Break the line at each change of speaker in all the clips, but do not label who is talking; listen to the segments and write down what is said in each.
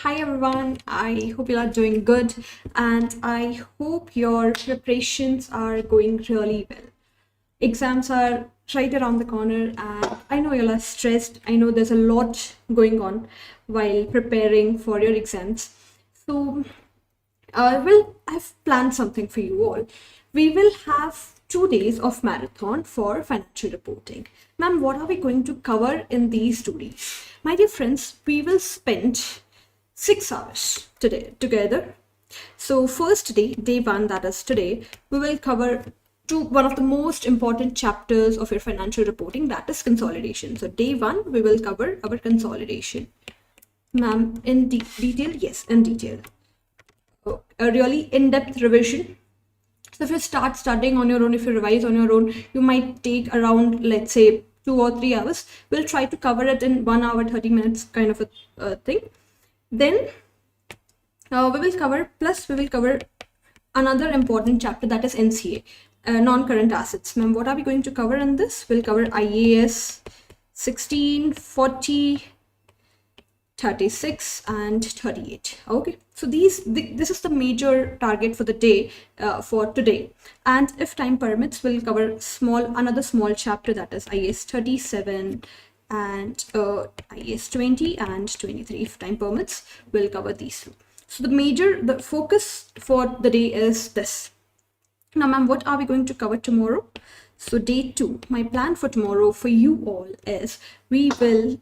Hi everyone, I hope you are doing good and I hope your preparations are going really well. Exams are right around the corner and I know you are stressed. I know there's a lot going on while preparing for your exams. So, I've planned something for you all. We will have 2 days of marathon for financial reporting. Ma'am, what are we going to cover in these 2 days? My dear friends, we will spend 6 hours today together. So first day one, that is today, we will cover one of the most important chapters of your financial reporting, that is consolidation. So day one, we will cover our consolidation. Ma'am, in detail? Yes, in detail. A really in-depth revision. So if you start studying on your own, if you revise on your own, you might take around, let's say, 2 or 3 hours. We'll try to cover it in 1 hour, 30 minutes kind of a thing. Then we will cover another important chapter, that is NCA, non-current assets. Ma'am, what are we going to cover in this? We'll cover IAS 16, 40, 36 and 38. Okay, so this is the major target for the day, for today, and if time permits we'll cover another small chapter, that is IAS 37 and IAS 20 and 23. If time permits we'll cover these two. So the focus for the day is this. Now ma'am, what are we going to cover tomorrow? So day 2, my plan for tomorrow for you all is we'll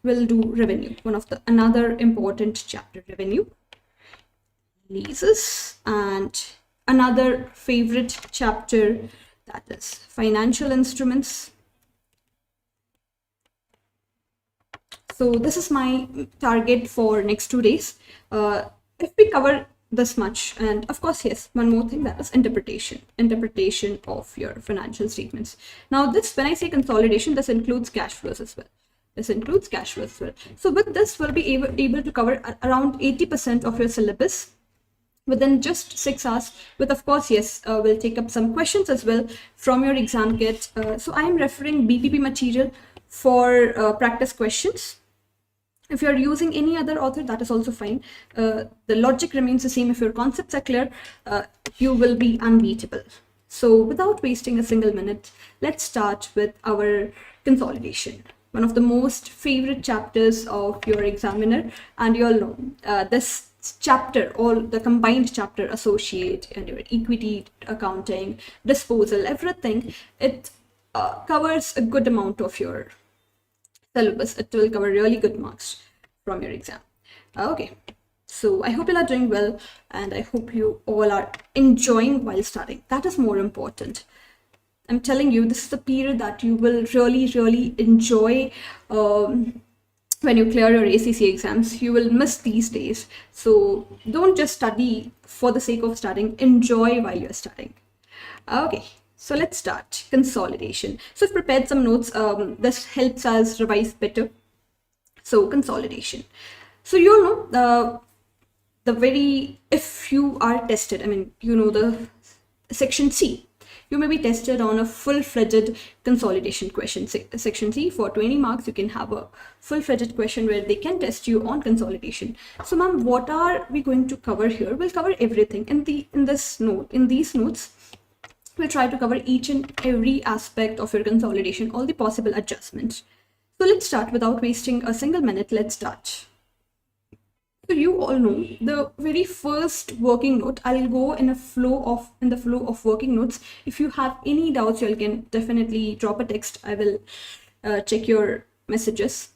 do revenue, another important chapter, revenue, leases, and another favorite chapter, that is financial instruments. So this is my target for next 2 days. If we cover this much, and of course, yes, one more thing, that is interpretation of your financial statements. Now when I say consolidation, this includes cash flows as well. So with this, we'll be able to cover around 80% of your syllabus within just 6 hours. With, of course, yes, we'll take up some questions as well from your exam kit. So I am referring BPP material for practice questions. If you're using any other author, that is also fine. The logic remains the same. If your concepts are clear, you will be unbeatable. So without wasting a single minute, let's start with our consolidation. One of the most favorite chapters of your examiner, and you all know this chapter, all the combined chapter, associate and your equity accounting, disposal, everything, it covers a good amount of your syllabus. It will cover really good marks from your exam. Okay, so I hope you are doing well and I hope you all are enjoying while studying. That is more important. I'm telling you, this is the period that you will really enjoy. When you clear your ACCA exams, you will miss these days. So don't just study for the sake of studying, enjoy while you're studying. Okay, so let's start. Consolidation. So I've prepared some notes. This helps us revise better. So consolidation. So you all know if you are tested, I mean, you know the section C. You may be tested on a full-fledged consolidation question. Section C, for 20 marks, you can have a full-fledged question where they can test you on consolidation. So ma'am, what are we going to cover here? We'll cover everything in these notes. We'll try to cover each and every aspect of your consolidation, all the possible adjustments. So let's start without wasting a single minute. Let's start. So you all know the very first working note. I'll go in the flow of working notes. If you have any doubts, you can definitely drop a text. I will check your messages.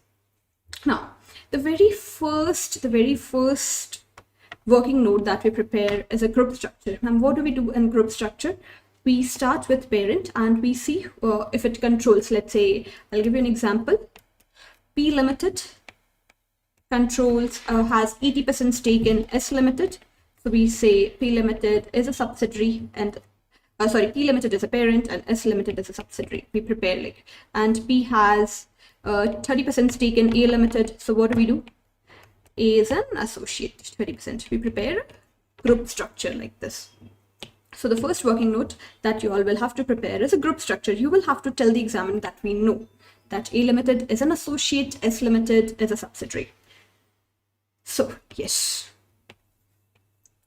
Now, the very first working note that we prepare is a group structure. And what do we do in group structure? We start with parent and we see if it controls. Let's say, I'll give you an example. P Limited controls, has 80% stake in S Limited. So we say P Limited is a subsidiary and P Limited is a parent and S Limited is a subsidiary. We prepare and P has 30% stake in A Limited. So what do? A is an associate, 30%. We prepare group structure like this. So the first working note that you all will have to prepare is a group structure. You will have to tell the examiner that we know that A Limited is an associate, S Limited is a subsidiary. So yes,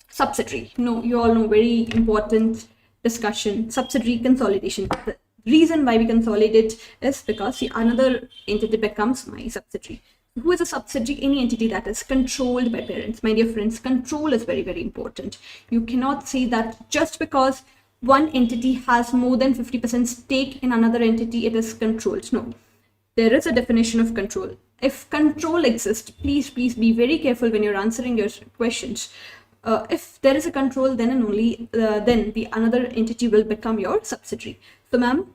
subsidiary. No, you all know, very important discussion. Subsidiary consolidation. The reason why we consolidate is because another entity becomes my subsidiary. Who is a subsidiary? Any entity that is controlled by parents. My dear friends, control is very, very important. You cannot say that just because one entity has more than 50% stake in another entity, it is controlled. No, there is a definition of control. If control exists, please be very careful when you're answering your questions. If there is a control, then and only then the another entity will become your subsidiary. So ma'am,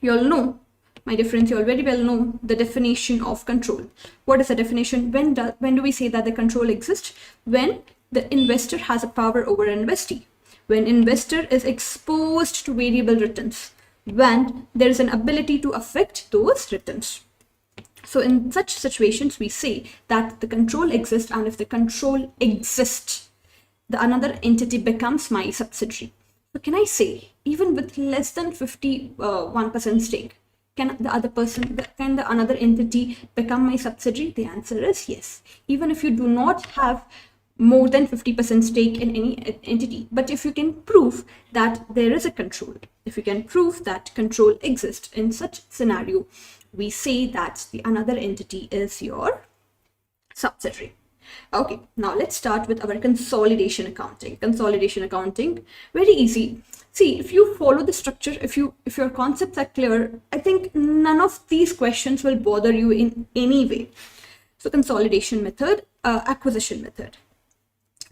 you all know, my dear friends, you all very well know the definition of control. What is the definition? When do we say that the control exists? When the investor has a power over an investee. When investor is exposed to variable returns. When there is an ability to affect those returns. So in such situations, we say that the control exists, and if the control exists, the another entity becomes my subsidiary. So can I say, even with less than 51% stake, can the another entity become my subsidiary? The answer is yes. Even if you do not have more than 50% stake in any entity, but if you can prove that there is a control, if you can prove that control exists, in such scenario, we say that the another entity is your subsidiary. Okay, now let's start with our consolidation accounting. Consolidation accounting, very easy. See, if you follow the structure, if your concepts are clear, I think none of these questions will bother you in any way. So consolidation method, acquisition method.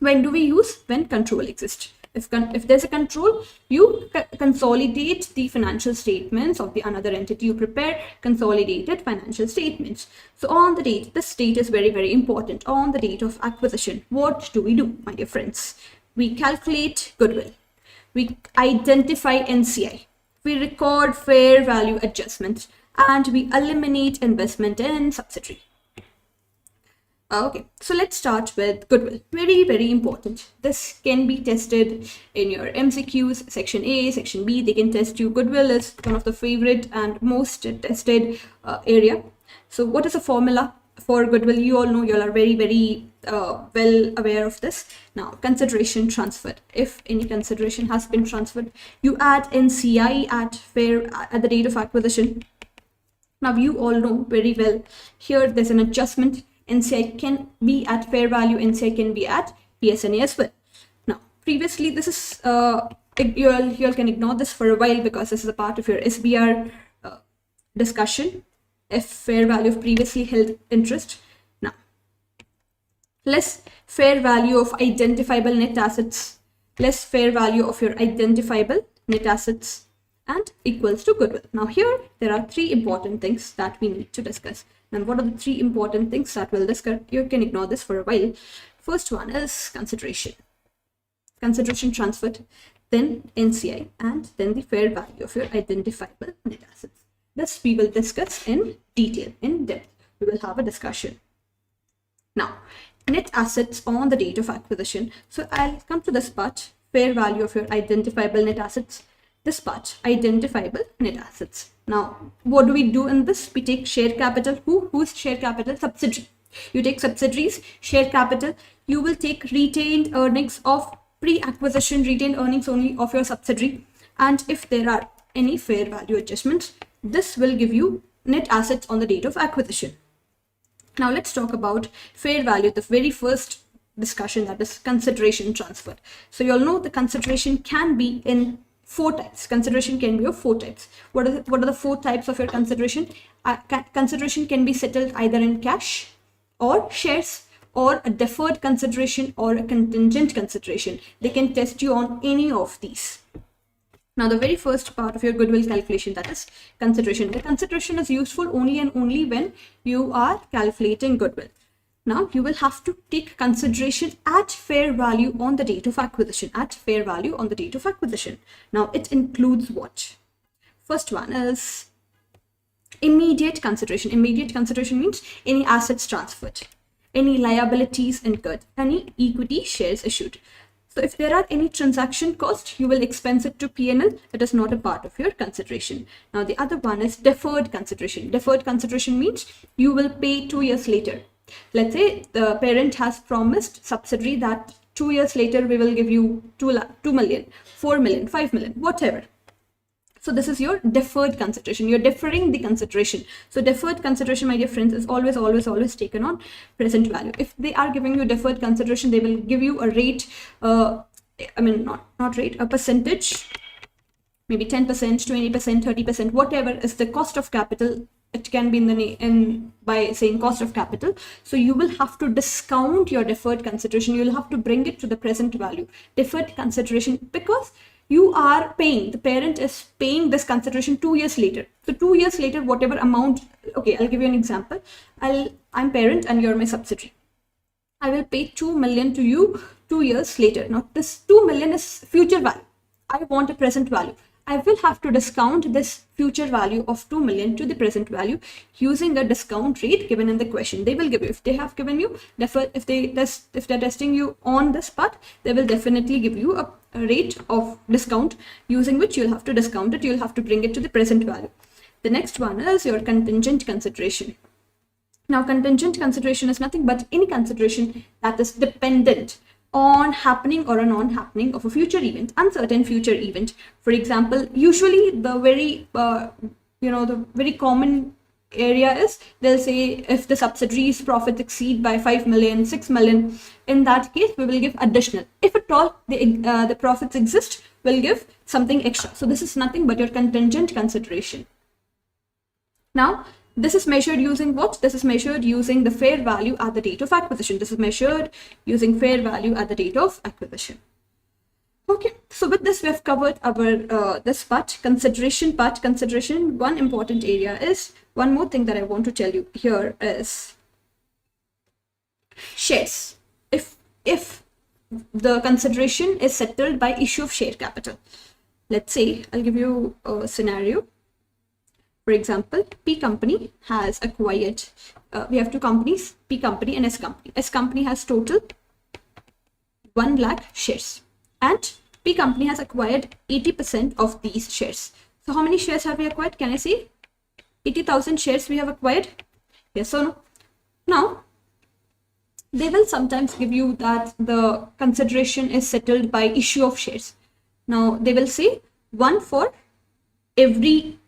When do we use? When control exists. If there's a control, you consolidate the financial statements of the another entity. You prepare consolidated financial statements. So on the date, this date is very, very important. On the date of acquisition, what do we do, my dear friends? We calculate goodwill. We identify NCA. We record fair value adjustments, and we eliminate investment in subsidiary. Okay, so let's start with goodwill. Very, very important. This can be tested in your MCQs, section A, section B. They can test you. Goodwill is one of the favorite and most tested area. So what is the formula for goodwill? You all know, you all are very, very well aware of this. Now, consideration transferred. If any consideration has been transferred, you add NCI at the date of acquisition. Now, you all know very well, here there's an adjustment. NCI can be at fair value, NCI can be at PSNA as well. Now, previously, this is, you all can ignore this for a while because this is a part of your SBR discussion. If fair value of previously held interest. Now, less fair value of identifiable net assets, less fair value of your identifiable net assets, and equals to goodwill. Now here, there are three important things that we need to discuss. And what are the three important things that we'll discuss? You can ignore this for a while. First one is consideration. Consideration transferred, then NCI, and then the fair value of your identifiable net assets. This we will discuss in detail, in depth. We will have a discussion. Now, net assets on the date of acquisition. So I'll come to this part, fair value of your identifiable net assets. This part, identifiable net assets. Now, what do we do in this? We take share capital. Who's share capital? Subsidiary. You take subsidiaries, share capital. You will take retained earnings of pre-acquisition, retained earnings only of your subsidiary. And if there are any fair value adjustments, this will give you net assets on the date of acquisition. Now, let's talk about fair value, the very first discussion, that is consideration transfer. So you all know the consideration can be in 4 types. Consideration can be of 4 types. What are the 4 types of your consideration? Consideration can be settled either in cash or shares, or a deferred consideration or a contingent consideration. They can test you on any of these. Now, the very first part of your goodwill calculation, that is consideration. The consideration is useful only and only when you are calculating goodwill. Now, you will have to take consideration at fair value on the date of acquisition. At fair value on the date of acquisition. Now, it includes what? First one is immediate consideration. Immediate consideration means any assets transferred, any liabilities incurred, any equity shares issued. So if there are any transaction costs, you will expense it to P&L. It is not a part of your consideration. Now, the other one is deferred consideration. Deferred consideration means you will pay 2 years later. Let's say the parent has promised subsidiary that 2 years later we will give you 2 million, 4 million, 5 million, whatever. So this is your deferred consideration. You're deferring the consideration. So deferred consideration, my dear friends, is always taken on present value. If they are giving you deferred consideration, they will give you a rate, not rate, a percentage, maybe 10%, 20%, 30%, whatever is the cost of capital. It can be by saying cost of capital. So you will have to discount your deferred consideration. You'll have to bring it to the present value. Deferred consideration, because you are paying, the parent is paying this consideration 2 years later. So 2 years later, whatever amount, okay, I'll give you an example. I'm parent and you're my subsidiary. I will pay 2 million to you 2 years later. Now this 2 million is future value. I want a present value. I will have to discount this future value of 2 million to the present value using a discount rate given in the question. They will give you, if they have given you, if they're testing you on this part, they will definitely give you a rate of discount using which you'll have to discount it. You'll have to bring it to the present value. The next one is your contingent consideration. Now, contingent consideration is nothing but any consideration that is dependent on happening or a non-happening of a future event, uncertain future event. For example, usually the very the very common area is, they'll say if the subsidiary's profits exceed by 5 million, 6 million, in that case we will give additional. If at all the profits exist, we'll give something extra. So this is nothing but your contingent consideration. Now this is measured using what? This is measured using the fair value at the date of acquisition. This is measured using fair value at the date of acquisition. Okay, so with this we have covered our this part, consideration part. Consideration, one important area is, one more thing that I want to tell you here is shares. If the consideration is settled by issue of share capital, let's say, I'll give you a scenario. For example, P company has acquired, we have two companies, P company and S company. S company has total 1 lakh shares and P company has acquired 80% of these shares. So how many shares have we acquired? Can I say 80,000 shares we have acquired? Yes or no? Now, they will sometimes give you that the consideration is settled by issue of shares. Now, they will say 1 for every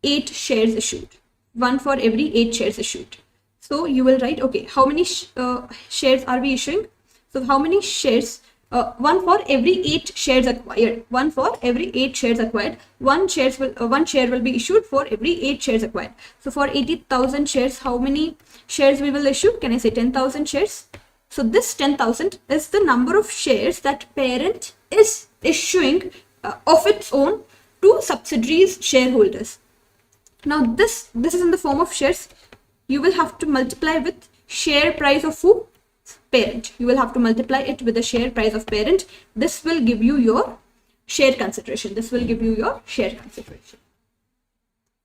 8 shares issued. 1 for every 8 shares issued. So you will write, okay, how many shares are we issuing? So how many shares? 1 for every 8 shares acquired. 1 for every 8 shares acquired. 1 share will be issued for every 8 shares acquired. So for 80,000 shares, how many shares we will issue? Can I say 10,000 shares? So this 10,000 is the number of shares that parent is issuing of its own to subsidiaries shareholders. Now this is in the form of shares. You will have to multiply with share price of who? Parent. You will have to multiply it with the share price of parent. This will give you your share consideration. This will give you your share consideration.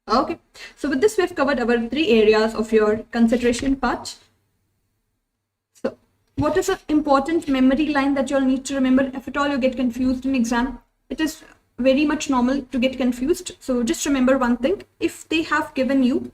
Okay. So with this, we have covered our 3 areas of your consideration part. So what is an important memory line that you'll need to remember? If at all you get confused in exam, it is very much normal to get confused. So just remember one thing. If they have given you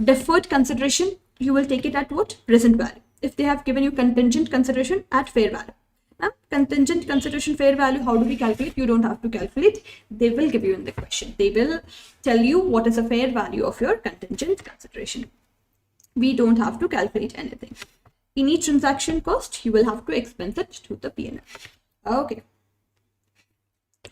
deferred consideration, you will take it at what? Present value. If they have given you contingent consideration, at fair value. Now, contingent consideration fair value, how do we calculate? You don't have to calculate. They will give you in the question. They will tell you what is the fair value of your contingent consideration. We don't have to calculate anything. Any transaction cost, you will have to expense it to the P&L. Okay.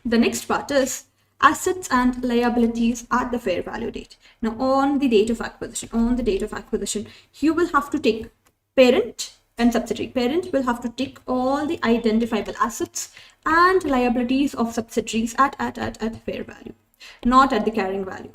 The next part is assets and liabilities at the fair value date. Now, on the date of acquisition, you will have to take parent and subsidiary. Parent will have to take all the identifiable assets and liabilities of subsidiaries at fair value, not at the carrying value.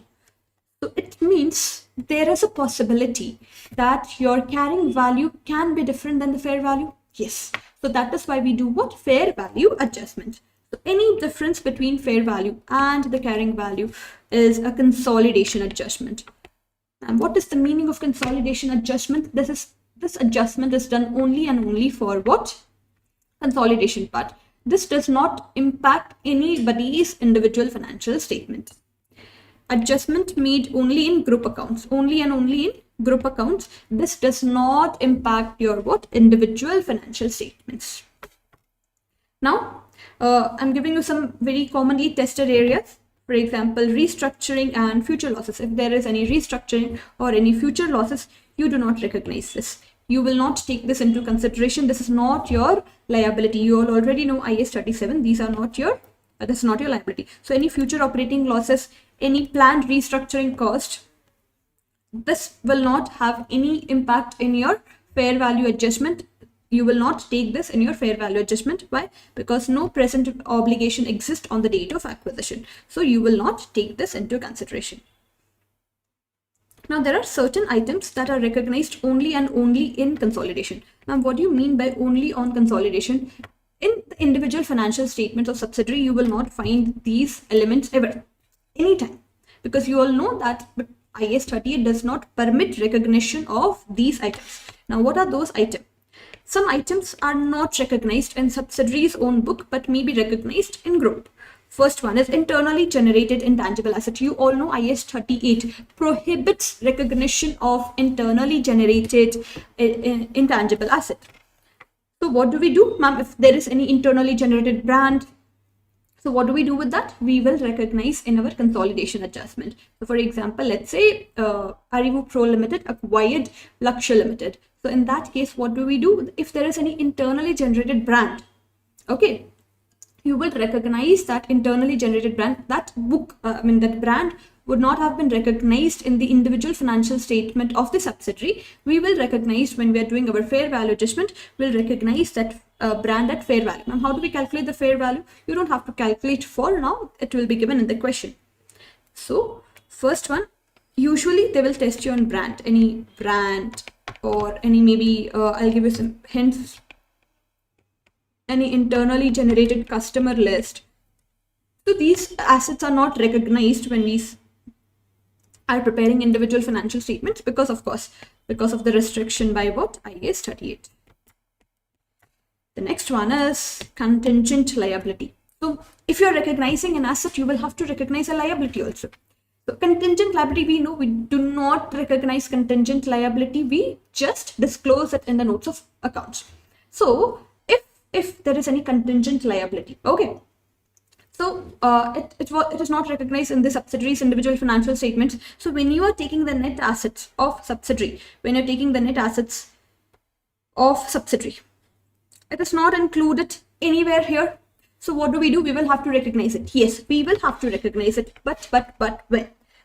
So it means there is a possibility that your carrying value can be different than the fair value. Yes. So that is why we do what? Fair value adjustment. So any difference between fair value and the carrying value is a consolidation adjustment. And what is the meaning of consolidation adjustment? This adjustment is done only and only for what? Consolidation part. This does not impact anybody's individual financial statement. Adjustment made only in group accounts, only and only in group accounts, this does not impact your what? Individual financial statements. Now, I'm giving you some very commonly tested areas. For example, restructuring and future losses. If there is any restructuring or any future losses, you do not recognize this. You will not take this into consideration. This is not your liability. You all already know IAS 37. These are not your, this is not your liability. So any future operating losses, any planned restructuring cost, this will not have any impact in your fair value adjustment. You will not take this in your fair value adjustment. Why? Because no present obligation exists on the date of acquisition. So you will not take this into consideration. Now, there are certain items that are recognized only and only in consolidation. Now, what do you mean by only on consolidation? In the individual financial statements of subsidiary, you will not find these elements ever, anytime, because you all know that IAS 38 does not permit recognition of these items. Now, what are those items? Some items are not recognized in subsidiary's own book, but may be recognized in group. First one is internally generated intangible asset. You all know IAS 38 prohibits recognition of internally generated intangible asset. So what do we do, ma'am, if there is any internally generated brand? So what do we do with that? We will recognize in our consolidation adjustment. So for example, let's say ArivuPro Limited acquired Lakshya Limited. So in that case, what do we do? If there is any internally generated brand, okay, you will recognize that internally generated brand. That book, that brand would not have been recognized in the individual financial statement of the subsidiary. We will recognize when we are doing our fair value adjustment, we'll recognize that brand at fair value. Now, how do we calculate the fair value? You don't have to calculate for now. It will be given in the question. So first one, usually they will test you on brand, any brand or any, maybe I'll give you some hints, any internally generated customer list. So these assets are not recognized when we are preparing individual financial statements because of the restriction by what? IAS 38. The next one is contingent liability. So if you're recognizing an asset, you will have to recognize a liability also. So contingent liability, we know we do not recognize contingent liability. We just disclose it in the notes of accounts. So if there is any contingent liability, okay, so it is not recognized in the subsidiary's individual financial statements. So when you are taking the net assets of subsidiary, it is not included anywhere here. So what do? We will have to recognize it. Yes, we will have to recognize it. But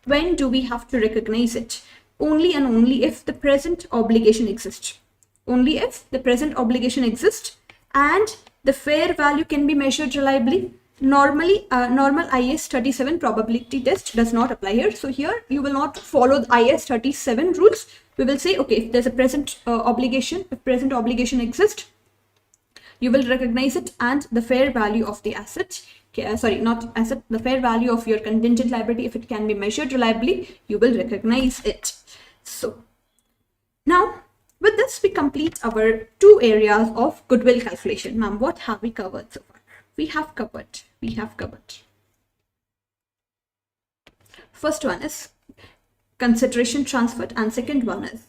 when do we have to recognize it? Only and only if the present obligation exists. Only if the present obligation exists and the fair value can be measured reliably. Normally, normal IAS 37 probability test does not apply here. So here you will not follow the IAS 37 rules. We will say, okay, if there's a present obligation, if present obligation exists, you will recognize it, and the fair value of the asset, the fair value of your contingent liability, if it can be measured reliably, you will recognize it. So now with this, we complete our 2 areas of goodwill calculation. Ma'am, what have we covered so far? We have covered. First one is consideration transferred, and second one is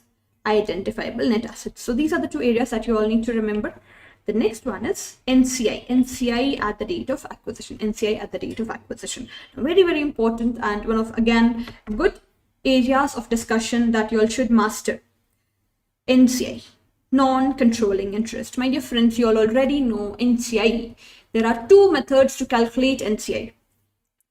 identifiable net assets. So these are the 2 areas that you all need to remember. The next one is NCI at the date of acquisition. Very, very important, and one of, again, good areas of discussion that you all should master. NCI, non-controlling interest. My dear friends, you all already know NCI. There are 2 methods to calculate NCI.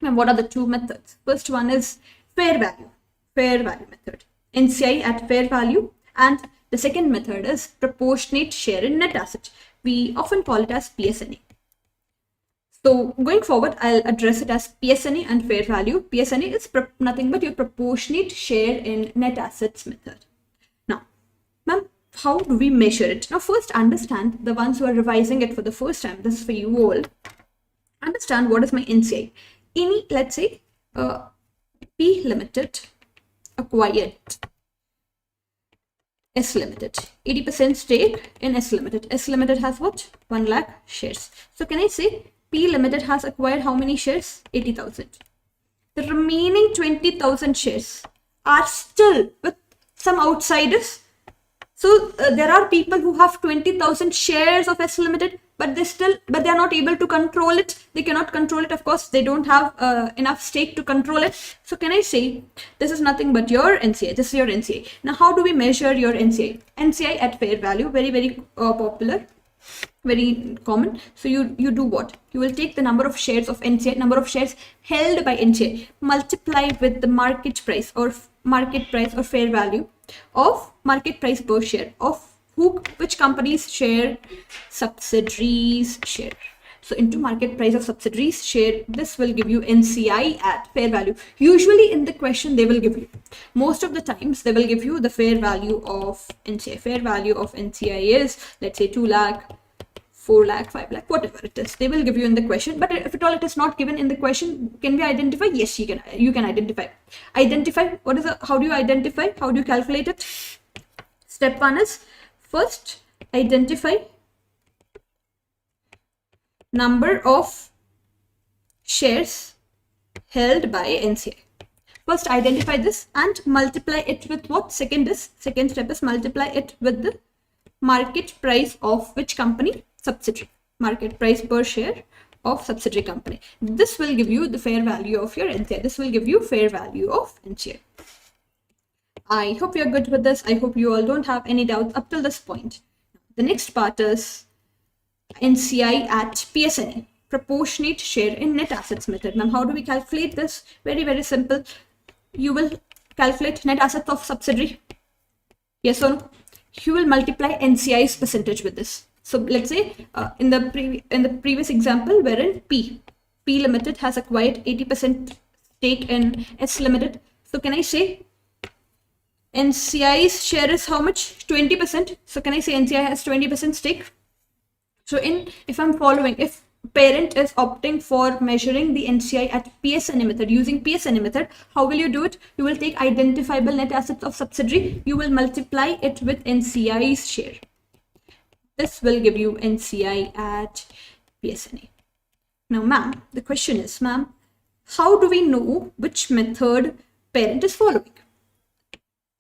And what are the 2 methods? First one is fair value method. NCI at fair value, and the second method is proportionate share in net asset. We often call it as PSNA. So going forward, I'll address it as PSNA and fair value. PSNA is nothing but your proportionate share in net assets method. Now, ma'am, how do we measure it? Now, first understand, the ones who are revising it for the first time, this is for you all. Understand what is my NCI. Any, let's say, P Limited acquired S Limited, 80% stake in S Limited. S Limited has what? 1 lakh shares. So can I say P Limited has acquired how many shares? 80,000. The remaining 20,000 shares are still with some outsiders. So there are people who have 20,000 shares of S Limited, but they are not able to control it. They cannot control it. Of course, they don't have enough stake to control it. So can I say this is nothing but your NCA? This is your NCA. Now, how do we measure your NCA? NCA at fair value, very popular, very common. So you do what? You will take the number of shares of NCA, number of shares held by NCA, multiply with the market price or fair value of market price per share of which company's share, subsidiaries share. So into market price of subsidiaries share, this will give you NCI at fair value. Usually in the question they will give you, most of the times they will give you the fair value of NCI. Fair value of NCI is, let's say, 2 lakh, 4 lakh, 5 lakh, whatever it is, they will give you in the question. But if at all it is not given in the question, can we identify? Yes, you can identify. How do you identify? How do you calculate it? Step 1 is, first identify number of shares held by NCA. First identify this and multiply it with what? Second step is multiply it with the market price of which company? Subsidiary. Market price per share of subsidiary company. This will give you the fair value of your NCA. This will give you fair value of NCA. I hope you're good with this. I hope you all don't have any doubts up till this point. The next part is NCI at PSNA, proportionate share in net assets method. Now, how do we calculate this? Very simple. You will calculate net assets of subsidiary. Yes or no? You will multiply NCI's percentage with this. So let's say in the previous example, wherein P Limited has acquired 80% stake in S Limited. So can I say NCI's share is how much? 20%. So can I say NCI has 20% stake? So if parent is opting for measuring the NCI at PSNA method, using PSNA method, how will you do it? You will take identifiable net assets of subsidiary. You will multiply it with NCI's share. This will give you NCI at PSNA. Now, ma'am, the question is, ma'am, how do we know which method parent is following?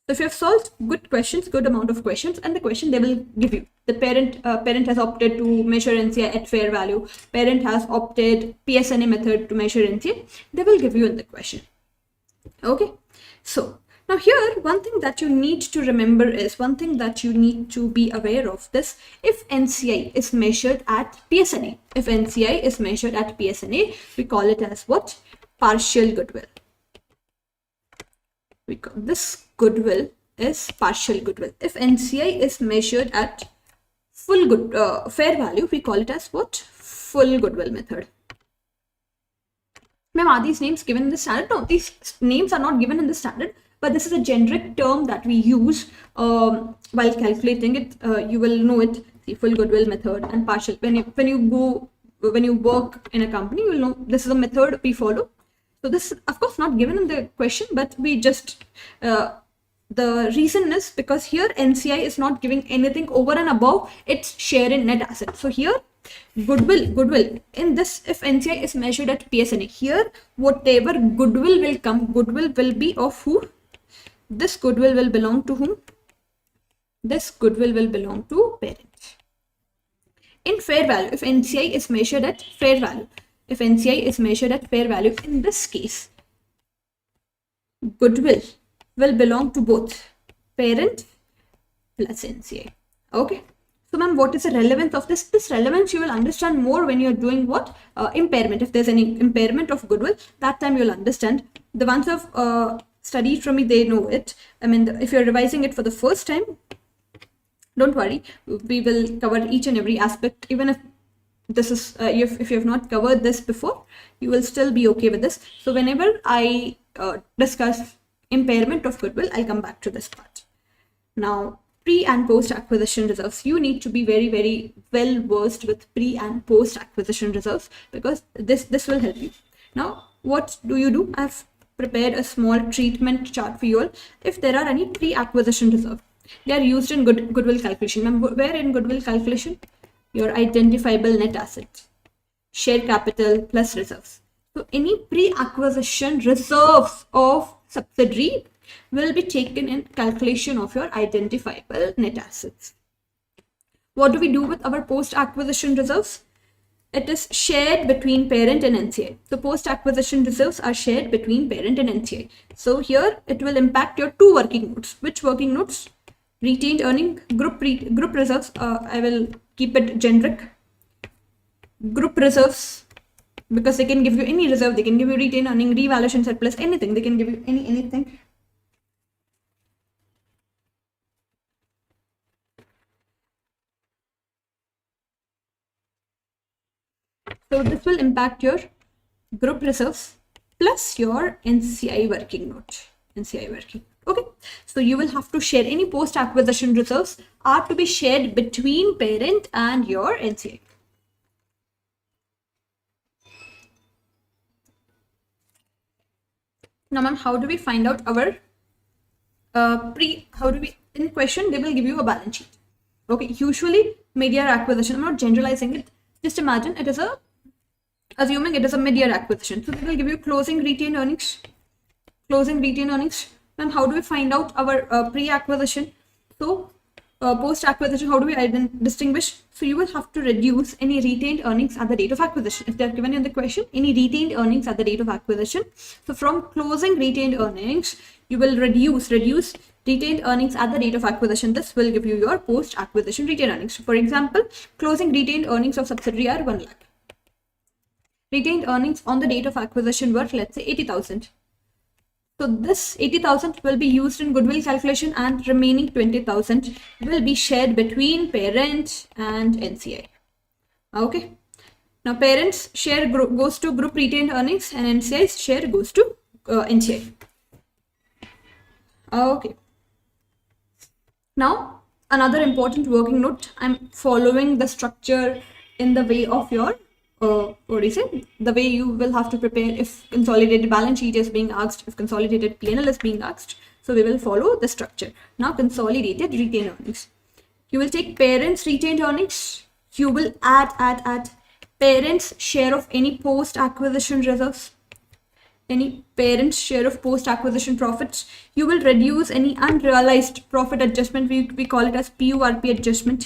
So if you have solved good amount of questions, and the question they will give you, the parent has opted to measure NCI at fair value, parent has opted PSNA method to measure NCI, they will give you in the question. Okay, so now here, one thing that you need to remember is, one thing that you need to be aware of this, if NCI is measured at PSNA, we call it as what? Partial goodwill. This goodwill is partial goodwill. If NCI is measured at fair value, we call it as what? Full goodwill method. Ma'am, are these names given in the standard? No, these names are not given in the standard, but this is a generic term that we use while calculating it. You will know it, the full goodwill method and partial. When you work in a company, you will know this is a method we follow. So this is of course not given in the question, but we just the reason is because here NCI is not giving anything over and above its share in net assets. So here goodwill in this, if NCI is measured at PSNA, here whatever goodwill will come, goodwill will be of who? This goodwill will belong to whom? This goodwill will belong to parent. In fair value, if NCI is measured at fair value, in this case, goodwill will belong to both parent plus NCI. Okay. So ma'am, what is the relevance of this? This relevance you will understand more when you're doing what? Impairment. If there's any impairment of goodwill, that time you'll understand. The ones who have studied from me, they know it. I mean, if you're revising it for the first time, don't worry. We will cover each and every aspect. Even if this is, if you have not covered this before, you will still be okay with this. So whenever I discuss impairment of goodwill, I'll come back to this part. Now, pre and post acquisition reserves. You need to be very well versed with pre and post acquisition reserves, because this will help you. Now, what do? I've prepared a small treatment chart for you all. If there are any pre acquisition reserve, they are used in goodwill calculation. Remember, where in goodwill calculation? Your identifiable net asset, share capital plus reserves. So any pre acquisition reserves of subsidiary will be taken in calculation of your identifiable net assets. What do we do with our post-acquisition reserves? It is shared between parent and NCA. So post-acquisition reserves are shared between parent and NCA. So here it will impact your two working notes. Which working notes? Retained earning, group reserves. I will keep it generic. Group reserves, because they can give you any reserve. They can give you retained earning, revaluation surplus, anything. They can give you anything. So this will impact your group reserves plus your NCI working note. NCI working. Okay. So you will have to share any post-acquisition reserves are to be shared between parent and your NCI. Now, ma'am, how do we find out our in question, they will give you a balance sheet. Okay. Usually mid-year acquisition, I'm not generalizing it. Just imagine it is assuming it is a mid-year acquisition. So they will give you closing retained earnings. Then how do we find out our pre-acquisition? So post-acquisition, how do we distinguish? So you will have to reduce any retained earnings at the date of acquisition. If they are given in the question, any retained earnings at the date of acquisition. So from closing retained earnings, you will reduce retained earnings at the date of acquisition. This will give you your post-acquisition retained earnings. So for example, closing retained earnings of subsidiary are 1 lakh. Retained earnings on the date of acquisition were, let's say, 80,000. So this 80,000 will be used in goodwill calculation, and remaining 20,000 will be shared between parent and NCI. Okay. Now parents share goes to group retained earnings and NCI's share goes to NCI. Okay. Now another important working note. I'm following the structure in the way of your the way you will have to prepare if consolidated balance sheet is being asked, if consolidated P&L is being asked. So we will follow the structure. Now consolidated retained earnings. You will take parents' retained earnings. You will add parents' share of any post-acquisition reserves, any parents' share of post-acquisition profits. You will reduce any unrealized profit adjustment. We call it as PURP adjustment.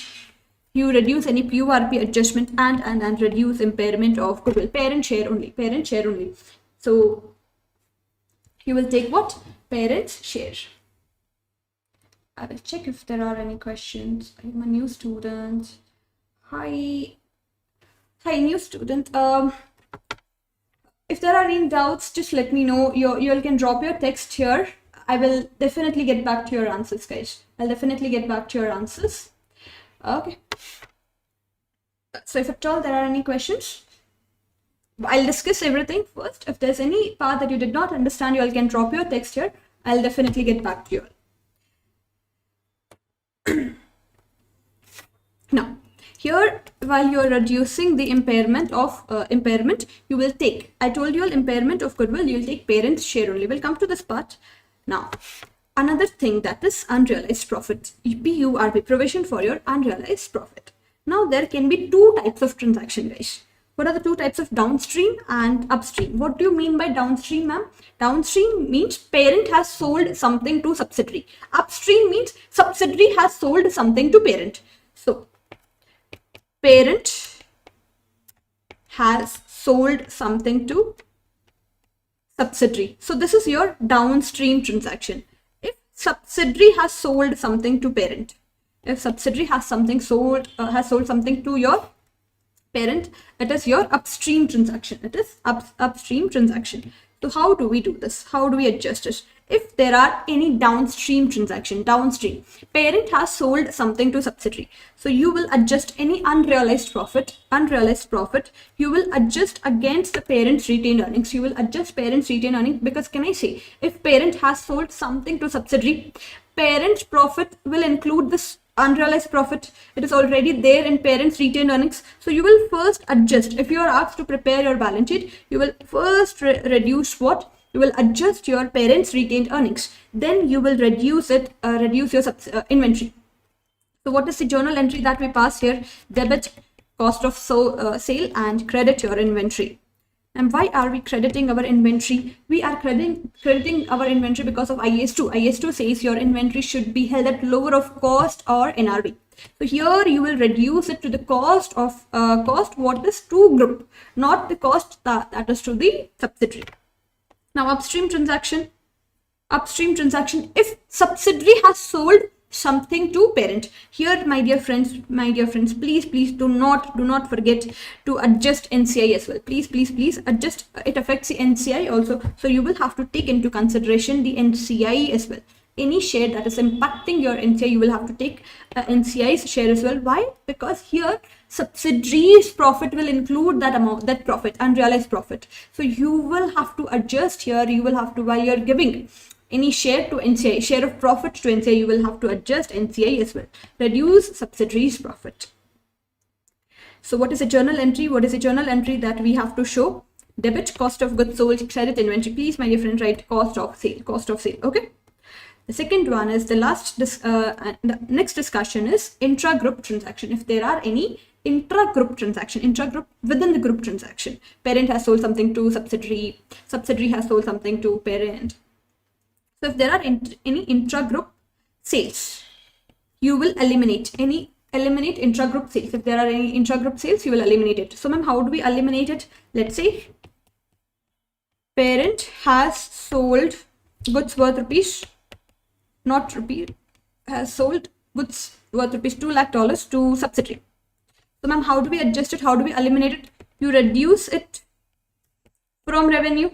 You reduce any PURP adjustment and reduce impairment of goodwill. Parent share only. So you will take what? Parent's share. I will check if there are any questions. I'm a new student. Hi new student. If there are any doubts, just let me know. You can drop your text here. I will definitely get back to your answers, guys. I'll definitely get back to your answers. Okay. So if at all there are any questions, I'll discuss everything first. If there's any part that you did not understand, you all can drop your text here. I'll definitely get back to you. Now, here, while you're reducing the impairment of you will take, I told you all impairment of goodwill, you'll take parent's share only. We'll come to this part. Now, another thing, that is unrealized profit. PURP, provision for your unrealized profit. Now there can be two types of transaction, guys. What are the two types of downstream and upstream? What do you mean by downstream, ma'am? Downstream means parent has sold something to subsidiary. Upstream means subsidiary has sold something to parent. So parent has sold something to subsidiary. So this is your downstream transaction. If subsidiary has sold something to parent, if subsidiary has sold something to your parent, it is your upstream transaction. It is upstream transaction. So how do we do this? How do we adjust it? If there are any downstream transaction, parent has sold something to subsidiary. So you will adjust any unrealized profit, you will adjust against the parent's retained earnings. You will adjust parent's retained earnings, because can I say, if parent has sold something to subsidiary, parent's profit will include this unrealized profit. It is already there in parent's retained earnings. So you will first adjust. If you are asked to prepare your balance sheet, you will first reduce what? You will adjust your parent's retained earnings. Then you will reduce your inventory. So what is the journal entry that we pass here? Debit cost of sale and credit your inventory. And why are we crediting our inventory? We are crediting our inventory because of IAS2. IAS2 says your inventory should be held at lower of cost or NRV. So here you will reduce it to the cost of what is to group, not the cost that is to the subsidiary. Now upstream transaction, if subsidiary has sold something to parent. Here, my dear friends, please do not forget to adjust NCI as well. Please adjust. It affects the NCI also, so you will have to take into consideration the NCI as well. Any share that is impacting your NCI, you will have to take NCI's share as well. Why? Because here subsidiary's profit will include that amount, that profit, unrealized profit. So you will have to adjust here. You will have to, while you're giving any share to NCI, share of profit to NCI, you will have to adjust NCI as well. Reduce subsidiary's profit. So what is a journal entry? What is a journal entry that we have to show? Debit, cost of goods sold, credit, inventory. Please, my dear friend, write cost of sale. Okay. The second one is the next discussion is intra-group transaction. If there are any intra-group transaction, intra-group within the group transaction, parent has sold something to subsidiary, subsidiary has sold something to parent. So if there are any intra-group sales, you will eliminate intra-group sales. If there are any intra-group sales, you will eliminate it. So ma'am, how do we eliminate it? Let's say parent has sold goods worth rupees, not rupee, has sold goods worth rupees $2 lakh to subsidiary. So ma'am, how do we adjust it? How do we eliminate it? You reduce it from revenue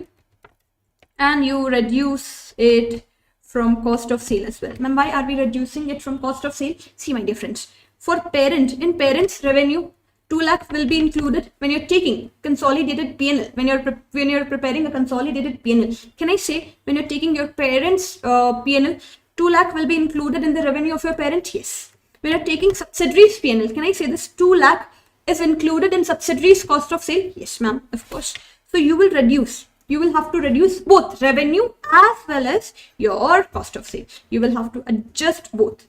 and you reduce it from cost of sale as well. Ma'am, why are we reducing it from cost of sale? See, my dear friends, for parent, in parent's revenue, 2 lakh will be included when you're taking consolidated P&L, when you're preparing a consolidated P&L. Can I say when you're taking your parent's P&L, 2 lakh will be included in the revenue of your parent? Yes. When you're taking subsidiary's P&L, can I say this 2 lakh is included in subsidiary's cost of sale? Yes, ma'am, of course. So you will have to reduce both revenue as well as your cost of sale. You will have to adjust both.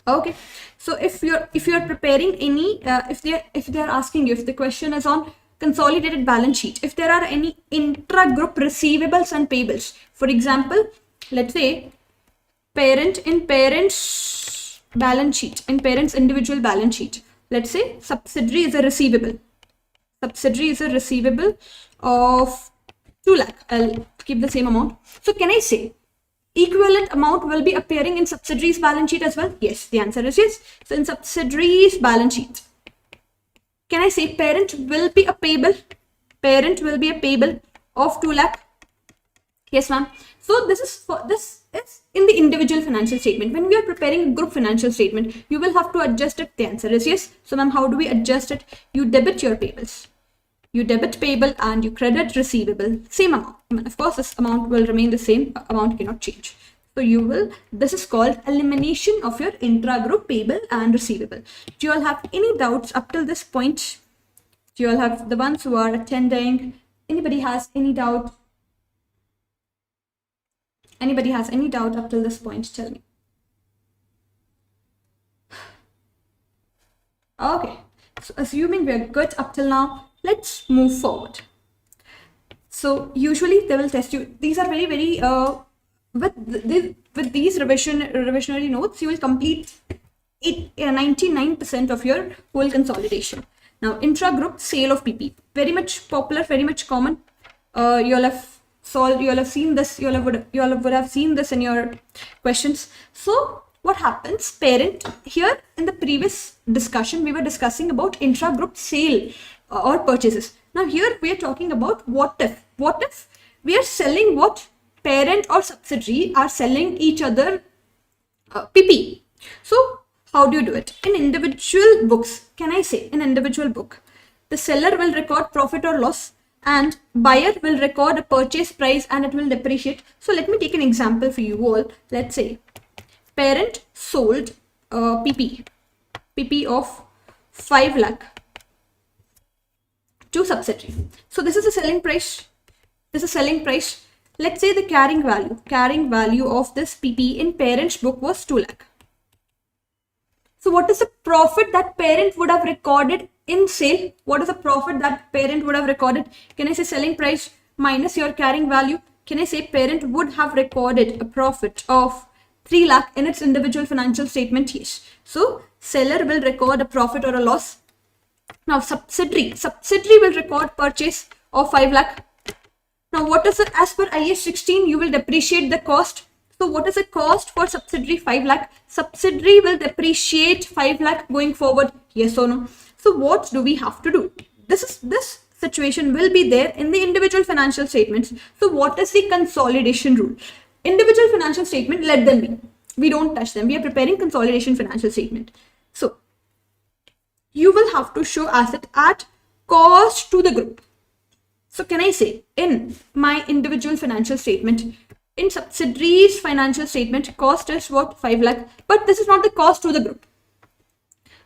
Okay. So if you're preparing any, if they're asking you, if the question is on consolidated balance sheet, if there are any intra-group receivables and payables, for example, let's say parent in parent's balance sheet, in parent's individual balance sheet, let's say subsidiary is a receivable. Subsidiary is a receivable of 2 lakh. I'll keep the same amount. So can I say equivalent amount will be appearing in subsidiary's balance sheet as well? Yes, the answer is yes. So in subsidiary's balance sheet, can I say parent will be a payable? Parent will be a payable of 2 lakh. Yes, ma'am. So this is in the individual financial statement. When we are preparing a group financial statement, you will have to adjust it. The answer is yes. So ma'am, how do we adjust it? You debit your payables. You debit payable and you credit receivable, same amount. I mean, of course, this amount will remain the same, amount cannot change. So this is called elimination of your intra-group payable and receivable. Do you all have any doubts up till this point? Do you all have, the ones who are attending, anybody has any doubt? Anybody has any doubt up till this point? Tell me. Okay, so assuming we're good up till now, let's move forward. So usually they will test you. These are very, very, with these revisionary notes, you will complete 99% of your whole consolidation. Now, intra-group sale of PP, very much popular, very much common. You all have seen this. You all would have seen this in your questions. So what happens? Parent, here in the previous discussion, we were discussing about intra-group sale or purchases. Now here we are talking about what if we are selling what parent or subsidiary are selling each other PP. So how do you do it? In individual books, can I say in individual book, the seller will record profit or loss and buyer will record a purchase price and it will depreciate. So let me take an example for you all. Let's say parent sold PP of 5 lakh to subsidiary. So this is a selling price. This is selling price. Let's say the carrying value of this PP in parent's book was 2 lakh. So what is the profit that parent would have recorded in sale, what is the profit that parent would have recorded? Can I say selling price minus your carrying value? Can I say parent would have recorded a profit of 3 lakh in its individual financial statement? Yes. So seller will record a profit or a loss. Now subsidiary will record purchase of 5 lakh. Now what is it? As per IAS 16, you will depreciate the cost. So what is the cost for subsidiary? 5 lakh. Subsidiary will depreciate 5 lakh going forward. Yes or no? So what do we have to do? This situation will be there in the individual financial statements. So what is the consolidation rule? Individual financial statement, let them be. We don't touch them. We are preparing consolidation financial statement. So you will have to show asset at cost to the group. So can I say in my individual financial statement, in subsidiaries financial statement, cost is what? 5 lakh. But this is not the cost to the group.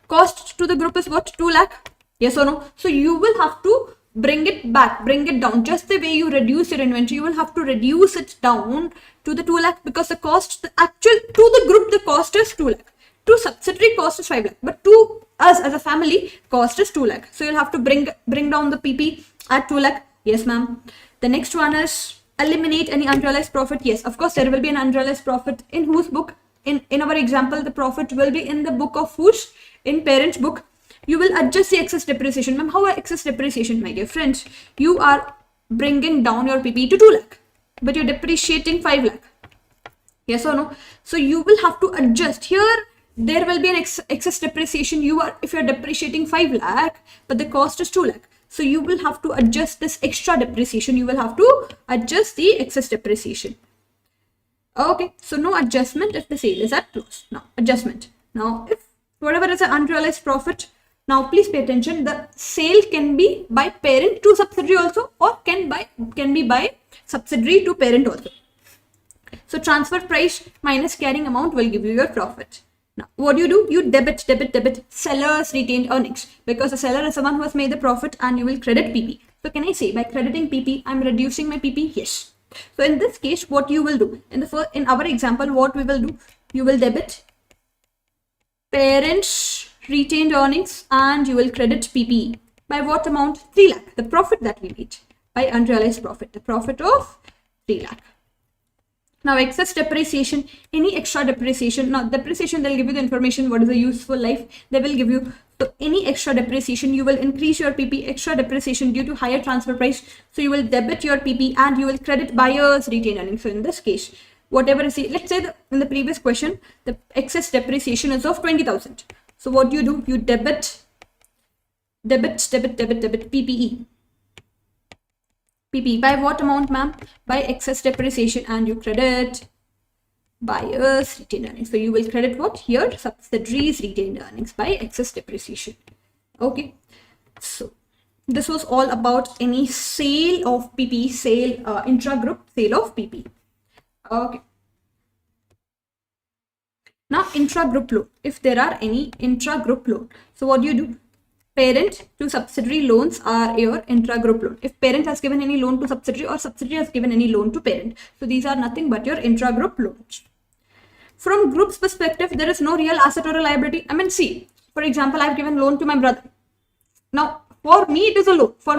Cost to the group is what? 2 lakh. Yes or no? So you will have to bring it back, bring it down. Just the way you reduce your inventory, you will have to reduce it down to the 2 lakh, because the cost, the actual to the group, the cost is 2 lakh. To subsidiary, cost is 5 lakh. But to us as a family, cost is 2 lakh. So you'll have to bring down the PP at 2 lakh. Yes, ma'am. The next one is eliminate any unrealized profit. Yes, of course, there will be an unrealized profit. In whose book? In our example, the profit will be in the book of whose? In parent's book. You will adjust the excess depreciation. Ma'am, how excess depreciation, my dear friends? You are bringing down your PP to 2 lakh, but you're depreciating 5 lakh. Yes or no? So you will have to adjust. Here, there will be an excess depreciation. If you're depreciating 5 lakh, but the cost is 2 lakh. So you will have to adjust this extra depreciation. You will have to adjust the excess depreciation. Okay, so no adjustment if the sale is at close. Now, adjustment. Now, if whatever is an unrealized profit, now please pay attention. The sale can be by parent to subsidiary also, or can be by subsidiary to parent also. So transfer price minus carrying amount will give you your profit. Now, what do? You debit seller's retained earnings, because the seller is the one who has made the profit, and you will credit PP. So can I say by crediting PP, I'm reducing my PP? Yes. So in this case, what you will do in our example, what we will do? You will debit parent's retained earnings, and you will credit PP by what amount? 3 lakh. The profit that we made by unrealized profit, the profit of 3 lakh. Now, excess depreciation, any extra depreciation. Now, depreciation, they'll give you the information, what is the useful life, they will give you. So, any extra depreciation, you will increase your PP, extra depreciation due to higher transfer price. So, you will debit your PP and you will credit buyer's retained earnings. So, in this case, whatever is the, let's say in the previous question, the excess depreciation is of 20,000. So, what do? You debit PPE. PP by what amount, ma'am? By excess depreciation, and you credit buyer's retained earnings. So you will credit what? Here, subsidiaries retained earnings by excess depreciation. Okay. So this was all about any sale of PP, intra-group sale of PP. Okay. Now intra-group loan. If there are any intra-group loan, so what do? Parent to subsidiary loans are your intra-group loan. If parent has given any loan to subsidiary, or subsidiary has given any loan to parent, so these are nothing but your intra-group loans. From group's perspective, there is no real asset or a liability. I mean, see, for example, I've given loan to my brother. Now, for me, it is a loan. For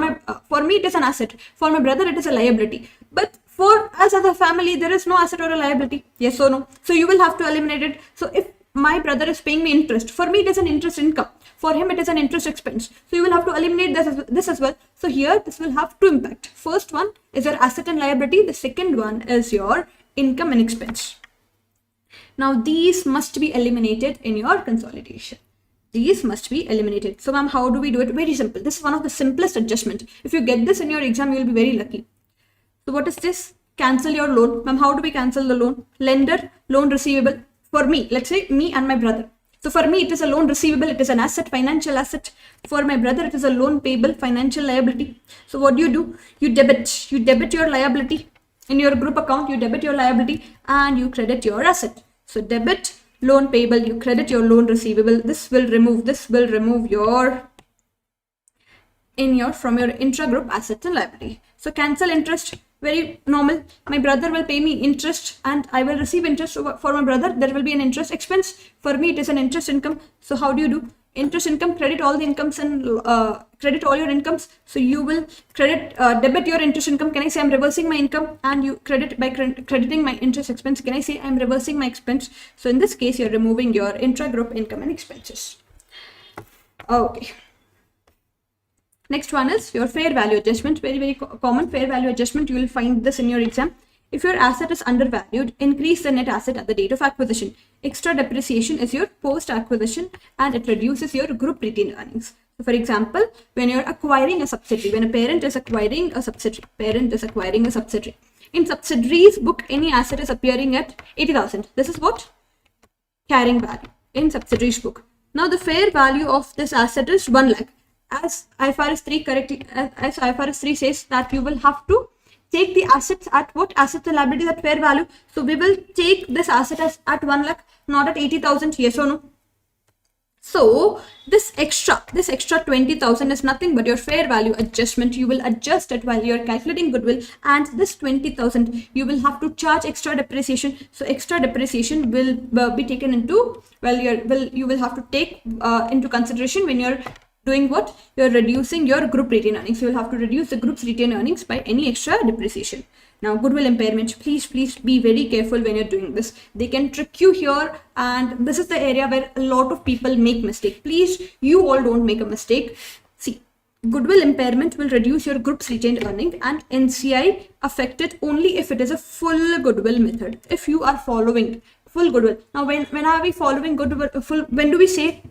me, it is an asset. For my brother, it is a liability. But for us as a family, there is no asset or a liability. Yes or no? So you will have to eliminate it. So if my brother is paying me interest, for me, it is an interest income. For him, it is an interest expense. So you will have to eliminate this as well. So here, this will have two impact. First one is your asset and liability. The second one is your income and expense. Now, these must be eliminated in your consolidation. These must be eliminated. So, ma'am, how do we do it? Very simple. This is one of the simplest adjustments. If you get this in your exam, you will be very lucky. So, what is this? Cancel your loan. Ma'am, how do we cancel the loan? Lender, loan receivable. For me, let's say me and my brother. So for me, it is a loan receivable, it is an asset, financial asset. For my brother, it is a loan payable, financial liability. So what do? You debit your liability. In your group account, you debit your liability and you credit your asset. So debit, loan payable, you credit your loan receivable. This will remove your from your intra-group assets and liability. So cancel interest, very normal. My brother will pay me interest and I will receive interest. For my brother, there will be an interest expense. For me, it is an interest income. So how do? interest income, credit all the incomes and credit all your incomes. So you will debit your interest income. Can I say I'm reversing my income? And you credit by crediting my interest expense. Can I say I'm reversing my expense? So in this case, you're removing your intra-group income and expenses. Okay. Next one is your fair value adjustment. Very, very common fair value adjustment. You will find this in your exam. If your asset is undervalued, increase the net asset at the date of acquisition. Extra depreciation is your post-acquisition and it reduces your group retained earnings. So for example, when you're acquiring a subsidiary, when a parent is acquiring a subsidiary, in subsidiaries book, any asset is appearing at 80,000. This is what? Carrying value in subsidiaries book. Now the fair value of this asset is 1 lakh. As IFRS 3 says that you will have to take the assets at what? Assets and liabilities at fair value. So we will take this asset as at 1 lakh, not at 80,000. Yes or no? So this extra 20,000 is nothing but your fair value adjustment. You will adjust it while you're calculating goodwill, and this 20,000 you will have to charge extra depreciation. So extra depreciation will be taken into, you will have to take into consideration when you're doing what? You're reducing your group retained earnings. You will have to reduce the group's retained earnings by any extra depreciation. Now, goodwill impairment, please be very careful when you're doing this. They can trick you here, and this is the area where a lot of people make mistake. Please, you all don't make a mistake. See, goodwill impairment will reduce your group's retained earnings and NCI affected only if it is a full goodwill method. If you are following full goodwill. Now, when are we following goodwill? When do we say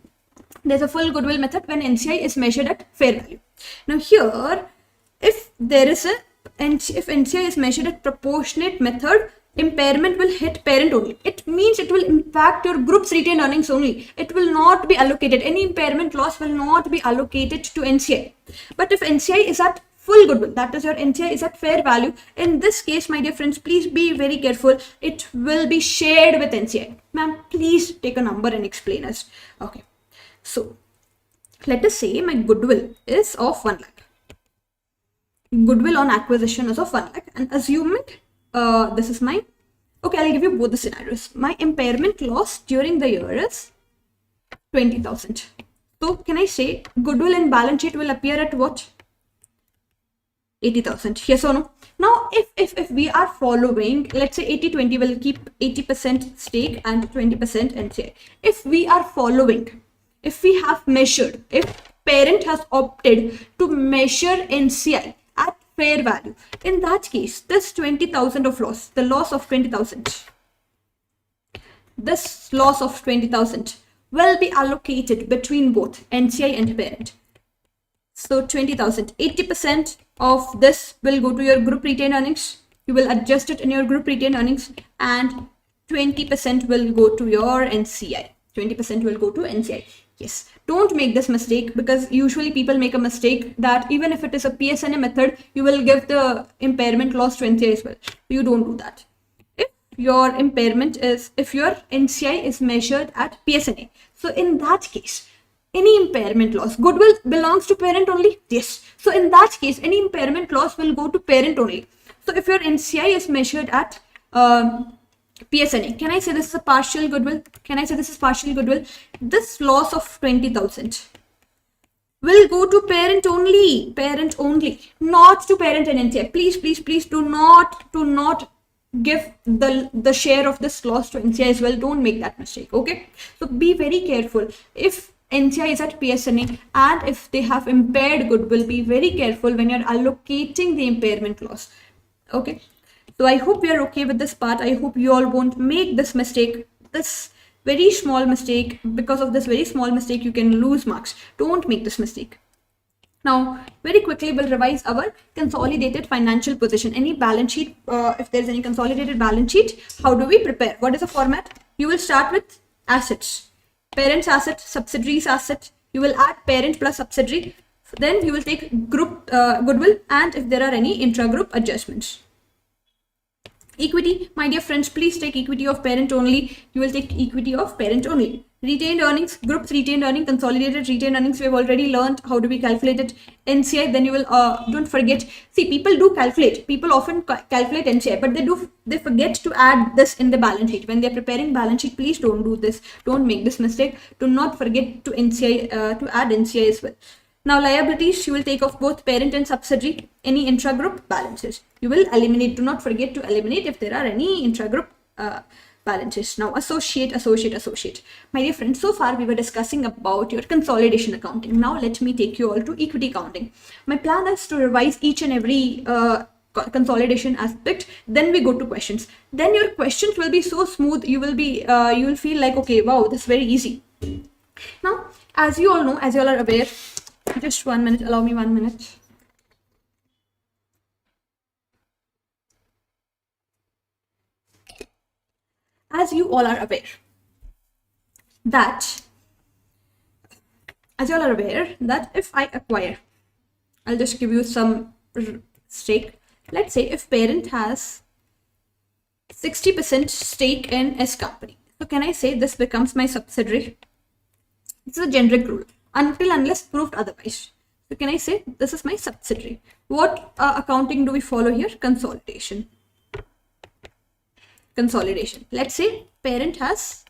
there's a full goodwill method? When NCI is measured at fair value. Now here, if NCI is measured at proportionate method, impairment will hit parent only. It means it will impact your group's retained earnings only. It will not be allocated. Any impairment loss will not be allocated to NCI. But if NCI is at full goodwill, that is your NCI is at fair value, in this case, my dear friends, please be very careful. It will be shared with NCI. Ma'am, please take a number and explain us. Okay. So let us say my goodwill is of 1 lakh. Goodwill on acquisition is of 1 lakh, and assuming this is my, okay, I'll give you both the scenarios. My impairment loss during the year is 20,000. So can I say goodwill in balance sheet will appear at what? 80,000. Yes or no? Now, if we are following, let's say 80-20, will keep 80% stake and 20% NCI. If we are following, if we have measured, if parent has opted to measure NCI at fair value, in that case, this 20,000 of loss, the loss of 20,000, this loss of 20,000 will be allocated between both NCI and parent. So 20,000, 80% of this will go to your group retained earnings. You will adjust it in your group retained earnings, and 20% will go to your NCI. 20% will go to NCI. Yes, don't make this mistake, because usually people make a mistake that even if it is a PSNA method, you will give the impairment loss to NCI as well. You don't do that. If your impairment is, if your NCI is measured at PSNA, so in that case, any impairment loss, goodwill belongs to parent only. Yes. So in that case, any impairment loss will go to parent only. So if your NCI is measured at PSNA, can I say this is a partial goodwill? Can I say this is partial goodwill? This loss of 20,000 will go to parent only, not to parent and NCI. Please do not give the share of this loss to NCI as well. Don't make that mistake. Okay. So be very careful. If NCI is at PSNA and if they have impaired goodwill, be very careful when you're allocating the impairment loss. Okay. So I hope you're okay with this part. I hope you all won't make this mistake, this very small mistake. Because of this very small mistake, you can lose marks. Don't make this mistake. Now, very quickly, we'll revise our consolidated financial position. Any balance sheet, if there's any consolidated balance sheet, how do we prepare? What is the format? You will start with assets. Parent's asset, subsidiary's asset. You will add parent plus subsidiary. Then you will take group goodwill, and if there are any intra-group adjustments. Equity, my dear friends, please take equity of parent only. You will take equity of parent only. Retained earnings, groups retained earning, consolidated retained earnings. We have already learned how do we calculate it. NCI, then you will don't forget. See, people do calculate. People often calculate NCI, but they forget to add this in the balance sheet. When they are preparing balance sheet, please don't do this. Don't make this mistake. Do not forget to NCI to add NCI as well. Now liabilities, you will take off both parent and subsidiary, any intra-group balances. You will eliminate, do not forget to eliminate if there are any intra-group balances. Now associate. My dear friends, so far we were discussing about your consolidation accounting. Now let me take you all to equity accounting. My plan is to revise each and every consolidation aspect, then we go to questions. Then your questions will be so smooth, you will feel like, okay, wow, this is very easy. Now, as you all know, as you all are aware, just 1 minute, allow me 1 minute. As you all are aware that if I acquire, I'll just give you some stake. Let's say if parent has 60% stake in S company. So can I say this becomes my subsidiary? This is a generic rule. Unless proved otherwise. So can I say this is my subsidiary? What accounting do we follow here? Consolidation. Let's say parent has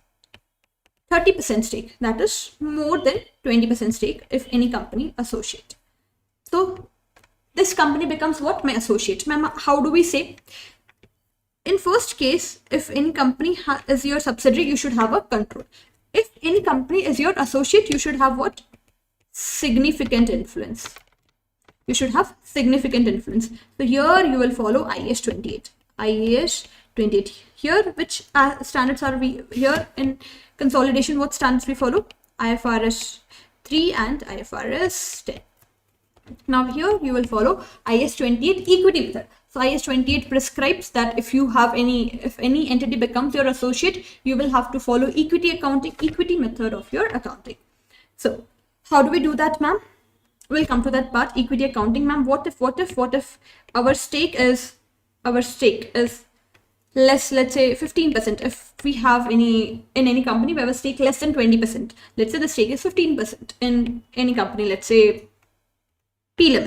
30% stake. That is more than 20% stake if any company associate. So this company becomes what? My associate. Ma'am, how do we say? In first case, if any company is your subsidiary, you should have a control. If any company is your associate, you should have what? Significant influence. You should have significant influence. So here you will follow IAS 28. IAS 28. Here, which standards are we here in consolidation? What standards we follow? IFRS 3 and IFRS 10. Now here you will follow IAS 28 equity method. So IAS 28 prescribes that if any entity becomes your associate, you will have to follow equity method of your accounting. So how do we do that, ma'am? We'll come to that part. Equity accounting, ma'am. What if our stake is less, let's say 15%. If we have in any company, we have a stake less than 20%. Let's say the stake is 15% in any company, let's say T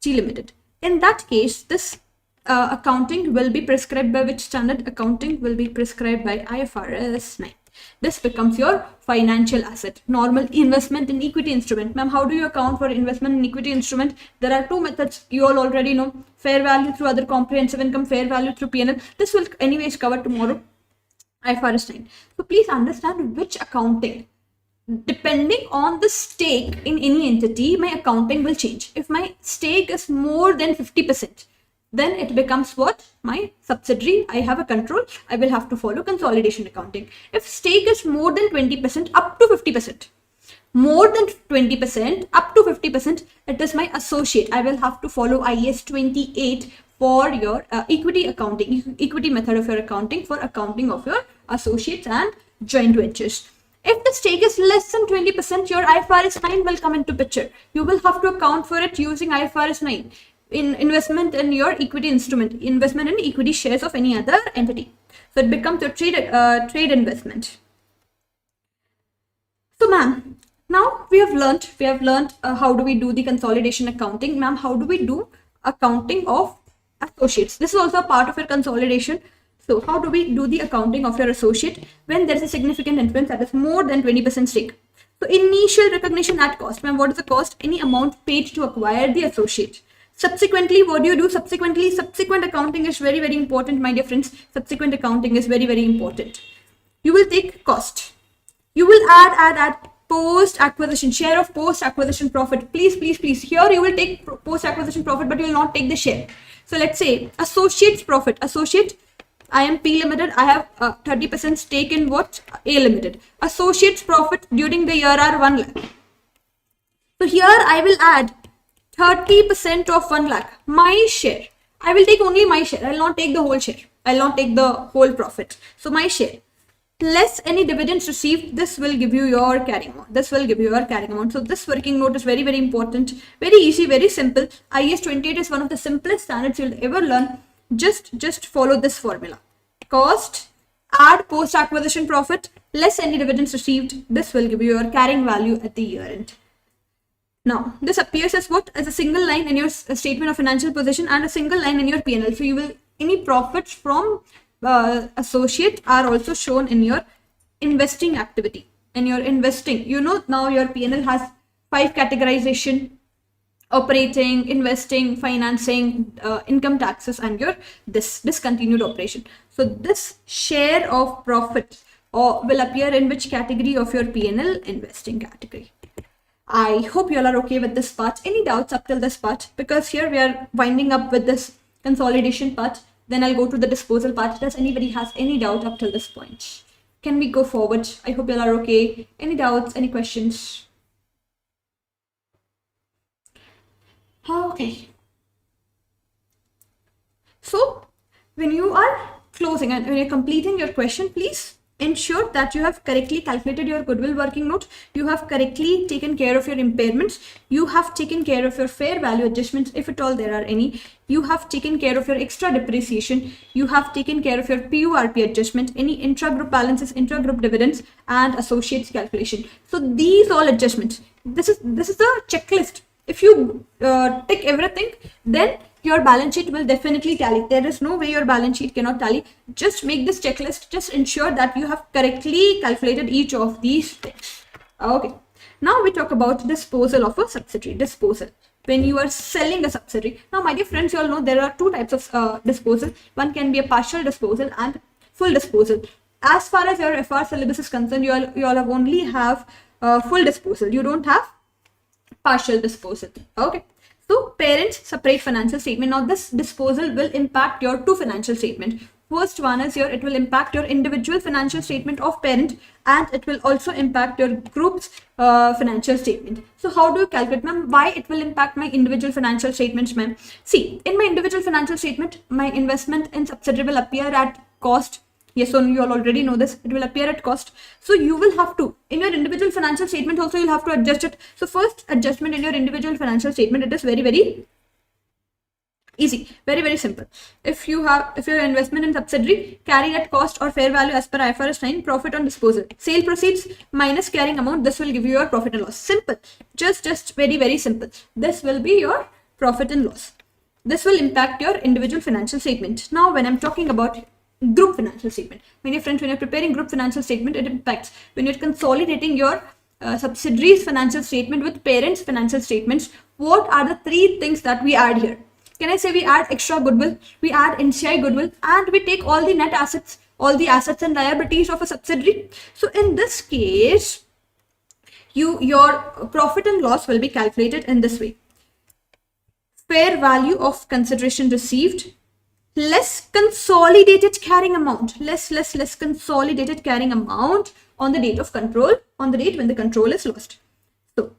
Limited. In that case, this accounting will be prescribed by which standard? Accounting will be prescribed by IFRS 9. This becomes your financial asset. Normal investment in equity instrument. Ma'am, how do you account for investment in equity instrument? There are two methods you all already know. Fair value through other comprehensive income, fair value through P&L. This will anyways cover tomorrow. IFRS 9. So please understand which accounting. Depending on the stake in any entity, my accounting will change. If my stake is more than 50%, then it becomes what? My subsidiary. I have a control. I will have to follow consolidation accounting. If stake is more than 20% up to 50%, more than 20% up to 50%, it is my associate. I will have to follow IAS 28 for your equity accounting, equity method of your accounting for accounting of your associates and joint ventures. If the stake is less than 20%, your IFRS 9 will come into picture. You will have to account for it using IFRS 9. In investment in your equity instrument, investment in equity shares of any other entity. So it becomes your trade investment. So ma'am, now we have learned how do we do the consolidation accounting. Ma'am, how do we do accounting of associates? This is also a part of your consolidation. So how do we do the accounting of your associate when there is a significant influence that is more than 20% stake? So initial recognition at cost. Ma'am, what is the cost? Any amount paid to acquire the associate. Subsequently, what do you do? Subsequent accounting is very, very important, my dear friends. Subsequent accounting is very, very important. You will take cost. You will add post-acquisition, share of post-acquisition profit. Please. Here you will take post-acquisition profit, but you will not take the share. So let's say associate's profit. Associate, I am P Limited. I have 30% stake in what? A Limited. Associate's profit during the year are 1 lakh. So here I will add 30% of 1 lakh, my share. I will take only my share. I will not take the whole share. I will not take the whole profit. So my share, less any dividends received, this will give you your carrying amount. So this working note is very, very important. Very easy, very simple. IAS 28 is one of the simplest standards you'll ever learn. just follow this formula. Cost, add post-acquisition profit, less any dividends received. This will give you your carrying value at the year end. Now, this appears as what? As a single line in your statement of financial position and a single line in your P&L. So you will, any profits from associate are also shown in your investing activity. In your investing, you know, now your P&L has 5 categorization: operating, investing, financing, income taxes, and your discontinued operation. So this share of profit will appear in which category of your P&L? Investing category. I hope you all are okay with this part. Any doubts up till this part? Because here we are winding up with this consolidation part. Then I'll go to the disposal part. Does anybody has any doubt up till this point? Can we go forward? I hope you all are okay. Any doubts? Any questions? Okay. So when you are closing and when you're completing your question, please ensure that you have correctly calculated your goodwill working note, you have correctly taken care of your impairments, you have taken care of your fair value adjustments, if at all there are any, you have taken care of your extra depreciation, you have taken care of your PURP adjustment, any intra-group balances, intra-group dividends, and associates calculation. So these all adjustments, this is the checklist. If you tick everything, then your balance sheet will definitely tally. There is no way your balance sheet cannot tally. Just make this checklist. Just ensure that you have correctly calculated each of these things. Okay. Now we talk about disposal of a subsidiary. Disposal. When you are selling a subsidiary. Now, my dear friends, you all know there are 2 types of disposal. One can be a partial disposal and full disposal. As far as your FR syllabus is concerned, you all have only have full disposal. You don't have partial disposal. Okay. So parent separate financial statement. Now this disposal will impact your 2 financial statement. First one is it will impact your individual financial statement of parent, and it will also impact your group's financial statement. So how do you calculate, ma'am? Why it will impact my individual financial statements, ma'am? See, in my individual financial statement, my investment in subsidiary will appear at cost. Yes, so you all already know this. It will appear at cost. So you will have to, in your individual financial statement also, you'll have to adjust it. So first adjustment in your individual financial statement, it is very, very easy. Very, very simple. If your investment in subsidiary carried at cost or fair value as per IFRS 9, profit on disposal, sale proceeds minus carrying amount, this will give you your profit and loss. Simple. Just very, very simple. This will be your profit and loss. This will impact your individual financial statement. Now, when I'm talking about group financial statement, my dear friends, when you're preparing group financial statement, it impacts when you're consolidating your subsidiaries financial statement with parents financial statements. What are the 3 things that we add here? Can I say we add extra goodwill, we add NCI goodwill, and we take all the net assets, all the assets and liabilities of a subsidiary? So in this case, your profit and loss will be calculated in this way: fair value of consideration received less consolidated carrying amount, less consolidated carrying amount on the date of control, on the date when the control is lost. So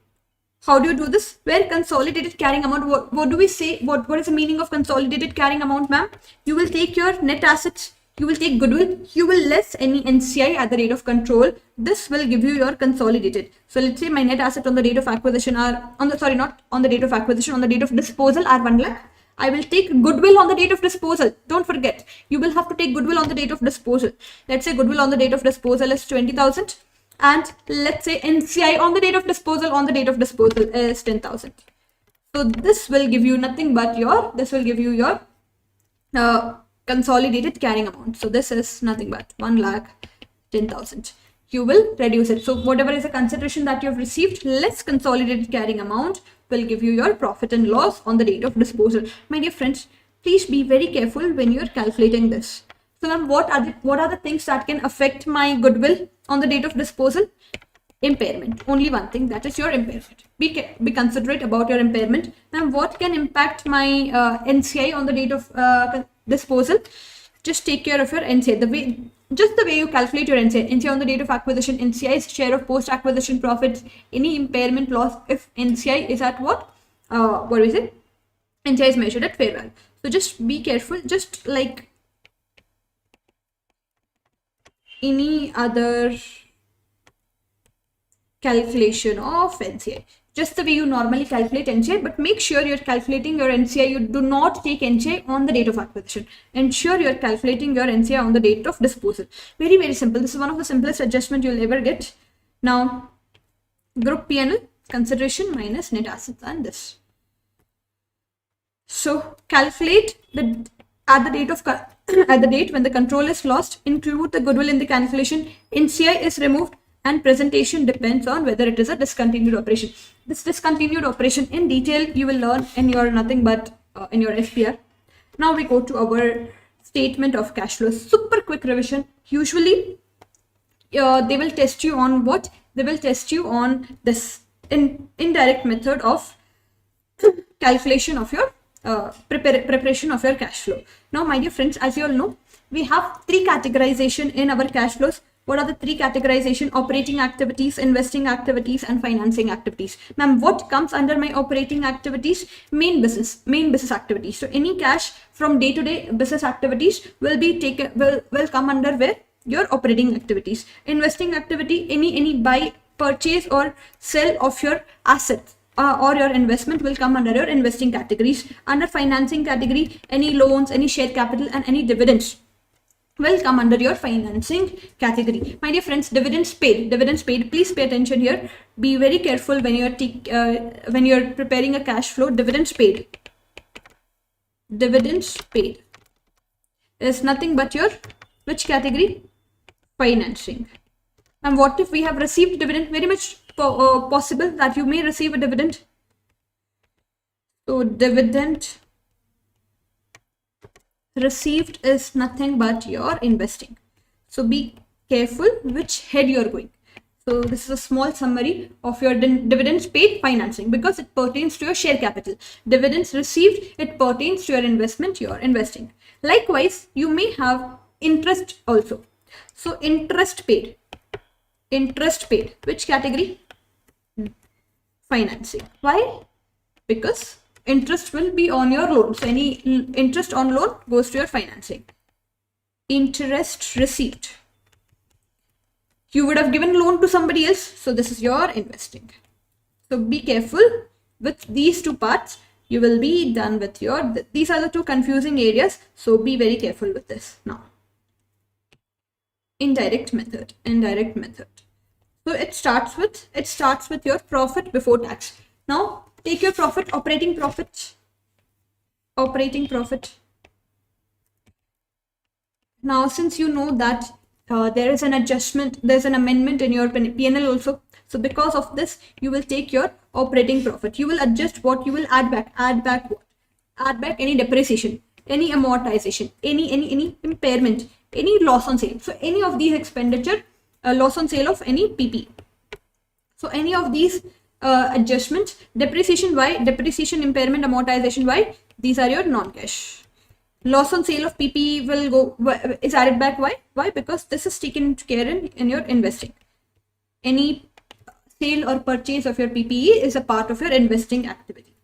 how do you do this? Where consolidated carrying amount, what do we say? What is the meaning of consolidated carrying amount, ma'am? You will take your net assets, you will take goodwill, you will less any NCI at the rate of control. This will give you your consolidated. So let's say my net asset on the date of acquisition are not on the date of acquisition, on the date of disposal are 1 lakh. I will take goodwill on the date of disposal. Don't forget, you will have to take goodwill on the date of disposal. Let's say goodwill on the date of disposal is 20,000, and let's say NCI on the date of disposal is 10,000. So this will give you nothing but your consolidated carrying amount. So this is nothing but 1,10,000. You will reduce it. So whatever is the consideration that you have received less consolidated carrying amount will give you your profit and loss on the date of disposal. My dear friends, please be very careful when you are calculating this. So ma'am, what are the things that can affect my goodwill on the date of disposal? Impairment. Only one thing, that is your impairment. Be considerate about your impairment. Ma'am, what can impact my NCI on the date of disposal? Just take care of your NCI. Just the way you calculate your NCI on the date of acquisition, NCI is share of post-acquisition profits, any impairment loss if NCI is at what? NCI is measured at fair value. So just be careful, just like any other calculation of NCI. just the way you normally calculate NCI, but make sure you're calculating your NCI. You do not take NCI on the date of acquisition. Ensure you're calculating your NCI on the date of disposal. Very, very simple. This is one of the simplest adjustment you'll ever get. Now, group P&L, consideration minus net assets and this. So calculate the at the date when the control is lost, include the goodwill in the calculation. NCI is removed and presentation depends on whether it is a discontinued operation. This discontinued operation in detail you will learn in your nothing but in your FPR. Now we go to our statement of cash flows. Super quick revision. Usually they will test you on what? They will test you on this indirect method of calculation of your preparation of your cash flow. Now, my dear friends, as you all know, we have three categorization in our cash flows. What are the three categorization? Operating activities, investing activities, and financing activities. Ma'am, what comes under my operating activities? Main business activities. So any cash from day-to-day business activities will be taken, will come under where? Your operating activities. Investing activity, any buy, purchase or sell of your assets or your investment will come under your investing categories. Under financing category, any loans, any share capital and any dividends will come under your financing category. My dear friends, dividends paid, please pay attention here. Be very careful when you're preparing a cash flow. Dividends paid is nothing but your which category? Financing. And what if we have received dividend? Very much possible that you may receive a dividend. So dividend received is nothing but your investing. So be careful which head you're going. So this is a small summary of your dividends paid, financing, because it pertains to your share capital. Dividends received, it pertains to your investment, you're investing. Likewise, you may have interest also. So interest paid, which category? Financing. Why? Because interest will be on your loan. So any interest on loan goes to your financing. Interest received. You would have given loan to somebody else. So this is your investing. So be careful with these two parts. You will be done with your, these are the two confusing areas. So be very careful with this. Now, indirect method. So it starts with your profit before tax. Now take your profit, operating profit. Now, since you know that there is an adjustment, there's an amendment in your P&L also. So because of this, you will take your operating profit. You will adjust what you will add back. Add back what? Add back any depreciation, any amortization, any impairment, any loss on sale. So any of these expenditure, loss on sale of any PP. So any of these adjustments, depreciation, why? Depreciation, impairment, amortization, why? These are your non-cash. Loss on sale of PPE will go, is added back, why? Why? Because this is taken care in your investing. Any sale or purchase of your PPE is a part of your investing activity.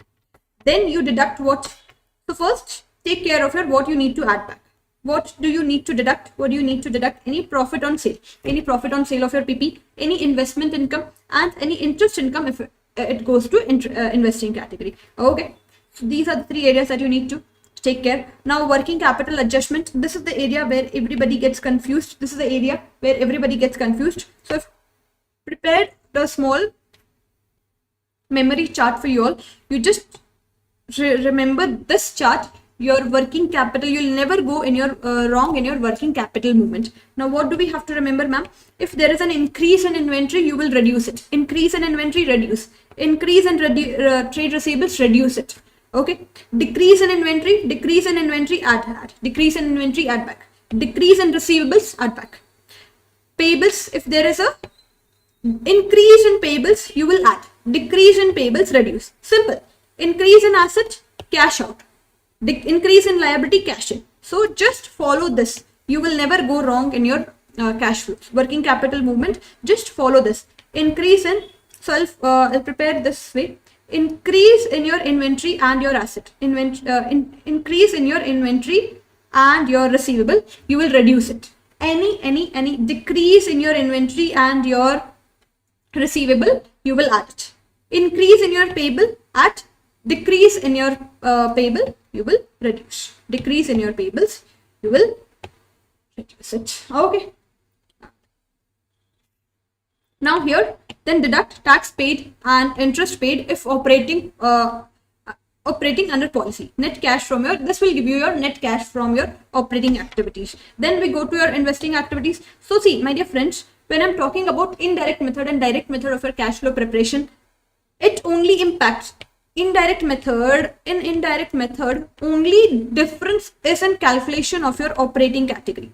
Then you deduct what? So first, take care of your what you need to add back. What do you need to deduct? What do you need to deduct? Any profit on sale, any profit on sale of your PP, any investment income, and any interest income if it goes to investing category. Okay, so these are the three areas that you need to take care. Now, working capital adjustment. This is the area where everybody gets confused. So if prepared the small memory chart for you all, you just remember this chart. Your working capital, you'll never go in your wrong in your working capital movement. Now, what do we have to remember, ma'am? If there is an increase in inventory, you will reduce it. Increase in inventory, reduce. Increase in trade receivables, reduce it. Okay. Decrease in inventory, add. Decrease in inventory, add back. Decrease in receivables, add back. Payables, if there is a increase in payables, you will add. Decrease in payables, reduce. Simple. Increase in asset, cash out. Increase in liability, cash in. So just follow this. You will never go wrong in your cash flows. Working capital movement, just follow this. Increase in, so I'll prepare this way. Increase in your inventory and your asset. Increase in your inventory and your receivable, you will reduce it. Any decrease in your inventory and your receivable, you will add it. Increase in your payable, at decrease in your payable, you will reduce. Decrease in your payables, you will reduce it. Okay. Now here, then deduct tax paid and interest paid if operating under policy. Net cash from your, this will give you your net cash from your operating activities. Then we go to your investing activities. So see, my dear friends, when I'm talking about indirect method and direct method of your cash flow preparation, it only impacts indirect method. In indirect method, only difference is in calculation of your operating category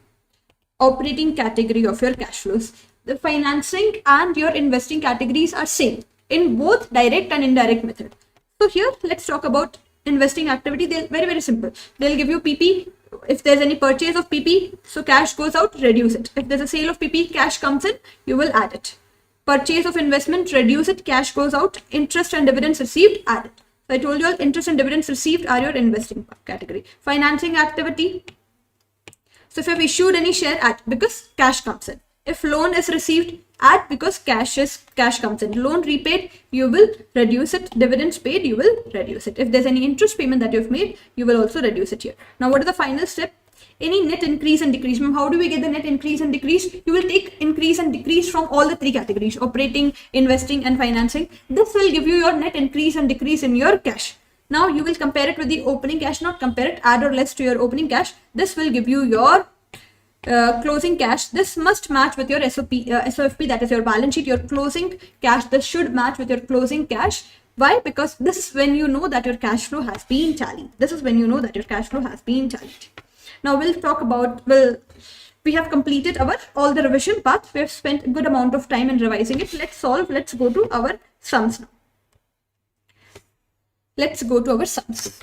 of your cash flows. The financing and your investing categories are same in both direct and indirect method. So here, let's talk about investing activity. They're very simple. They'll give you PP. If there's any purchase of PP, so cash goes out, reduce it. If there's a sale of PP, cash comes in, you will add it. Purchase of investment, reduce it, cash goes out. Interest and dividends received, add it. So I told you all, interest and dividends received are your investing category. Financing activity. So if you have issued any share, add, because cash comes in. If loan is received, add, because cash comes in. Loan repaid, you will reduce it. Dividends paid, you will reduce it. If there's any interest payment that you've made, you will also reduce it here. Now, what is the final step? Any net increase and decrease. How do we get the net increase and decrease? You will take increase and decrease from all the three categories: operating, investing, and financing. This will give you your net increase and decrease in your cash. Now you will compare it with the opening cash, not compare it, add or less to your opening cash. This will give you your closing cash. This must match with your SOFP, that is your balance sheet, your closing cash. This should match with your closing cash. Why? Because this is when you know that your cash flow has been tallied. Now we'll talk about, we have completed all the revision part. We have spent a good amount of time in revising it. Let's go to our sums now. Let's go to our sums.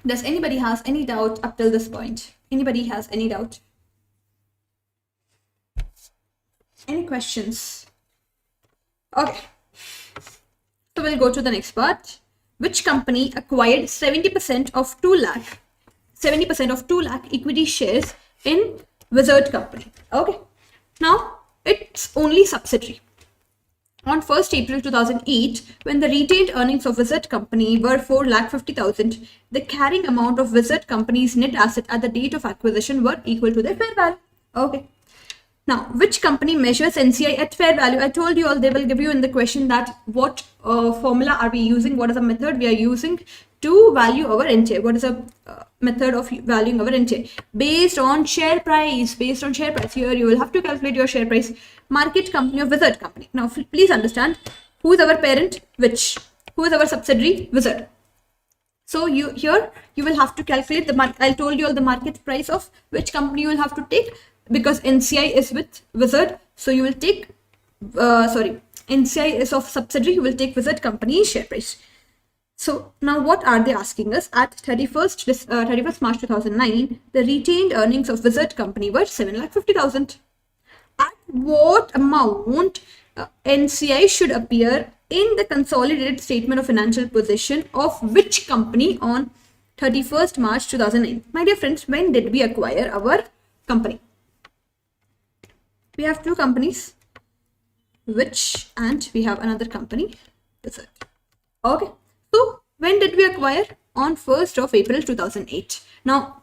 Does anybody has any doubt up till this point? Anybody has any doubt? Any questions? Okay. So we'll go to the next part. Which company acquired 70% of 2 lakh equity shares in Wizard Company? Okay. Now it's only subsidiary. On 1st April 2008, when the retained earnings of Wizard Company were 4,50,000, the carrying amount of Wizard Company's net asset at the date of acquisition were equal to their fair value. Okay. Now, which company measures NCI at fair value? I told you all, they will give you in the question that what formula are we using? What is the method we are using to value our NCI? What is a method of valuing our NCI? Based on share price. Here you will have to calculate your share price. Market company of Wizard Company. Now please understand, who is our parent? Which? Who is our subsidiary? Wizard. So you will have to calculate the I told you all the market price of which company you will have to take, because NCI is with Wizard. So you will take NCI is of subsidiary, you will take Wizard Company share price. So now what are they asking us? At 31st March 2009, the retained earnings of Wizard Company were 7,50,000. At what amount NCI should appear in the consolidated statement of financial position of which company on 31st March 2009? My dear friends, when did we acquire our company? We have two companies, which, and we have another company, Wizard. Okay. So when did we acquire? On 1st of April 2008. Now,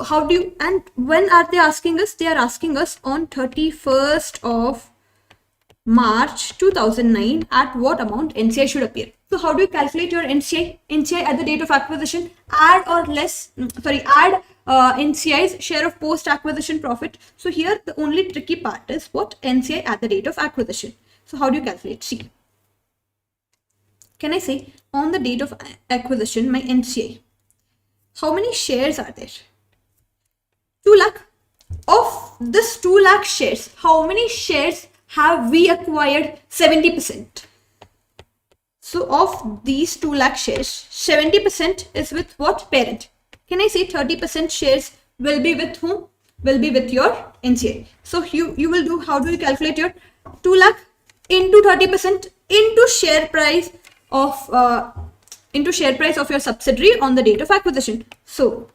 how do you, and when are they asking us? They are asking us on 31st of March 2009 at what amount NCI should appear. So how do you calculate your NCI? NCI at the date of acquisition, add NCI's share of post-acquisition profit. So here the only tricky part is what? NCI at the date of acquisition. So how do you calculate? See, can I say on the date of acquisition, my NCI, how many shares are there? 2 lakh. Of this 2 lakh shares, how many shares have we acquired? 70%. So of these 2 lakh shares, 70% is with what? Parent. Can I say 30% shares will be with whom? Will be with your NCI. So you will do, how do you calculate your 2 lakh into 30% into share price of your subsidiary on the date of acquisition. So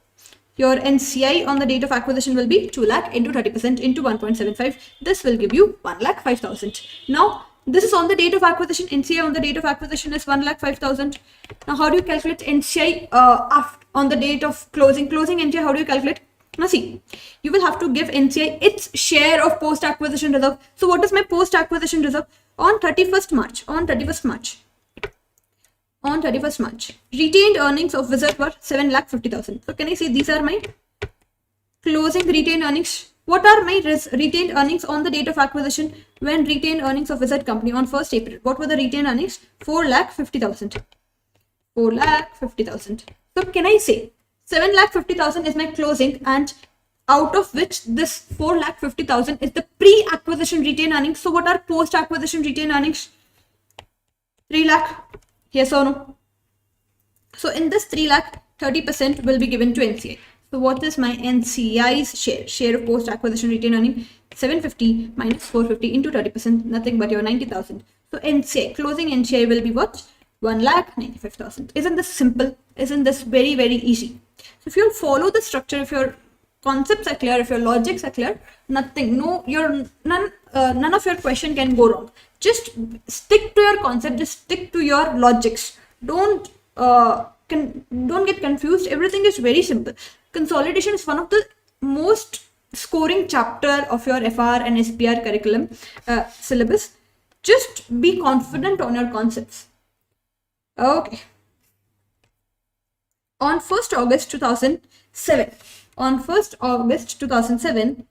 Your NCI on the date of acquisition will be 2 lakh into 30% into 1.75. This will give you 1,05,000. Now, this is on the date of acquisition. NCI on the date of acquisition is 1,05,000. Now, how do you calculate NCI on the date of closing? Closing NCI, how do you calculate? Now see, you will have to give NCI its share of post-acquisition reserve. So what is my post-acquisition reserve? On 31st March, retained earnings of Wizard were 7,50,000. So can I say these are my closing retained earnings? What are my retained earnings on the date of acquisition when retained earnings of Wizard company on 1st April? What were the retained earnings? 4,50,000. 4,50,000. So can I say 7,50,000 is my closing, and out of which this 4,50,000 is the pre-acquisition retained earnings. So what are post-acquisition retained earnings? 3 lakh. Yes or no? So in this 3 lakh, 30% will be given to NCI. So what is my NCI's share? Share of post-acquisition retained earning? 750 minus 450 into 30%, nothing but your 90,000. So NCI, closing NCI will be what? 1,95,000. Isn't this simple? Isn't this very, very easy? So if you follow the structure, if your concepts are clear, if your logics are clear, nothing, none of your question can go wrong. Just stick to your concept, just stick to your logics. Don't get confused. Everything is very simple. Consolidation is one of the most scoring chapter of your FR and SPR curriculum syllabus. Just be confident on your concepts. Okay. On 1st August 2007,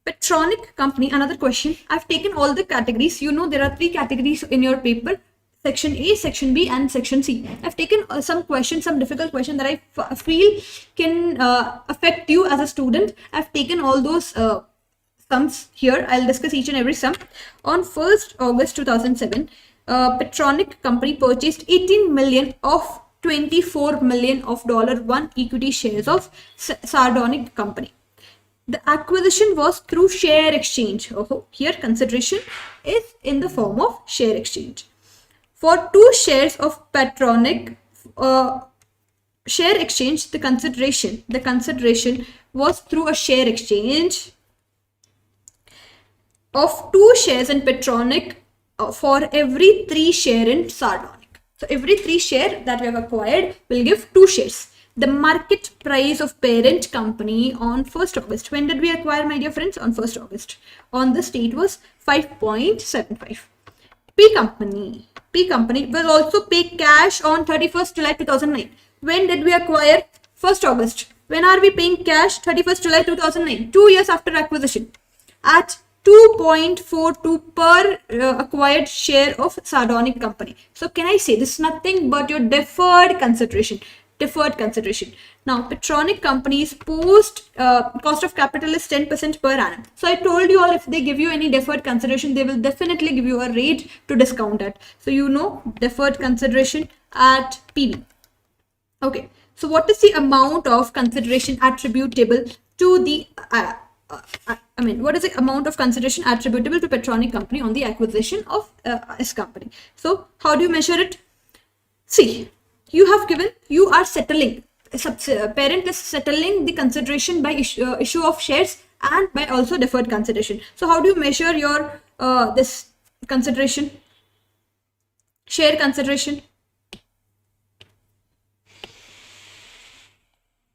Petronic company, another question. I've taken all the categories. You know there are 3 categories in your paper. Section A, Section B and Section C. I've taken some questions, some difficult question that I feel can affect you as a student. I've taken all those sums here. I'll discuss each and every sum. On 1st August 2007, Petronic company purchased 18 million of 24 million of $1 equity shares of Sardonic company. The acquisition was through share exchange. Here consideration is in the form of share exchange. For 2 shares of Petronic share exchange, the consideration was through a share exchange of 2 shares in Petronic for every 3 share in Sardonic. So every 3 share that we have acquired will give 2 shares. The market price of parent company on 1st August. When did we acquire, my dear friends? On 1st August. On this date was 5.75. P company will also pay cash on 31st July 2009. When did we acquire? 1st August. When are we paying cash? 31st July 2009. 2 years after acquisition. At 2.42 per acquired share of Sardonic company. So can I say this is nothing but your deferred consideration. Now Petronic company's post cost of capital is 10% per annum. So I told you all, if they give you any deferred consideration, they will definitely give you a rate to discount it. So you know deferred consideration at PB. Okay. So what is the amount of consideration attributable to the what is the amount of consideration attributable to Petronic company on the acquisition of S company? So how do you measure it? See, you are settling, parent is settling the consideration by issue of shares and by also deferred consideration. So how do you measure your this consideration? Share consideration.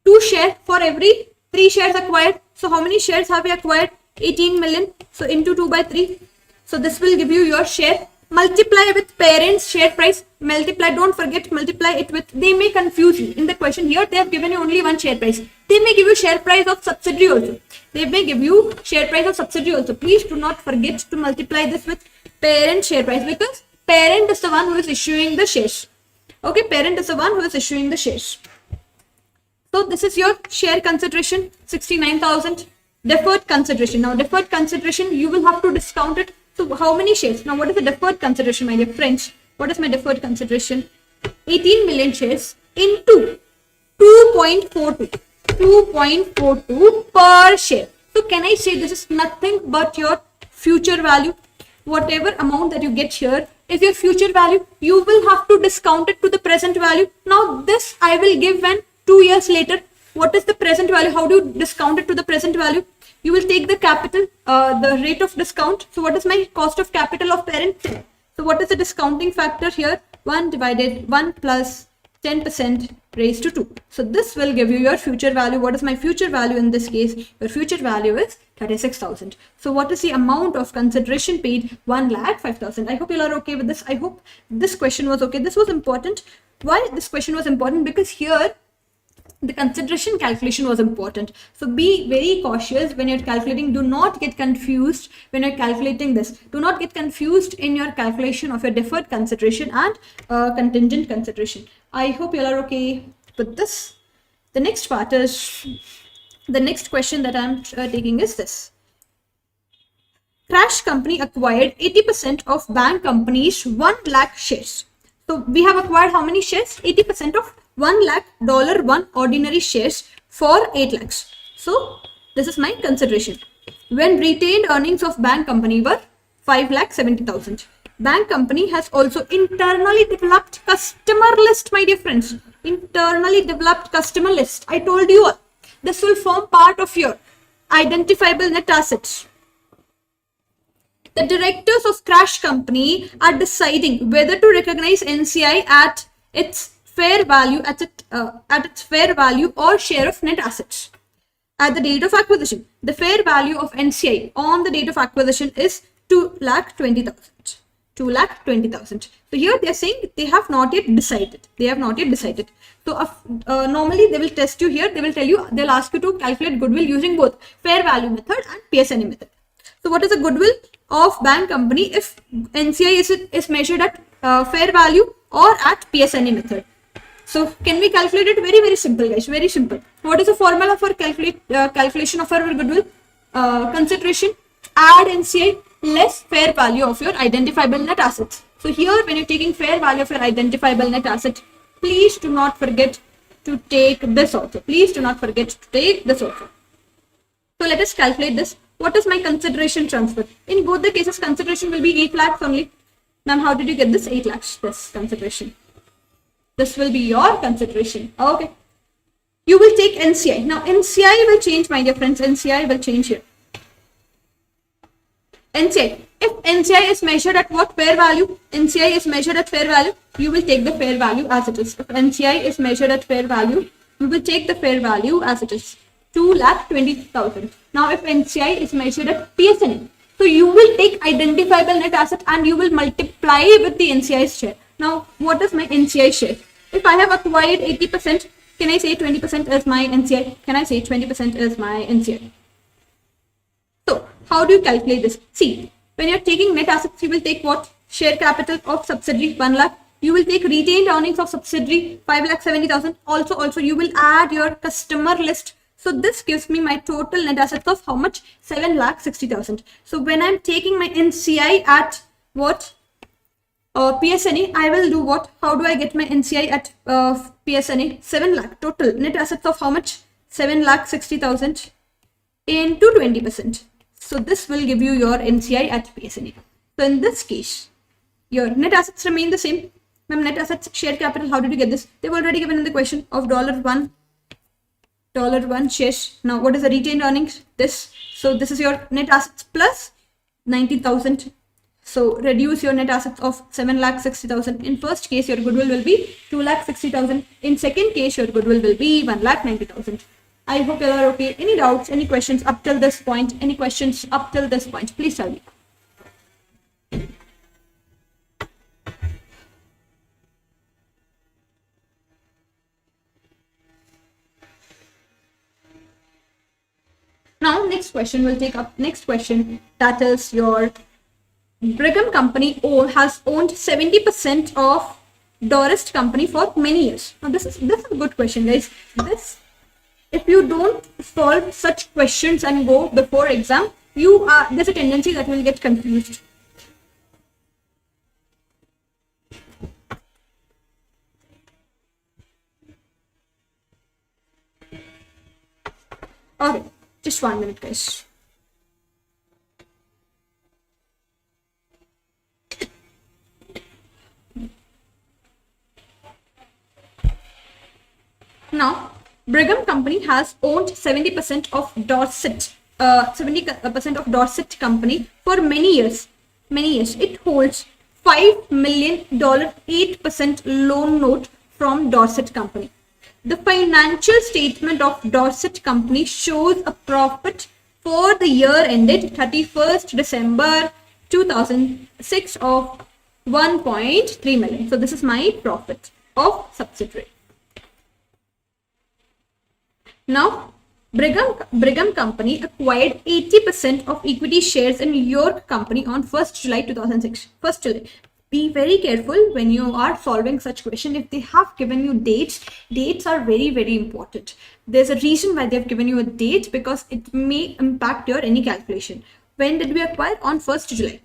2 share for every 3 shares acquired. So how many shares have we acquired? 18 million. So into 2 by 3. So this will give you your share. Multiply with parent's share price. Multiply, don't forget, multiply it with, they may confuse you. In the question here, they have given you only one share price. They may give you share price of subsidiary also. Please do not forget to multiply this with parent share price, because parent is the one who is issuing the shares. Okay, parent is the one who is issuing the shares. So this is your share consideration, 69,000. Deferred consideration. Now deferred consideration, you will have to discount it. So how many shares? Now what is the deferred consideration, my dear friends? What is my deferred consideration? 18 million shares into 2.42 per share. So can I say this is nothing but your future value? Whatever amount that you get here is your future value. You will have to discount it to the present value. Now this I will give when 2 years later. What is the present value? How do you discount it to the present value? You will take the capital, the rate of discount. So what is my cost of capital of parent? So what is the discounting factor here? 1 divided 1 plus 10% raised to 2. So this will give you your future value. What is my future value in this case? Your future value is 36,000. So what is the amount of consideration paid? 1,05,000. I hope you are okay with this. I hope this question was okay. This was important. Why this question was important? Because here the consideration calculation was important. So be very cautious when you're calculating. Do not get confused when you're calculating this. Do not get confused in your calculation of your deferred consideration and contingent consideration. I hope you are okay with this. The next part is, the next question that I'm taking is this. Crash company acquired 80% of bank company's 1 lakh shares. So we have acquired how many shares? 80% of $1 lakh $1 ordinary shares for 8 lakhs. So this is my consideration. When retained earnings of bank company were 5,70,000. Bank company has also internally developed customer list, my dear friends. Internally developed customer list. I told you this will form part of your identifiable net assets. The directors of crash company are deciding whether to recognize NCI at its fair value, at its fair value or share of net assets. At the date of acquisition, the fair value of NCI on the date of acquisition is 2,20,000. 2,20,000. So here they are saying they have not yet decided. They have not yet decided. So normally they will test you here. They will tell you, they'll ask you to calculate goodwill using both fair value method and PSNA method. So what is the goodwill of bank company if NCI is measured at fair value or at PSNA method? So can we calculate it? Very, very simple, guys. Very simple. What is the formula for calculation of our goodwill? Consideration, add NCI less fair value of your identifiable net assets. So here when you're taking fair value of your identifiable net asset, please do not forget to take this also. Please do not forget to take this also. So let us calculate this. What is my consideration transfer? In both the cases, consideration will be 8 lakhs only. Now, how did you get this 8 lakhs? This consideration. This will be your consideration. Okay. You will take NCI. Now, NCI will change, my dear friends. NCI will change here. NCI. If NCI is measured at what? Fair value. NCI is measured at fair value. You will take the fair value as it is. If NCI is measured at fair value, you will take the fair value as it is. 2,20,000. Now, if NCI is measured at PSNA, so you will take identifiable net asset and you will multiply with the NCI share. Now, what is my NCI share? If I have acquired 80%, can I say 20% as my NCI? Can I say 20% as my NCI? So, how do you calculate this? See, when you're taking net assets, you will take what? Share capital of subsidiary 1 lakh. You will take retained earnings of subsidiary 5,70,000. Also, you will add your customer list. So this gives me my total net assets of how much? 7,60,000. So when I'm taking my NCI at what? PSNA, I will do what? How do I get my NCI at PSNA? 7 lakh. Total net assets of how much? 7,60,000 into 20%. So this will give you your NCI at PSNA. So in this case, your net assets remain the same. Ma'am, net assets, share capital, how did you get this? They've already given in the question of $1 shares. Now, what is the retained earnings? This. So this is your net assets plus 90,000. So reduce your net assets of 7,60,000. In first case, your goodwill will be 2,60,000. In second case, your goodwill will be 1,90,000. I hope you are okay. Any doubts, any questions up till this point? Any questions up till this point? Please tell me. Now, next question will take up next question. That is your Brigham company has owned 70% of Dorist company for many years. Now, this is a good question, guys. This, if you don't solve such questions and go before exam, there's a tendency that you will get confused. Okay. Just 1 minute, guys. Now, Brigham Company has owned 70% of Dorset, 70% of Dorset Company for many years. Many years. It holds $5 million 8% loan note from Dorset Company. The financial statement of Dorset Company shows a profit for the year ended 31st December 2006 of 1.3 million. So this is my profit of subsidiary. Now, Brigham Company acquired 80% of equity shares in York Company on 1st July 2006. 1st July. Be very careful when you are solving such question. If they have given you dates are very, very important. There's a reason why they've given you a date, because it may impact your any calculation. When did we acquire? On 1st July.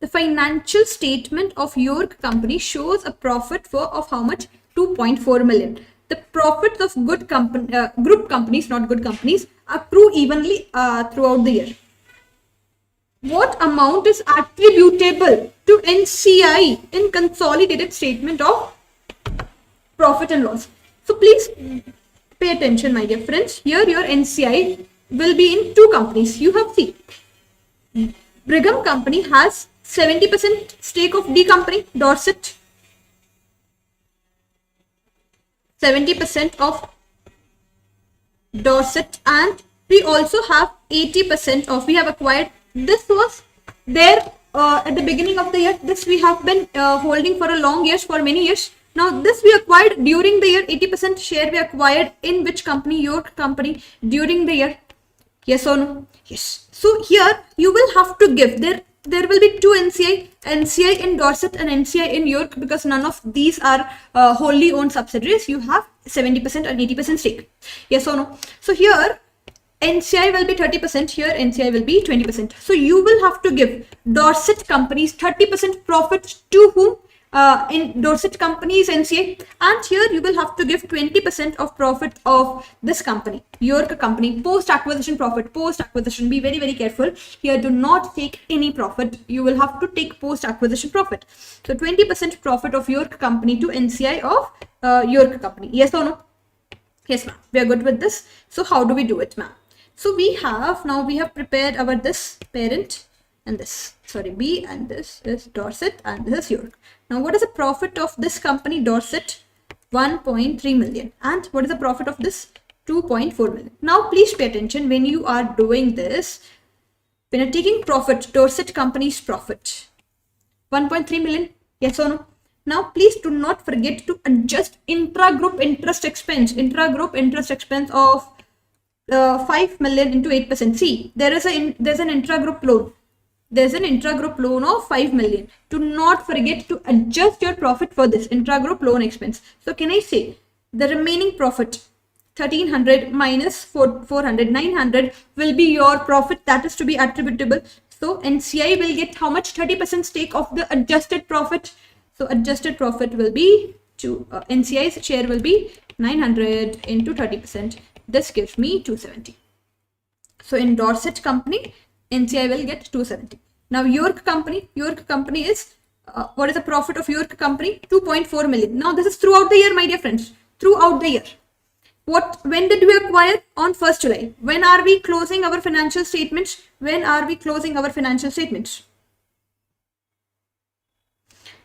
The financial statement of York Company shows a profit of how much? 2.4 million. The profits of group companies, not good companies, accrue evenly throughout the year. What amount is attributable to NCI in consolidated statement of profit and loss? So please pay attention, my dear friends. Here your NCI will be in two companies. You have seen Brigham Company has 70% stake of D Company, Dorset. 70% of Dorset, and we also have 80% of, we have acquired, this was there at the beginning of the year. This we have been holding for a long years, for many years. Now this we acquired during the year. 80% share we acquired in which company? York Company, during the year. Yes or no? Yes. So here you will have to give, there will be two NCI in Dorset and NCI in York, because none of these are wholly owned subsidiaries. You have 70% and 80% stake. Yes or no? So here NCI will be 30%, here NCI will be 20%. So you will have to give Dorset Company's 30% profit to whom? In Dorset Company's NCA, and here you will have to give 20% of profit of this company, York Company, post-acquisition profit. Post-acquisition, be very, very careful. Here do not take any profit. You will have to take post-acquisition profit. So 20% profit of York Company to NCI of York Company. Yes or no? Yes, ma'am. We are good with this. So how do we do it, ma'am? So we have prepared our this parent and this, sorry, B, and this is Dorset and this is York. Now what is the profit of this company, Dorset? 1.3 million. And what is the profit of this? 2.4 million. Now please pay attention when you are doing this. When you're taking profit, Dorset Company's profit, 1.3 million, yes or no? Now please do not forget to adjust intra-group interest expense. Intra-group interest expense of 5 million into 8%. See, there's an intra-group loan. There's an intra-group loan of 5 million. Do not forget to adjust your profit for this intra-group loan expense. So can I say the remaining profit, 1300 minus 400, 900 will be your profit that is to be attributable. So NCI will get how much? 30% stake of the adjusted profit. So adjusted profit will be NCI's share will be 900 into 30%. This gives me 270. So in Dorset Company, NCI will get 270. Now York Company is, what is the profit of York Company? 2.4 million. Now this is throughout the year, my dear friends, throughout the year. When did we acquire? On 1st July. When are we closing our financial statements? When are we closing our financial statements?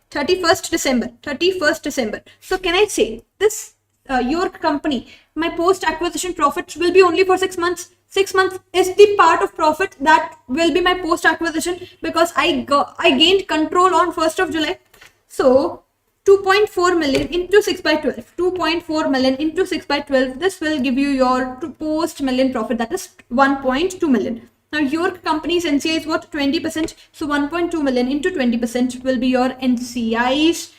31st December. 31st December. So can I say this York Company, my post-acquisition profits will be only for 6 months. 6 months is the part of profit that will be my post-acquisition, because I gained control on 1st of July. So 2.4 million into 6 by 12. 2.4 million into 6 by 12. This will give you your post-million profit, that is 1.2 million. Now York Company's NCI is what? 20%. So 1.2 million into 20% will be your NCI's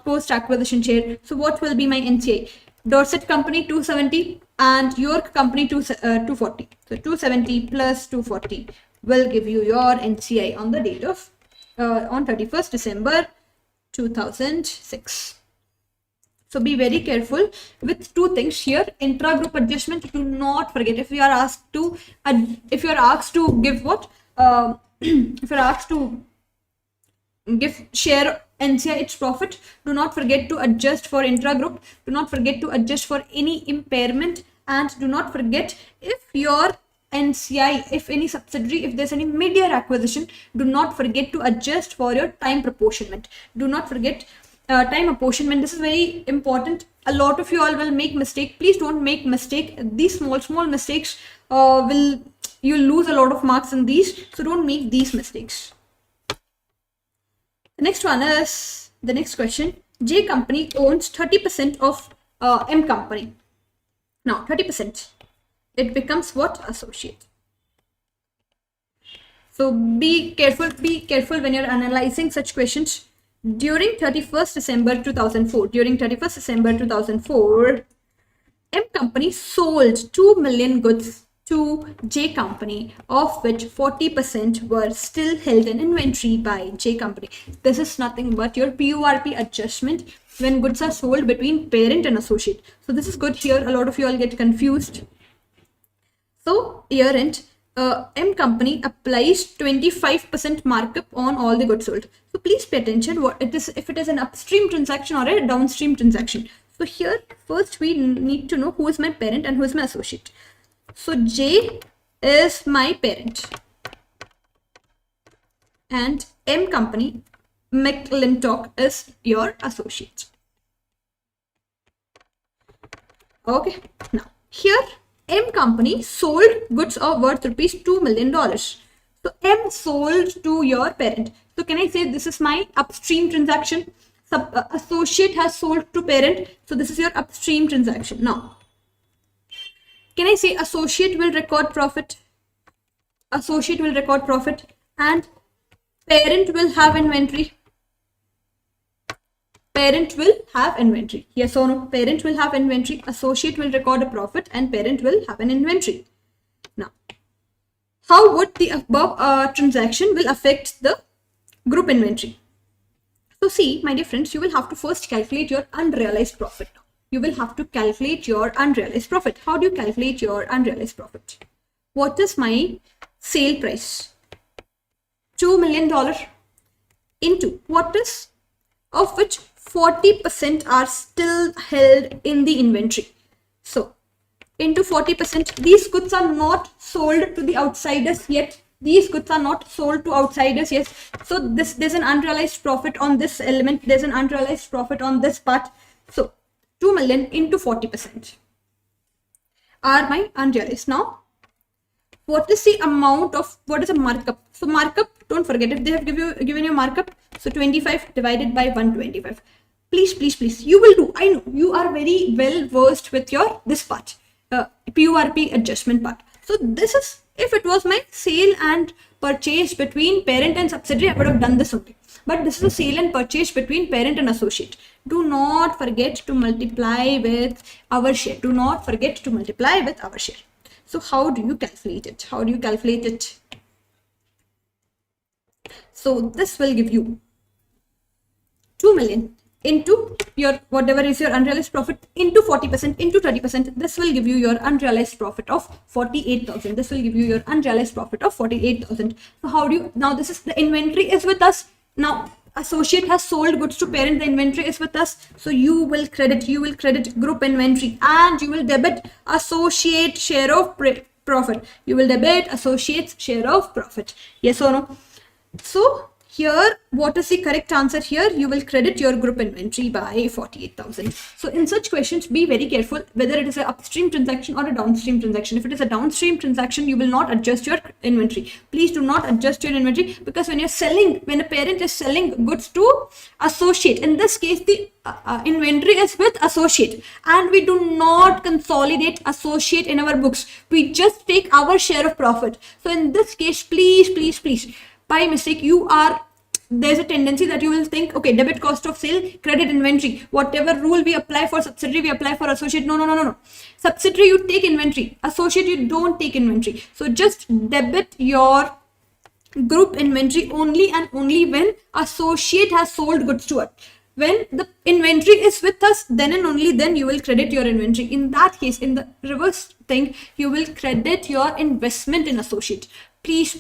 post-acquisition share. So what will be my NCI? Dorset Company 270 and York Company 240. So 270 plus 240 will give you your NCI on the date of on 31st December 2006. So be very careful with two things here. Intra-group adjustment, do not forget. If you are asked to give what? If you are asked to give share NCA its profit. Do not forget to adjust for intra-group. Do not forget to adjust for any impairment, and do not forget if your NCI, if any subsidiary, if there's any mid-year acquisition, do not forget to adjust for your time apportionment. Do not forget time apportionment. This is very important. A lot of you all will make mistake. Please don't make mistake. These small mistakes you'll lose a lot of marks in these. So don't make these mistakes. The next one is the next question. J company owns 30% of M company. Now 30%. It becomes what? Associate. So be careful when you're analyzing such questions. During 31st December 2004, M company sold 2 million goods to J company, of which 40% were still held in inventory by J company. This is nothing but your PURP adjustment when goods are sold between parent and associate. So this is good here. A lot of you all get confused. So year end, M company applies 25% markup on all the goods sold. So please pay attention what it is, if it is an upstream transaction or a downstream transaction. So here first we need to know who is my parent and who is my associate. So J is my parent and M company, McClintock, is your associate. Okay, now here M company sold goods of worth rupees $2 million. So M sold to your parent. So can I say this is my upstream transaction? Associate has sold to parent. So this is your upstream transaction. Now, can I say associate will record profit? Associate will record profit and parent will have inventory. Parent will have inventory. Yes or no? Parent will have inventory. Associate will record a profit and parent will have an inventory. Now, how would the above transaction will affect the group inventory? So see, my dear friends, you will have to first calculate your unrealized profit. You will have to calculate your unrealized profit. How do you calculate your unrealized profit? What is my sale price? $2 million into what is, of which 40% are still held in the inventory. So into 40%, these goods are not sold to the outsiders yet. These goods are not sold to outsiders yet. So there's an unrealized profit on this element. There's an unrealized profit on this part. So 2 million into 40% are my unrealized. Now, what is the amount of, what is a markup? So markup, don't forget, if they have given you markup, so 25 divided by 125. Please, you will do. I know you are very well versed with your this part, PURP adjustment part. So this is, if it was my sale and purchase between parent and subsidiary, I would have done this only. But this is a sale and purchase between parent and associate. Do not forget to multiply with our share. Do not forget to multiply with our share. So how do you calculate it? How do you calculate it? So this will give you 2 million into your whatever is your unrealized profit into 40% into 30%. This will give you your unrealized profit of 48,000. This will give you your unrealized profit of 48,000. So how do you, now this is the inventory is with us. Now associate has sold goods to parent, the inventory is with us. So you will credit group inventory and you will debit associate share of profit. You will debit associate's share of profit. Yes or no? So here, what is the correct answer here? You will credit your group inventory by 48,000. So in such questions, be very careful whether it is an upstream transaction or a downstream transaction. If it is a downstream transaction, you will not adjust your inventory. Please do not adjust your inventory, because when you're selling, when a parent is selling goods to associate, in this case, the inventory is with associate and we do not consolidate associate in our books. We just take our share of profit. So in this case, please, by mistake, there's a tendency that you will think, okay, debit cost of sale, credit inventory, whatever rule we apply for subsidiary, we apply for associate. No. Subsidiary, you take inventory. Associate, you don't take inventory. So just debit your group inventory only and only when associate has sold goods to us. When the inventory is with us, then and only then you will credit your inventory. In that case, in the reverse thing, you will credit your investment in associate. Please,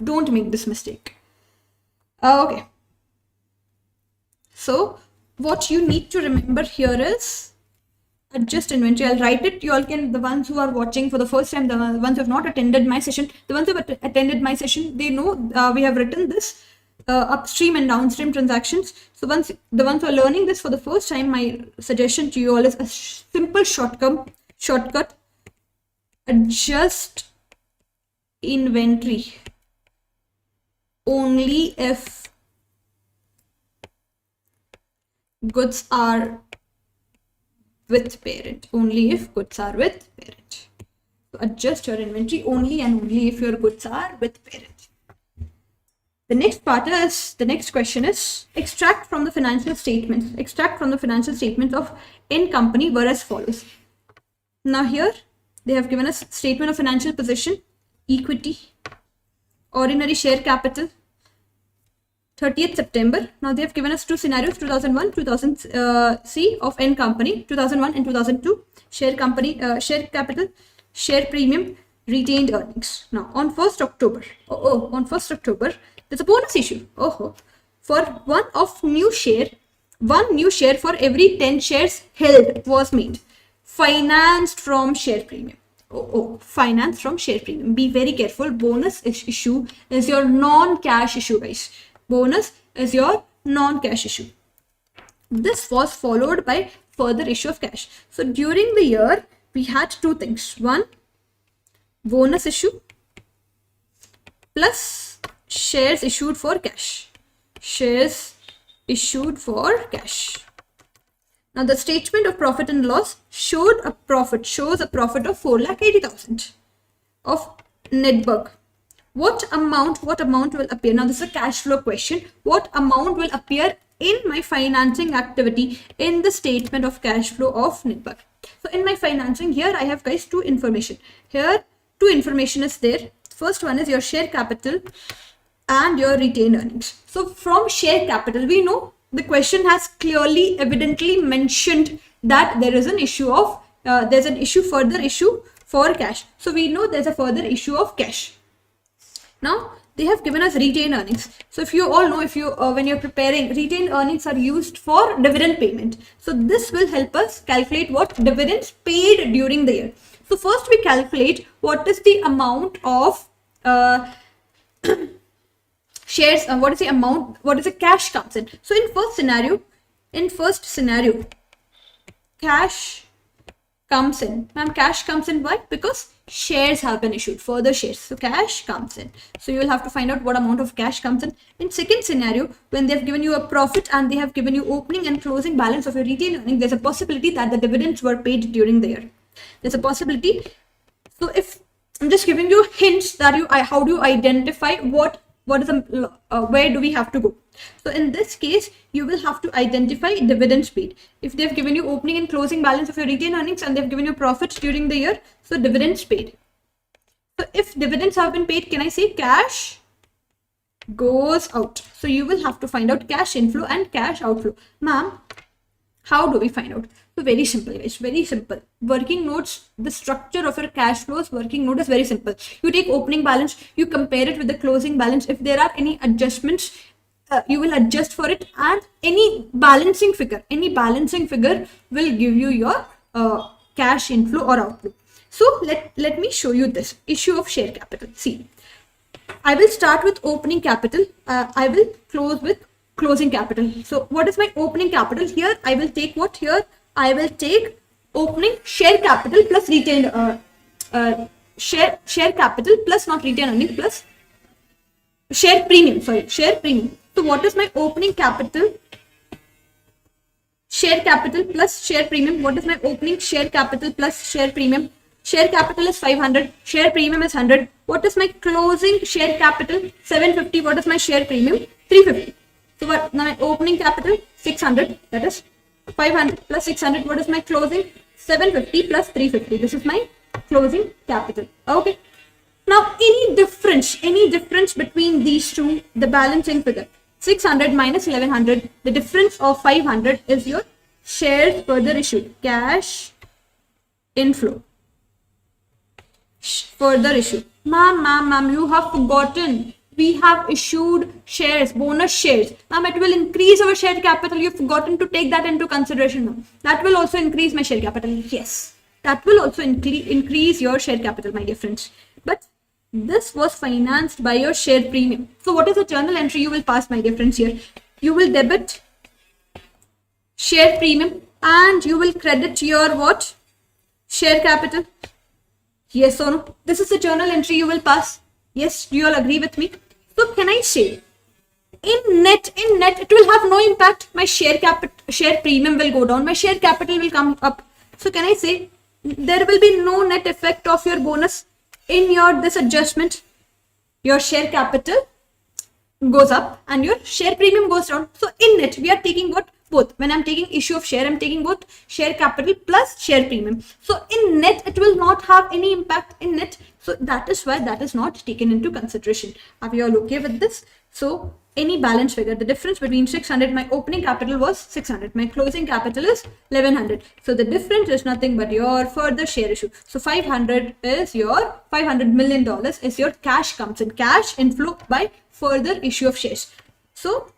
don't make this mistake. Okay. So what you need to remember here is adjust inventory. I'll write it. You all can, the ones who are watching for the first time, the ones who have not attended my session, the ones who have attended my session, they know we have written this upstream and downstream transactions. So once the ones who are learning this for the first time, my suggestion to you all is a simple shortcut. Adjust inventory only if goods are with parent. Only if goods are with parent. So adjust your inventory only and only if your goods are with parent. The next part is, the next question is, extract from the financial statements. Extract from the financial statements of N company were as follows. Now here they have given us statement of financial position, equity, ordinary share capital, 30th September. Now they have given us two scenarios, 2001, 2000 C of N company, 2001 and 2002, share company, share capital, share premium, retained earnings. Now on 1st October, on 1st October, there's a bonus issue. For one new share for every 10 shares held was made. Financed from share premium. Finance from share premium. Be very careful. Bonus issue is your non-cash issue, guys. Bonus is your non-cash issue. This was followed by further issue of cash. So during the year, we had two things. One, bonus issue plus shares issued for cash. Shares issued for cash. Now the statement of profit and loss shows a profit of 4,80,000 of Nedberg. What amount will appear? Now this is a cash flow question. What amount will appear in my financing activity in the statement of cash flow of Nedberg? So in my financing here, I have, guys, two information. Here, two information is there. First one is your share capital and your retained earnings. So from share capital, we know the question has clearly, evidently mentioned that there is an issue of, further issue for cash. So we know there's a further issue of cash. Now they have given us retained earnings. So if you all know, if you when you're preparing, retained earnings are used for dividend payment. So this will help us calculate what dividends paid during the year. So first we calculate what is the amount of shares, what is the cash comes in. So in first scenario, cash comes in. Ma'am, cash comes in why? Because shares have been issued, further shares. So cash comes in. So you will have to find out what amount of cash comes in. In second scenario, when they have given you a profit and they have given you opening and closing balance of your retained earnings, there's a possibility that the dividends were paid during the year. There's a possibility. So if I'm just giving you hints that how do you identify what is where do we have to go? So in this case, you will have to identify dividends paid. If they've given you opening and closing balance of your retained earnings and they've given you profits during the year, so dividends paid. So if dividends have been paid, can I say cash goes out? So you will have to find out cash inflow and cash outflow. Ma'am, how do we find out? So very simple, guys, very simple. Working notes, the structure of your cash flows working note is very simple. You take opening balance, you compare it with the closing balance. If there are any adjustments, you will adjust for it, and any balancing figure will give you your cash inflow or outflow. So let me show you this issue of share capital. See, I will start with opening capital. I will close with closing capital. So what is my opening capital? Here I will take what? Here I will take opening share capital plus retained share capital plus not retained earnings plus share premium. Share premium. So what is my opening capital? Share capital plus share premium. What is my opening share capital plus share premium? Share capital is 500. Share premium is 100. What is my closing share capital? 750. What is my share premium? 350. So what my opening capital? 600. That is 500 plus 600. What is my closing? 750 plus 350. This is my closing capital. Okay. Now any difference between these two, the balancing figure. 600 minus 1100, the difference of 500 is your shares further issued, cash inflow, further issue. Ma'am, you have forgotten we have issued shares, bonus shares. Ma'am, it will increase our share capital. You've forgotten to take that into consideration, ma'am. That will also increase my share capital. Yes, that will also increase your share capital, my dear friends. But this was financed by your share premium. So what is the journal entry you will pass, my dear friends, here? You will debit share premium and you will credit your what? Share capital. Yes or no? This is the journal entry you will pass. Yes, do you all agree with me? So can I say in net it will have no impact. My share premium will go down. My share capital will come up. So can I say there will be no net effect of your bonus in your this adjustment? Your share capital goes up and your share premium goes down. So in net we are taking what? Both. When I'm taking issue of share, I'm taking both share capital plus share premium. So in net it will not have any impact in net. So that is why that is not taken into consideration. Are we all okay with this? So any balance figure, the difference between 600, my opening capital was 600, my closing capital is 1100. So the difference is nothing but your further share issue. So 500 is your $500 million is your cash comes in, cash inflow by further issue of shares. So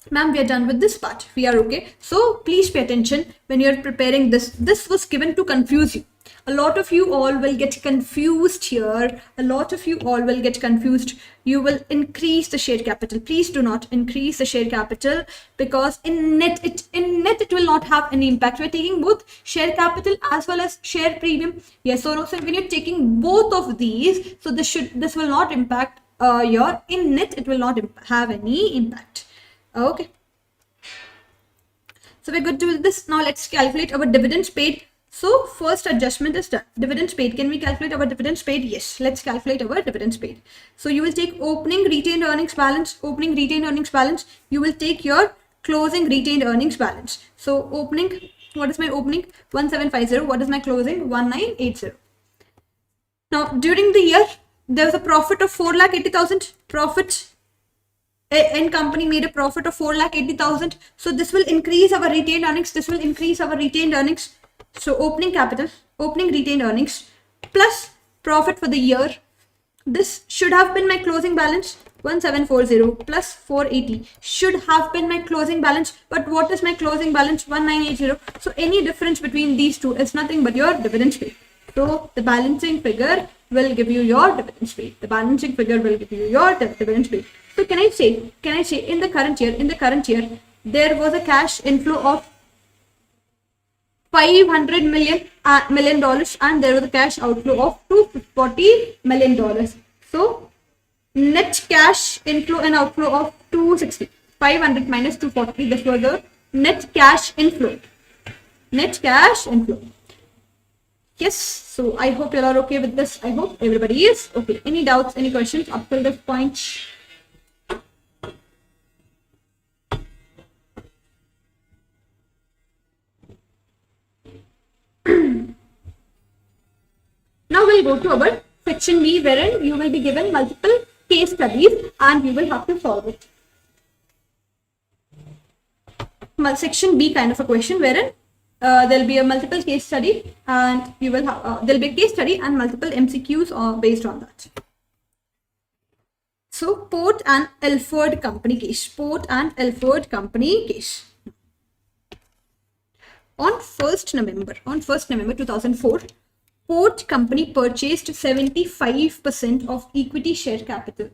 ma'am, we are done with this part. We are okay. So please pay attention when you're preparing this. This was given to confuse you. A lot of you all will get confused here. A lot of you all will get confused. You will increase the share capital. Please do not increase the share capital because in net it will not have any impact. We're taking both share capital as well as share premium. Yes or no? So when you're taking both of these, so this will not impact your in net. It will not have any impact. Okay, so we're good to do this. Now let's calculate our dividends paid. So first adjustment is done. Dividends paid. Can we calculate our dividends paid? Yes, let's calculate our dividends paid. So you will take opening retained earnings balance, you will take your closing retained earnings balance. So opening, what is my opening? 1750. What is my closing? 1980. Now during the year there was a profit of 4,80,000. Profit in company made a profit of 4,80,000. So this will increase our retained earnings. So opening capital, opening retained earnings plus profit for the year. This should have been my closing balance. 1740 plus 480 should have been my closing balance. But what is my closing balance? 1980. So any difference between these two is nothing but your dividends paid. So the balancing figure will give you your dividends paid. So can I say in the current year there was a cash inflow of $500 million and there was a cash outflow of $240 million. So net cash inflow and outflow of 260. 500 minus 240. This was the net cash inflow. Yes, so I hope you all are okay with this. I hope everybody is okay. Any doubts, any questions up till this point? Now we'll go to our section B, wherein you will be given multiple case studies and you will have to solve it. Section B kind of a question wherein there'll be a multiple case study and you will have there'll be a case study and multiple MCQs based on that. So Port and Elford Company case. On 1st November 2004, Port Company purchased 75% of equity share capital.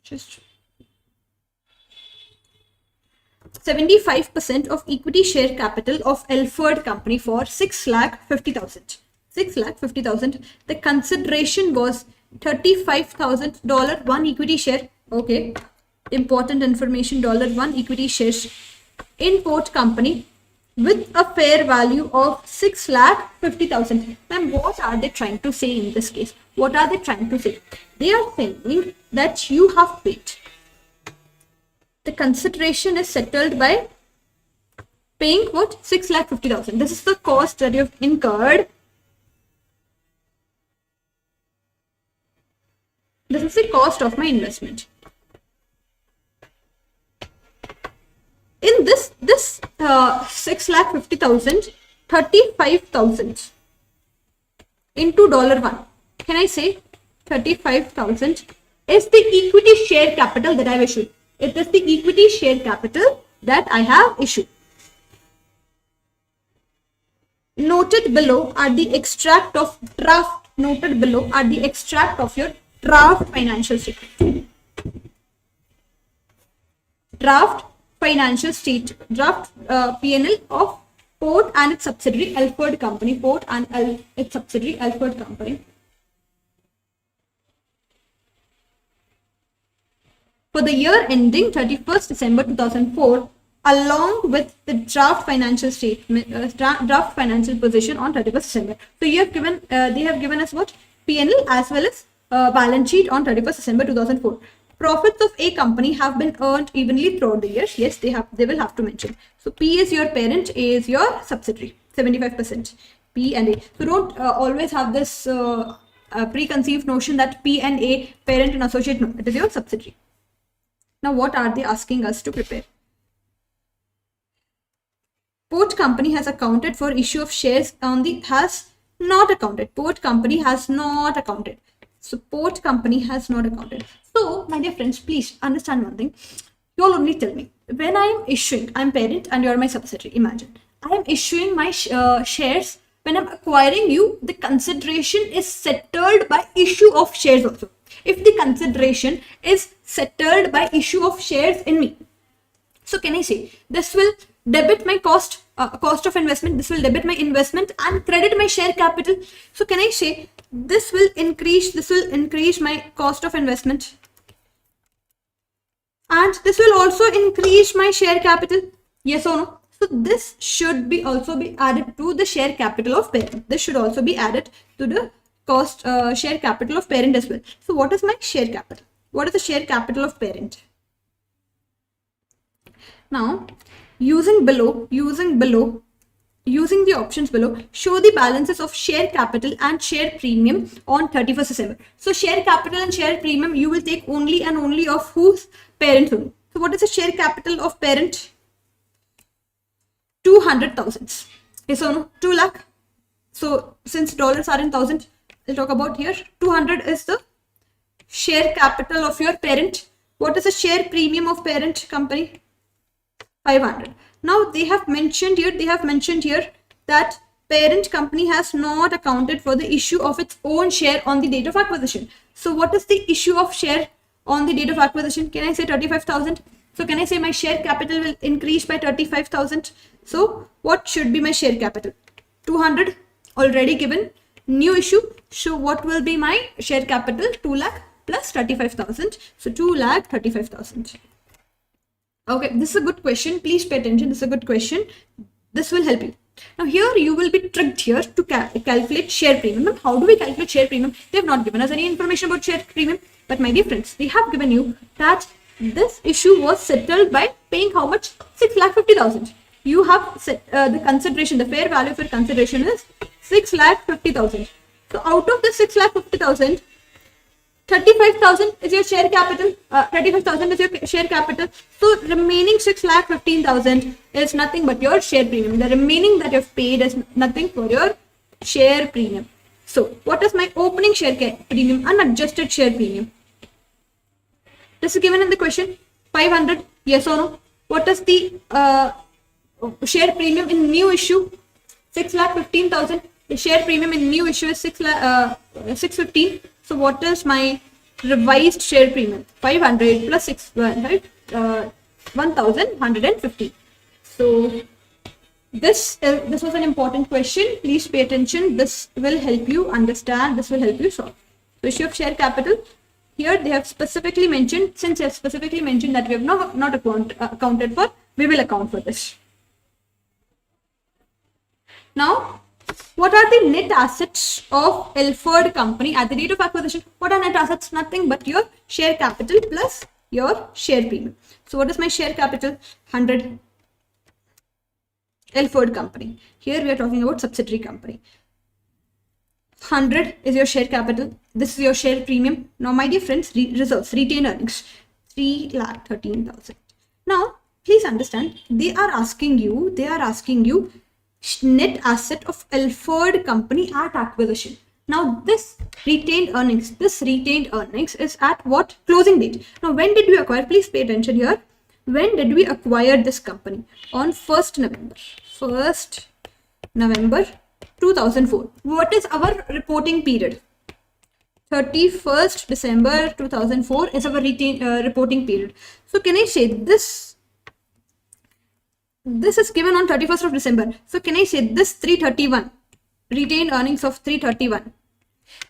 75% of equity share capital of Elford Company for 6,50,000. The consideration was $35,000 one equity share. Okay, important information. $1 equity shares in Port Company with a fair value of 6,50,000. Ma'am, what are they trying to say in this case? What are they trying to say? They are saying that you have paid. The consideration is settled by paying what? 6,50,000. This is the cost that you have incurred. This is the cost of my investment. In this 6,50,000, 35,000 into $1. Can I say 35,000 is the equity share capital that I have issued. It is the equity share capital that I have issued. Noted below are the extract of draft. Noted below are the extract of your draft financial statement. Draft financial statement. Draft P&L of Port and its subsidiary Alford Company. Port and its subsidiary Alford Company. For the year ending 31st December 2004, along with the draft financial statement, draft financial position on 31st December. So you have given, they have given us what? P&L as well as balance sheet on 31st December 2004. Profits of a company have been earned evenly throughout the years. Yes, they will have to mention. So P is your parent, A is your subsidiary, 75%. P and A. So don't always have this preconceived notion that P and A, parent and associate. No, it is your subsidiary. Now, what are they asking us to prepare? Port company has accounted for issue of shares on the, has not accounted. Port company has not accounted. So, port company has not accounted. So, my dear friends, please understand one thing. You all only tell me, when I am issuing, I am parent and you are my subsidiary. Imagine, I am issuing my shares. When I am acquiring you, the consideration is settled by issue of shares also. If the consideration is settled by issue of shares in me, so can I say this will debit my cost of investment, this will debit my investment and credit my share capital. So can I say this will increase my cost of investment and this will also increase my share capital? Yes or no? So this should be also be added to the share capital of parent. This should also be added to the cost share capital of parent as well. So what is my share capital? What is the share capital of parent? Now, using the options below, show the balances of share capital and share premium on 31st December. So share capital and share premium, you will take only and only of whose? Parent only. So what is the share capital of parent? 200,000. Yes or no? 2 lakh. So since dollars are in thousand, I'll talk about here. 200 is the share capital of your parent. What is the share premium of parent company? 500. Now they have mentioned here that parent company has not accounted for the issue of its own share on the date of acquisition. So what is the issue of share on the date of acquisition? Can I say 35,000? So can I say my share capital will increase by 35,000? So what should be my share capital? 200 already given. New issue. So what will be my share capital? 2 lakh plus 35,000. So 2 lakh 35,000. Okay, this is a good question. Please pay attention. This is a good question. This will help you. Now here you will be tricked here to calculate share premium. Now, how do we calculate share premium? They have not given us any information about share premium. But my dear friends, they have given you that this issue was settled by paying how much? 6,50,000. You have set, the consideration, the fair value of your consideration is 6,50,000. So out of the 6,50,000, 35,000 is your share capital. 35,000 is your share capital. So remaining 6,15,000 is nothing but your share premium. The remaining that you have paid is nothing for your share premium. So what is my opening share premium? Unadjusted share premium. This is given in the question. 500. Yes or no? What is the share premium in new issue? 6,15,000. The share premium in new issue is 615. So what is my revised share premium? 500 plus 6, right? 1,150. So this was an important question. Please pay attention. This will help you understand. This will help you solve. So issue of share capital. Here they have specifically mentioned, since they have specifically mentioned that we have not accounted for, we will account for this. Now, what are the net assets of Alford Company at the date of acquisition? What are net assets? Nothing but your share capital plus your share premium. So what is my share capital? 100. Alford Company. Here we are talking about subsidiary company. 100 is your share capital. This is your share premium. Now, my dear friends, reserves, retained earnings, 3,13,000. Now, please understand, they are asking you net asset of Alford Company at acquisition. Now this retained earnings is at what closing date? Now when did we acquire? Please pay attention here. When did we acquire this company? On 1st November. 1st November 2004. What is our reporting period? 31st December 2004 is our reporting period. So can I say this is given on 31st of December. So can I say this 331, retained earnings of 331?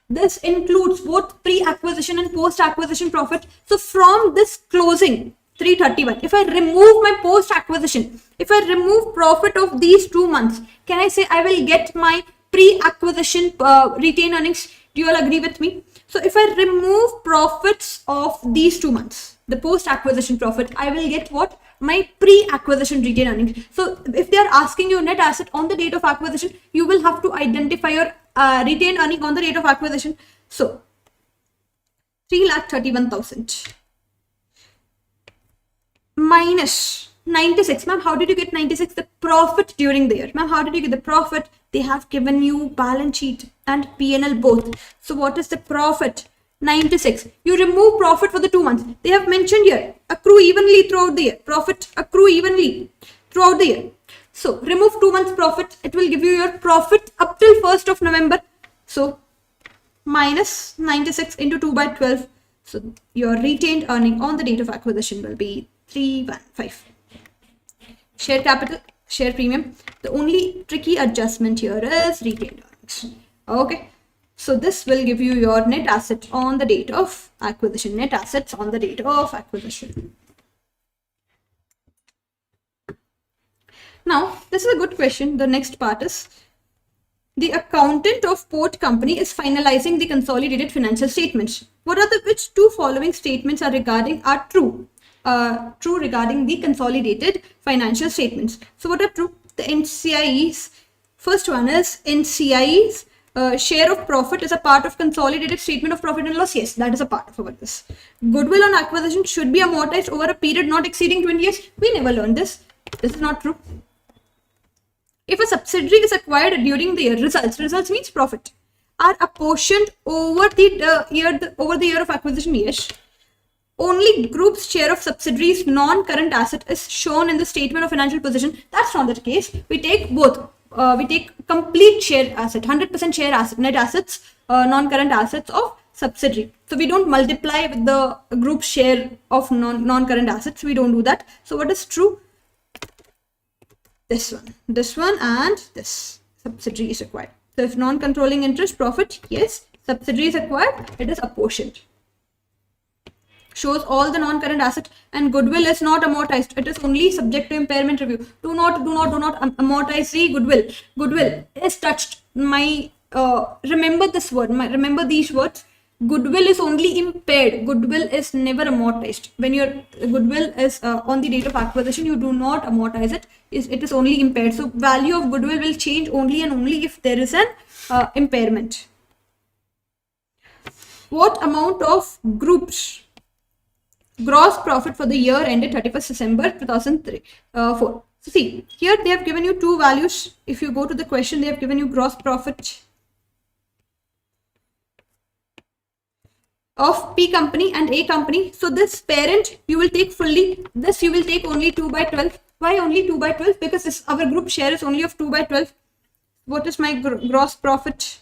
This includes both pre-acquisition and post-acquisition profit. So from this closing 331, if I remove my post-acquisition, if I remove profit of these 2 months, can I say I will get my pre-acquisition retained earnings? Do you all agree with me? So if I remove profits of these 2 months, the post-acquisition profit, I will get what? My pre-acquisition retained earnings. So if they are asking you net asset on the date of acquisition, you will have to identify your retained earning on the date of acquisition. So 3,31,000 minus 96. Ma'am, how did you get 96? The profit during the year. Ma'am, how did you get the profit? They have given you balance sheet and P&L both. So what is the profit? 96. You remove profit for the 2 months. They have mentioned here, accrue evenly throughout the year. Profit accrue evenly throughout the year. So remove 2 months profit. It will give you your profit up till 1st of November. So minus 96 into 2 by 12. So your retained earning on the date of acquisition will be 315. Share capital, share premium. The only tricky adjustment here is retained earnings. Okay. So this will give you your net asset on the date of acquisition. Net assets on the date of acquisition. Now, this is a good question. The next part is, the accountant of port company is finalizing the consolidated financial statements. What are the which two following statements are true? True regarding the consolidated financial statements. So what are true? The NCI's, first one is NCI's share of profit is a part of consolidated statement of profit and loss. Yes, that is a part of this. Goodwill on acquisition should be amortized over a period not exceeding 20 years. We never learned this. This is not true. If a subsidiary is acquired during the year, results means profit, are apportioned over the year of acquisition. Yes. Only group's share of subsidiaries non-current asset is shown in the statement of financial position. That's not the case. We take both. We take complete share asset, 100% share asset, net assets, non-current assets of subsidiary. So we don't multiply with the group share of non-current assets. We don't do that. So what is true? This one and this. Subsidiary is acquired. So if non-controlling interest profit, yes, subsidiary is acquired, it is apportioned. Shows all the non-current asset, and goodwill is not amortized. It is only subject to impairment review. Do not amortize the goodwill. Goodwill is touched. Remember this word. Remember these words. Goodwill is only impaired. Goodwill is never amortized. When your goodwill is on the date of acquisition, you do not amortize it. It is only impaired. So value of goodwill will change only and only if there is an impairment. What amount of group's gross profit for the year ended 31st December 2004. So see, here they have given you two values. If you go to the question, they have given you gross profit of P company and A company. So this parent you will take fully. This you will take only 2 by 12. Why only 2 by 12? Because this our group share is only of 2 by 12. What is my gross profit?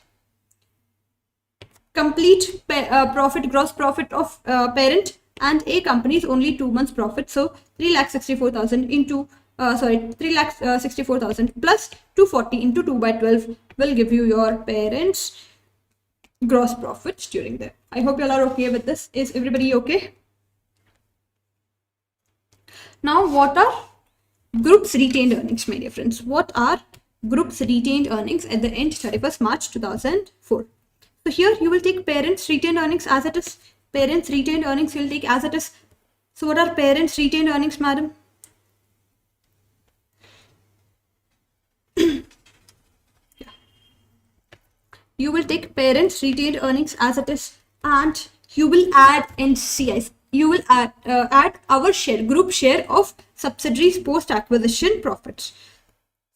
Complete gross profit of parent and A company is only 2 months profit. So 3,64,000 into 3,64,000 plus 240 into 2 by 12 will give you your parents' gross profits during the. I hope you all are okay with this. Is everybody okay? Now, what are group's retained earnings, my dear friends? What are group's retained earnings at the end 31st March 2004? So here you will take parents' retained earnings as it is. Parents' retained earnings you will take as it is. So what are parents' retained earnings, madam? You will take parents' retained earnings as it is, and you will add NCIs. You will add our share, group share of subsidiaries post-acquisition profits.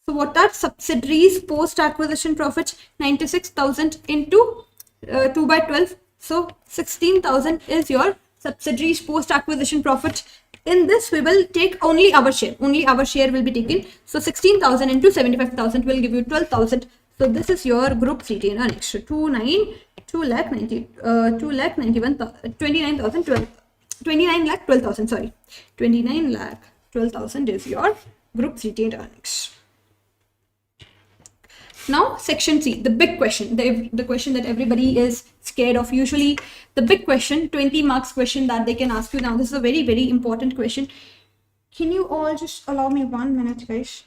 So what are subsidiaries post-acquisition profits? 96,000 into 2 by 12. So 16,000 is your subsidiaries post acquisition profit. In this, we will take only our share. Only our share will be taken. So 16,000 into 75,000 will give you 12,000. So this is your group's retained earnings. So 29 lakh 12,000. Sorry, 29 lakh 12,000 is your group's retained earnings. Now, section C, the big question, the question that everybody is scared of. Usually, the big question, 20 marks question that they can ask you. Now, this is a very, very important question. Can you all just allow me 1 minute, guys?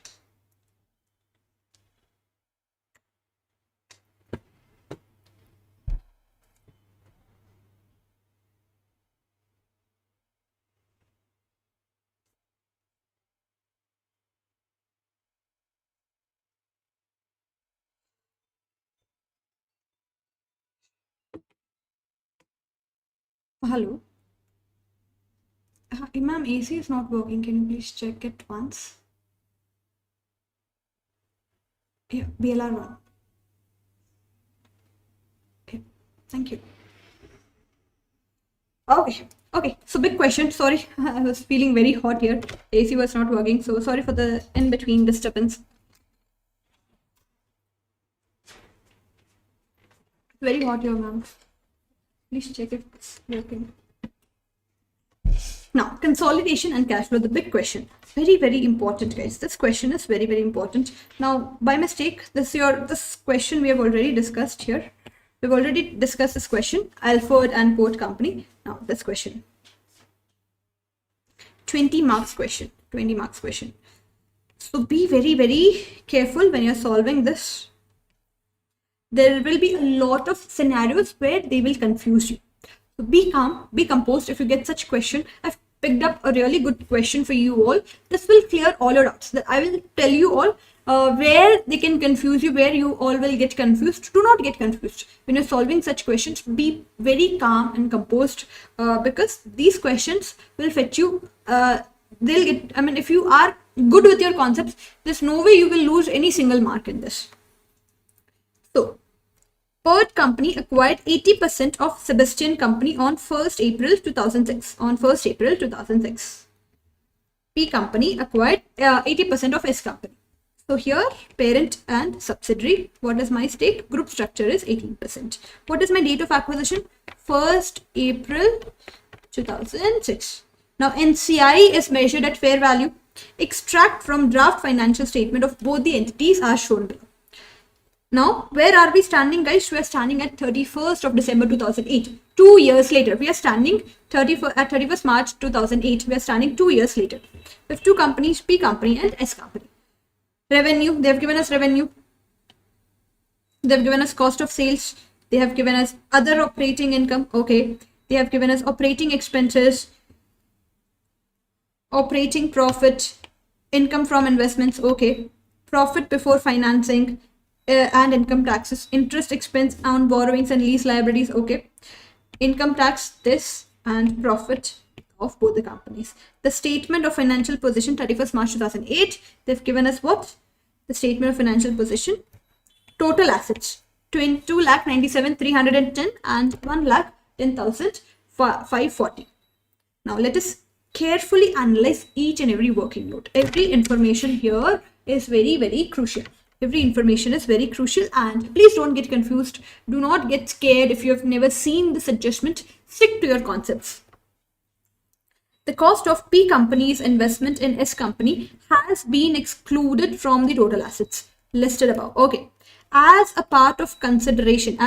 Hello. Ma'am, AC is not working. Can you please check it once? Yeah, BLR1. Okay, thank you. Okay, so big question. Sorry, I was feeling very hot here. AC was not working, so sorry for the in-between disturbance. Very hot here, ma'am. Please check if it's working. Now, consolidation and cash flow, the big question. Very, very important, guys. This question is very, very important. Now, by mistake, this question we have already discussed here. We've already discussed this question, Alford and Port Company. Now, this question. 20 marks question. 20 marks question. So be very, very careful when you're solving this. There will be a lot of scenarios where they will confuse you. So be calm, be composed. If you get such question, I've picked up a really good question for you all. This will clear all your doubts. That I will tell you all where they can confuse you, where you all will get confused. Do not get confused when you're solving such questions. Be very calm and composed because these questions will fetch you. They'll get. I mean, if you are good with your concepts, there's no way you will lose any single mark in this. So, Port Company acquired 80% of Sebastian Company on 1st April 2006. On 1st April 2006. P Company acquired 80% of S Company. So here, parent and subsidiary. What is my stake? Group structure is 18%. What is my date of acquisition? 1st April 2006. Now, NCI is measured at fair value. Extract from draft financial statement of both the entities as shown below. Now, where are we standing, guys? We are standing at 31st of December 2008. 2 years later, we are standing at 31st March 2008. We are standing 2 years later. We have two companies, P Company and S Company. Revenue, they have given us revenue. They have given us cost of sales. They have given us other operating income. Okay. They have given us operating expenses, operating profit, income from investments. Okay. Profit before financing. And income taxes, interest expense on borrowings and lease liabilities. Okay, income tax, this, and profit of both the companies. The statement of financial position 31st March 2008. They've given us what? The statement of financial position. Total assets 2,97,310 and 1,10,540. Now let us carefully analyze each and every working note. Every information here is very, very crucial. Every information is very crucial, and please don't get confused. Do not get scared if you have never seen this adjustment. Stick to your concepts. The cost of P Company's investment in S Company has been excluded from the total assets listed above. Okay. As a part of consideration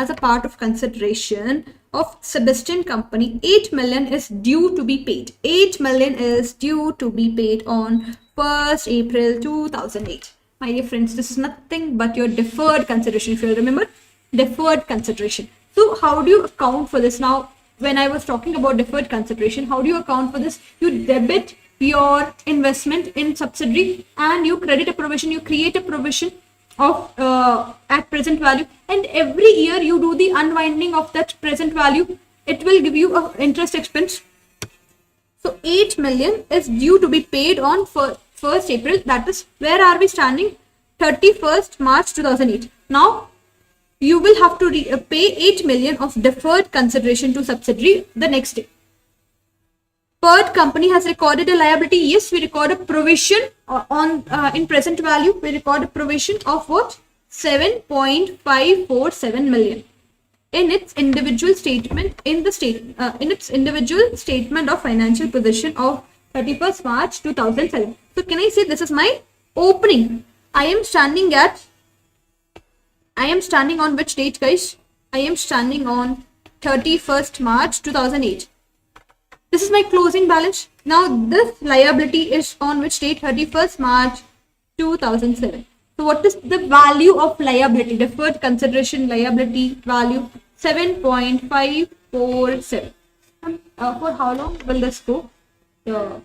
of Sebastian Company, 8 million is due to be paid. 8 million is due to be paid on 1st April 2008. My dear friends, this is nothing but your deferred consideration. If you remember, deferred consideration. So how do you account for this? Now, when I was talking about deferred consideration, how do you account for this? You debit your investment in subsidiary and you credit a provision. You create a provision of at present value, and every year you do the unwinding of that present value. It will give you an interest expense. So 8 million is due to be paid on 1st April. That is, where are we standing? 31st March 2008. Now you will have to pay 8 million of deferred consideration to subsidiary the next day. PURP company has recorded a liability. Yes, we record a provision in present value. We record a provision of what? 7.547 million in its individual statement in its individual statement of financial position of 31st March 2007. So can I say this is my opening? I am standing on which date, guys? I am standing on 31st March 2008. This is my closing balance. Now this liability is on which date? 31st March 2007. So what is the value of liability? Deferred consideration liability value 7.547. For how long will this go? The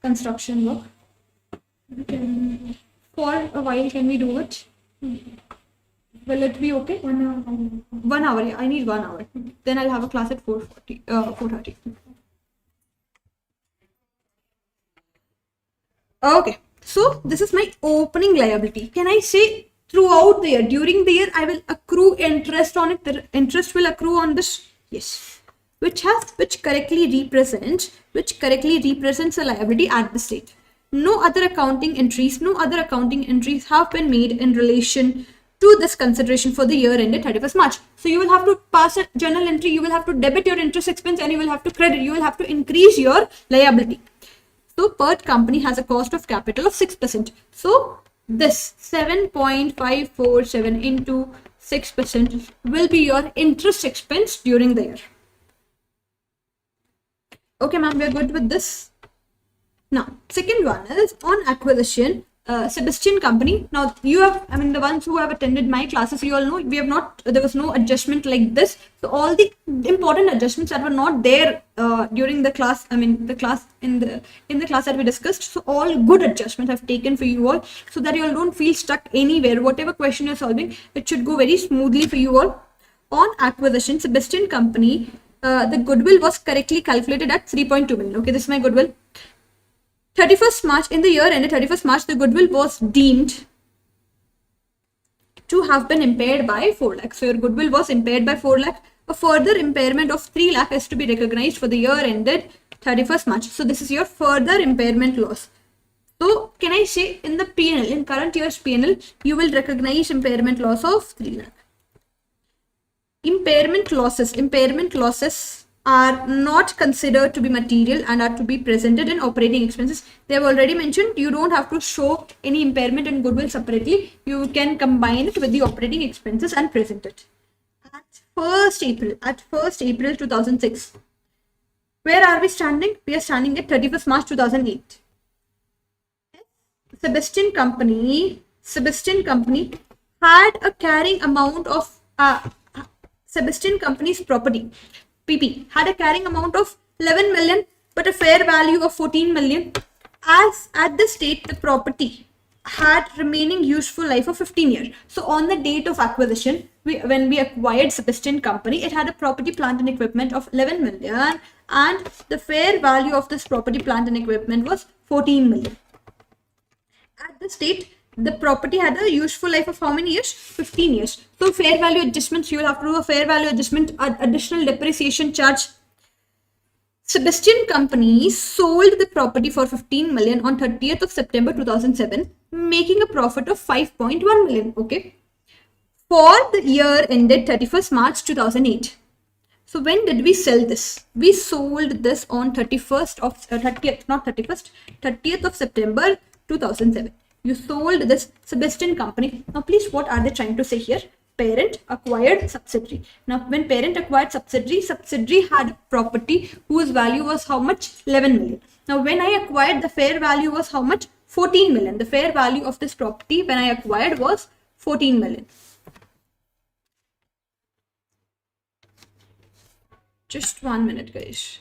construction work. For a while, can we do it? Will it be okay? 1 hour. 1 hour. Yeah, I need 1 hour. Then I'll have a class at 4:30. Okay. So this is my opening liability. Can I say throughout the year, during the year, I will accrue interest on it? The interest will accrue on this. Yes. Which correctly represents a liability at this date. No other accounting entries have been made in relation to this consideration for the year ended 31st March. So you will have to pass a journal entry, you will have to debit your interest expense, and you will have to credit, you will have to increase your liability. So PURP company has a cost of capital of 6%. So this 7.547 into 6% will be your interest expense during the year. Okay, ma'am, we are good with this. Now, second one is on acquisition. Sebastian company. Now, the ones who have attended my classes, you all know there was no adjustment like this. So all the important adjustments that were not there during the class, in the class that we discussed. So all good adjustments I've taken for you all, so that you all don't feel stuck anywhere. Whatever question you're solving, it should go very smoothly for you all. On acquisition, Sebastian company, the goodwill was correctly calculated at 3.2 million. Okay, this is my goodwill. 31st March, in the year ended 31st March, the goodwill was deemed to have been impaired by 4 lakh. So your goodwill was impaired by 4 lakh. A further impairment of 3 lakh is to be recognized for the year ended 31st March. So this is your further impairment loss. So can I say in the P&L, in current year's P&L, you will recognize impairment loss of 3 lakh. Impairment losses are not considered to be material and are to be presented in operating expenses. They have already mentioned you don't have to show any impairment in goodwill separately. You can combine it with the operating expenses and present it. At 1st April 2006, where are we standing? We are standing at 31st March 2008. Sebastian company had a carrying amount of Sebastian company's property, PP, had a carrying amount of 11 million but a fair value of 14 million. As at this date, the property had remaining useful life of 15 years. So on the date of acquisition, when we acquired Sebastian company, it had a property, plant and equipment of 11 million and the fair value of this property, plant and equipment was 14 million. At this date, the property had a useful life of how many years? 15 years. So fair value adjustments, you will have to do a fair value adjustment, additional depreciation charge. Sebastian company sold the property for 15 million on 30th of September 2007, making a profit of 5.1 million. Okay. For the year ended 31st March 2008. So when did we sell this? We sold this on 30th of September 2007. You sold this Sebastian company. Now please, what are they trying to say here? Parent acquired subsidiary. Now when parent acquired subsidiary had a property whose value was how much? 11 million. Now when I acquired, the fair value was how much? 14 million. The fair value of this property when I acquired was 14 million. Just 1 minute, guys.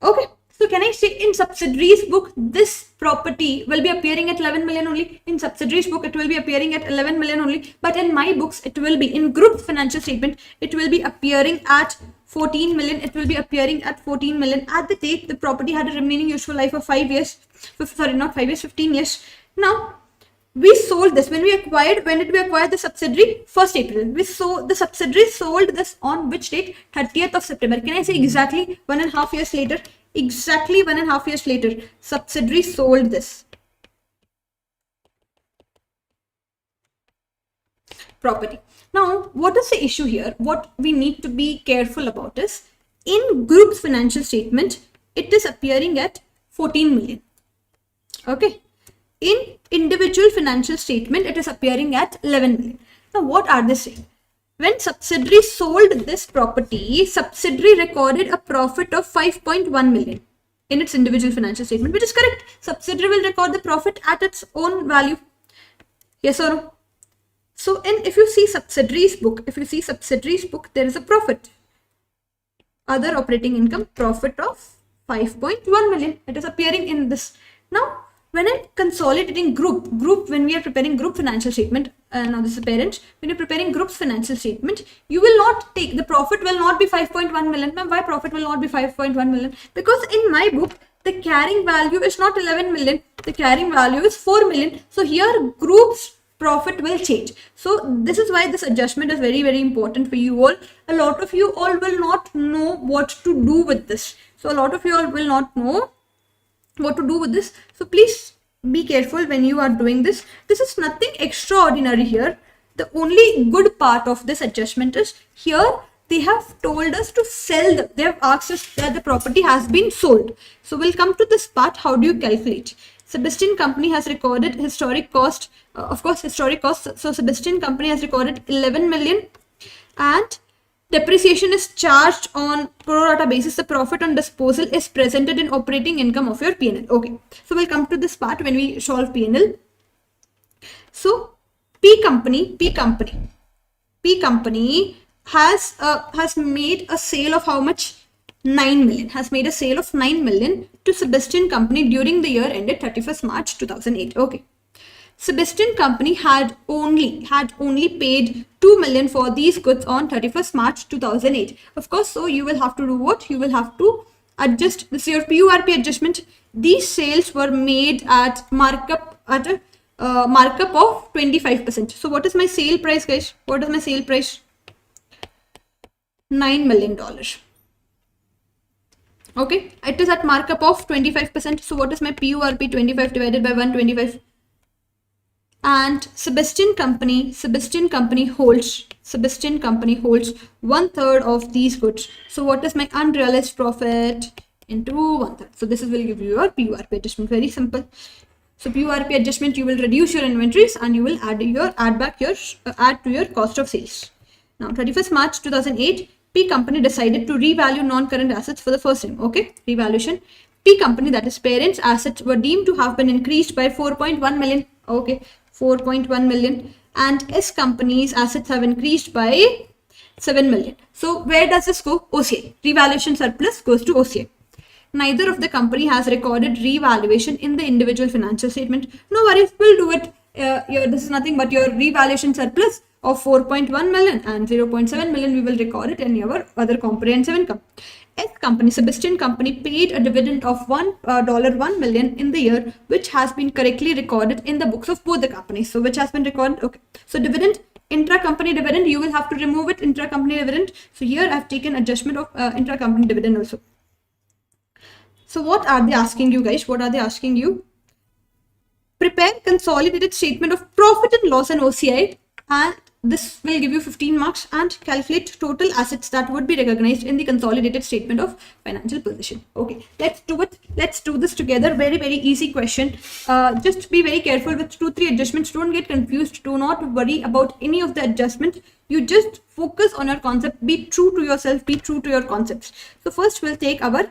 Okay. So can I say in subsidiaries book, this property will be appearing at 11 million only. In subsidiaries book, it will be appearing at 11 million only. But in my books, it will be in group financial statement. It will be appearing at 14 million. It will be appearing at 14 million. At the date, the property had a remaining useful life of 5 years. Sorry, not 5 years, 15 years. Now, We sold this when did we acquire the subsidiary? 1st April. We sold the subsidiary, sold this on which date? 30th of September. Can I say exactly 1.5 years later? Exactly 1.5 years later, subsidiary sold this property. Now, what is the issue here? What we need to be careful about is, in group's financial statement, it is appearing at 14 million. Okay. In individual financial statement, it is appearing at 11 million. Now, what are they saying? When subsidiary sold this property, subsidiary recorded a profit of 5.1 million in its individual financial statement, which is correct. Subsidiary will record the profit at its own value. Yes or no? So, if you see subsidiaries book, there is a profit. Other operating income, profit of 5.1 million. It is appearing in this. Now, when I'm consolidating group, when we are preparing group financial statement, now this is parent, when you're preparing group's financial statement, you will not take, the profit will not be 5.1 million. Ma'am, why profit will not be 5.1 million? Because in my book, the carrying value is not 11 million. The carrying value is 4 million. So here group's profit will change. So this is why this adjustment is very, very important for you all. A lot of you all will not know what to do with this. So a lot of you all will not know what to do with this. So please be careful when you are doing this. This is nothing extraordinary here. The only good part of this adjustment is here they have told us to sell they have asked us that the property has been sold. So we'll come to this part. How do you calculate? Sebastian Company has recorded historic cost, of course historic cost. So Sebastian Company has recorded 11 million and depreciation is charged on pro rata basis. The profit on disposal is presented in operating income of your P&L. Okay, so we'll come to this part when we solve P&L. So P company has made a sale of how much? 9 million. Has made a sale of 9 million to Sebastian Company during the year ended 31st March 2008. Okay. Sebastian Company had only paid 2 million for these goods on 31st March 2008. Of course, so you will have to do what? You will have to adjust this, your PURP adjustment. These sales were made at markup of 25%. So what is my sale price, guys? What is my sale price? $9 million. Okay, it is at markup of 25%. So what is my PURP? 25 divided by 125. And Sebastian Company holds 1/3 of these goods. So what is my unrealized profit into 1/3? So this will give you your PURP adjustment. Very simple. So PURP adjustment, you will reduce your inventories and you will add to your cost of sales. Now 31st March 2008, P company decided to revalue non-current assets for the first time. Okay, revaluation. P company, that is parents' assets, were deemed to have been increased by 4.1 million. Okay, 4.1 million, and S company's assets have increased by 7 million. So where does this go? OCI. Revaluation surplus goes to OCI. Neither of the company has recorded revaluation in the individual financial statement. No worries, we'll do it. This is nothing but your revaluation surplus of 4.1 million and 0.7 million. We will record it in your other comprehensive income. S company, Sebastian Company, paid a dividend of $1 million in the year, which has been correctly recorded in the books of both the companies. So which has been recorded? Okay. So dividend, intra-company dividend, you will have to remove it, intra-company dividend. So here I've taken adjustment of intra-company dividend also. So what are they asking you, guys? What are they asking you? Prepare consolidated statement of profit and loss and OCI, and this will give you 15 marks, and calculate total assets that would be recognized in the consolidated statement of financial position. Okay, let's do it. Let's do this together. Very, very easy question. Just be very careful with 2-3 adjustments. Don't get confused. Do not worry about any of the adjustment. You just focus on your concept. Be true to yourself. Be true to your concepts. So first we'll take our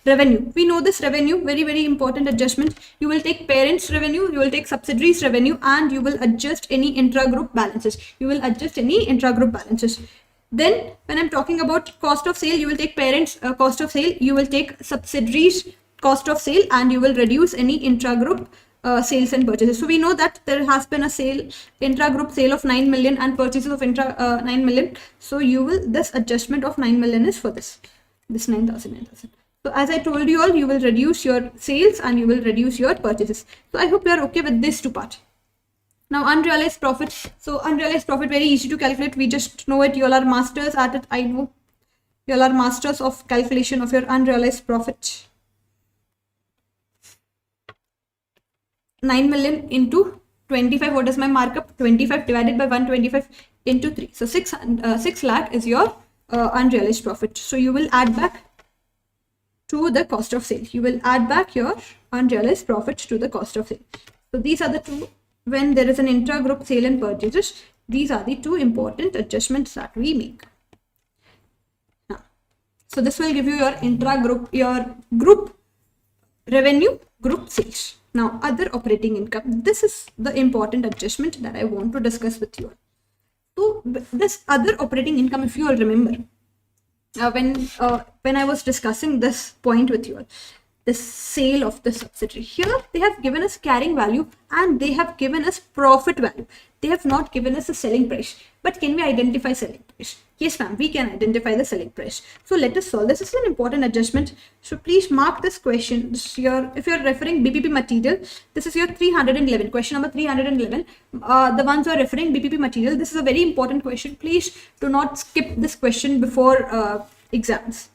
revenue. We know this revenue, very, very important adjustment. You will take parents' revenue, you will take subsidiaries' revenue, and you will adjust any intra-group balances. Then when I'm talking about cost of sale, you will take parents' cost of sale, you will take subsidiaries' cost of sale, and you will reduce any intra-group sales and purchases. So we know that there has been a sale, intra-group sale of 9 million and purchases of 9 million. So you will, this adjustment of 9 million is for this 9,000. So as I told you all, you will reduce your sales and you will reduce your purchases. So I hope you are okay with this two part. Now unrealized profit. So unrealized profit, very easy to calculate. We just know it. You all are masters at it. I know. You all are masters of calculation of your unrealized profit. 9 million into 25. What is my markup? 25 divided by 125 into 3. So 6 lakh is your unrealized profit. So you will add back to the cost of sale. You will add back your unrealized profit to the cost of sale. So these are the two. When there is an intra-group sale and purchases, these are the two important adjustments that we make. Now, so this will give you your intra-group, your group revenue, group sales. Now, other operating income. This is the important adjustment that I want to discuss with you. So this other operating income, if you all remember, when I was discussing this point with you, the sale of the subsidiary, here they have given us carrying value and they have given us profit value. They have not given us a selling price. But can we identify selling price? Yes, ma'am, we can identify the selling price. So let us solve. This is an important adjustment. So please mark this question. This is your, if you're referring BPP material, this is your 311, question number 311. The ones who are referring BPP material, this is a very important question. Please do not skip this question before exams.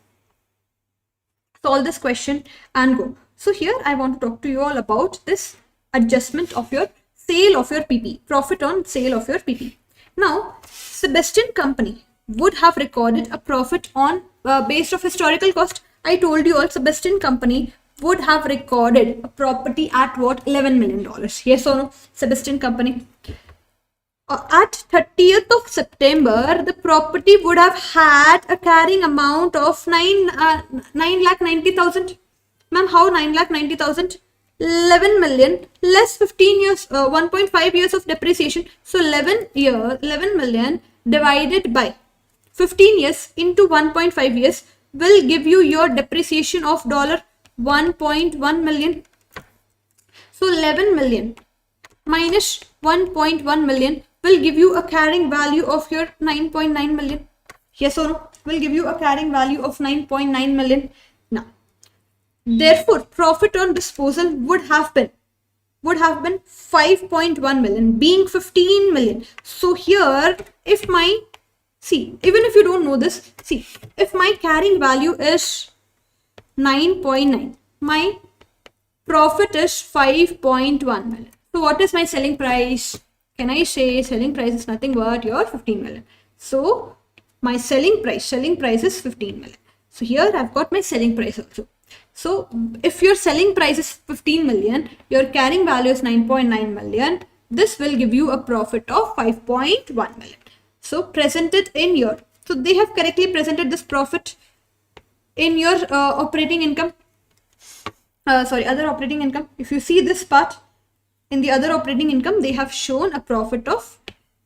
Solve this question and go. So here I want to talk to you all about this adjustment of your sale of your PP, profit on sale of your PP. Now, Sebastian company would have recorded a profit on based of historical cost. I told you all Sebastian company would have recorded a property at what? $11 million. Yes or no? Sebastian company. At 30th of September, the property would have had a carrying amount of 9,90,000. Ma'am, how 9,90,000? 11 million less 15 years, 1.5 years of depreciation. So 11 million divided by 15 years into 1.5 years will give you your depreciation of $1.1 million. So 11 million minus 1.1 million will give you a carrying value of your 9.9 million. Yes or no? Will give you a carrying value of 9.9 million. Now, therefore, profit on disposal would have been 5.1 million, being 15 million. So here, if my, see, even if you don't know this, see, if my carrying value is 9.9, my profit is 5.1 million. So what is my selling price? Can I say selling price is nothing but your 15 million. So my selling price is 15 million. So here I've got my selling price also. So if your selling price is 15 million, your carrying value is 9.9 million. This will give you a profit of 5.1 million. So present it in your, so they have correctly presented this profit in your operating income. Other operating income. If you see this part, in the other operating income, they have shown a profit of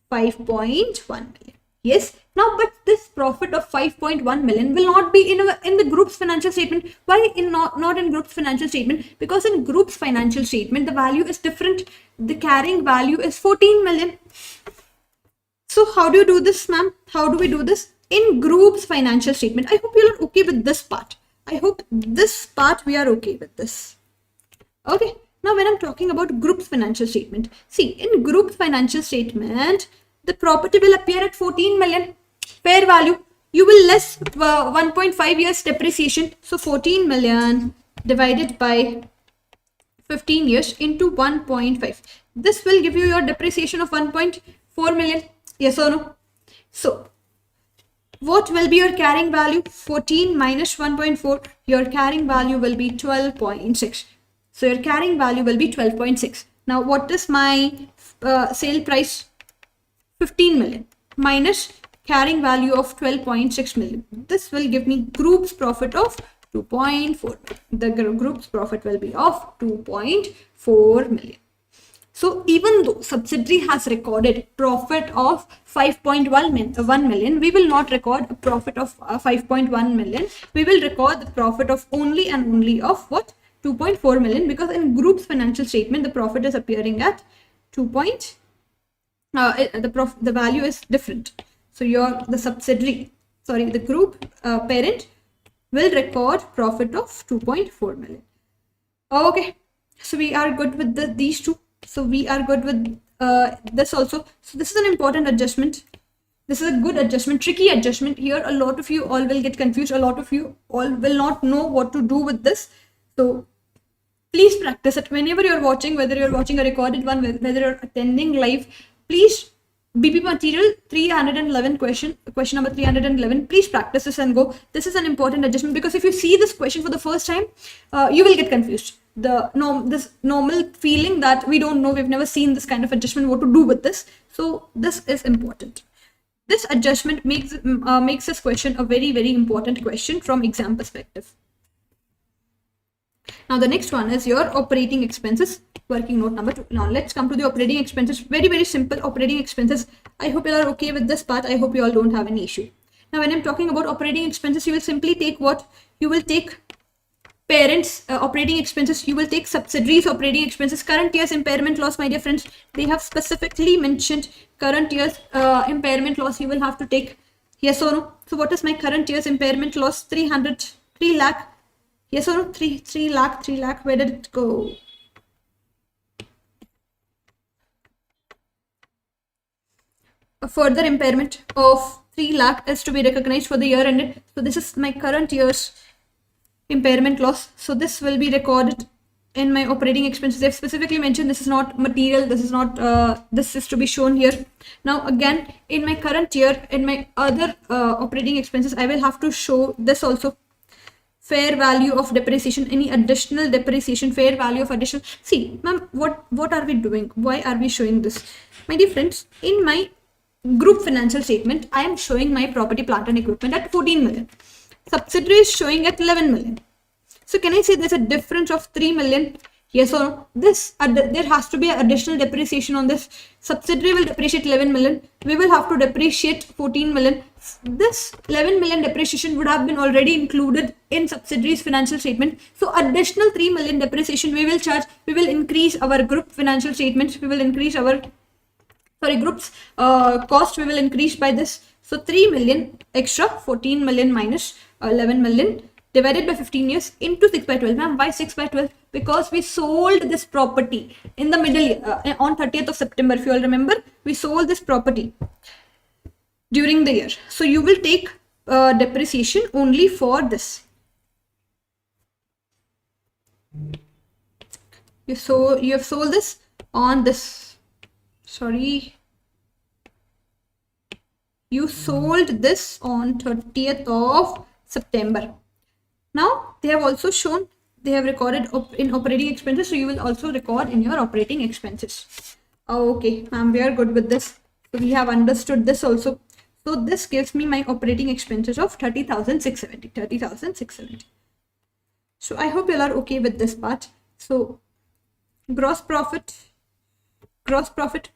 5.1 million. Yes. Now, but this profit of 5.1 million will not be in the group's financial statement. Why not in group's financial statement? Because in group's financial statement, the value is different. The carrying value is 14 million. So how do you do this, ma'am? How do we do this? In group's financial statement. I hope you are okay with this part. I hope this part we are okay with this. Okay. Now, when I'm talking about group's financial statement, see, in group's financial statement, the property will appear at 14 million fair value. You will less 1.5 years depreciation. So 14 million divided by 15 years into 1.5. This will give you your depreciation of 1.4 million. Yes or no? So what will be your carrying value? 14 minus 1.4. Your carrying value will be 12.6. So your carrying value will be 12.6. Now, what is my sale price? 15 million minus carrying value of 12.6 million. This will give me group's profit of 2.4. The group's profit will be of 2.4 million. So even though subsidiary has recorded profit of 5.1 million, we will not record a profit of 5.1 million. We will record the profit of only and only of what? 2.4 million, because in group's financial statement the profit is appearing at the value is different. So the group parent will record profit of 2.4 million. Okay, so we are good with these two. So we are good with this also. So this is an important adjustment. This is a good adjustment, tricky adjustment. Here a lot of you all will get confused, a lot of you all will not know what to do with this. So please practice it whenever you're watching, whether you're watching a recorded one, whether you're attending live. Please, BP material 311 question number 311, please practice this and go. This is an important adjustment, because if you see this question for the first time, you will get confused. This normal feeling that we don't know, we've never seen this kind of adjustment, what to do with this. So this is important. This adjustment makes this question a very, very important question from exam perspective. Now the next one is your operating expenses, working note number 2. Now let's come to the operating expenses. Very, very simple operating expenses. I hope you are okay with this part. I hope you all don't have any issue. Now when I'm talking about operating expenses, you will simply take what? You will take parents operating expenses, you will take subsidiaries operating expenses. Current year's impairment loss, my dear friends, they have specifically mentioned current year's impairment loss you will have to take. Yes or no? So what is my current year's impairment loss? 3 lakh. Yes or no? 3 lakh. Where did it go? A further impairment of 3 lakh is to be recognized for the year ended. So this is my current year's impairment loss. So this will be recorded in my operating expenses. They've specifically mentioned this is not material. This is not, this is to be shown here. Now again, in my current year, in my other operating expenses, I will have to show this also. Fair value of depreciation, any additional depreciation, fair value of additional. See, ma'am, what are we doing? Why are we showing this? My dear friends, in my group financial statement, I am showing my property, plant and equipment at 14 million. Subsidiary is showing at 11 million. So can I say there's a difference of 3 million? Yes or no? There has to be an additional depreciation on this. Subsidiary will depreciate 11 million. We will have to depreciate 14 million. This 11 million depreciation would have been already included in subsidiary's financial statement. So additional 3 million depreciation we will charge. We will increase our group financial statements. We will increase our group's cost. We will increase by this. So 3 million extra, 14 million minus 11 million divided by 15 years into 6 by 12. Ma'am, why 6 by 12? Because we sold this property in the middle on 30th of September. If you all remember, we sold this property during the year. So you will take depreciation only for this. You have sold this on this. Sorry. You sold this on 30th of September. Now they have also shown, they have recorded in operating expenses, so you will also record in your operating expenses. Okay, ma'am, we are good with this. So we have understood this also. So this gives me my operating expenses of 30,670. So I hope you all are okay with this part. So gross profit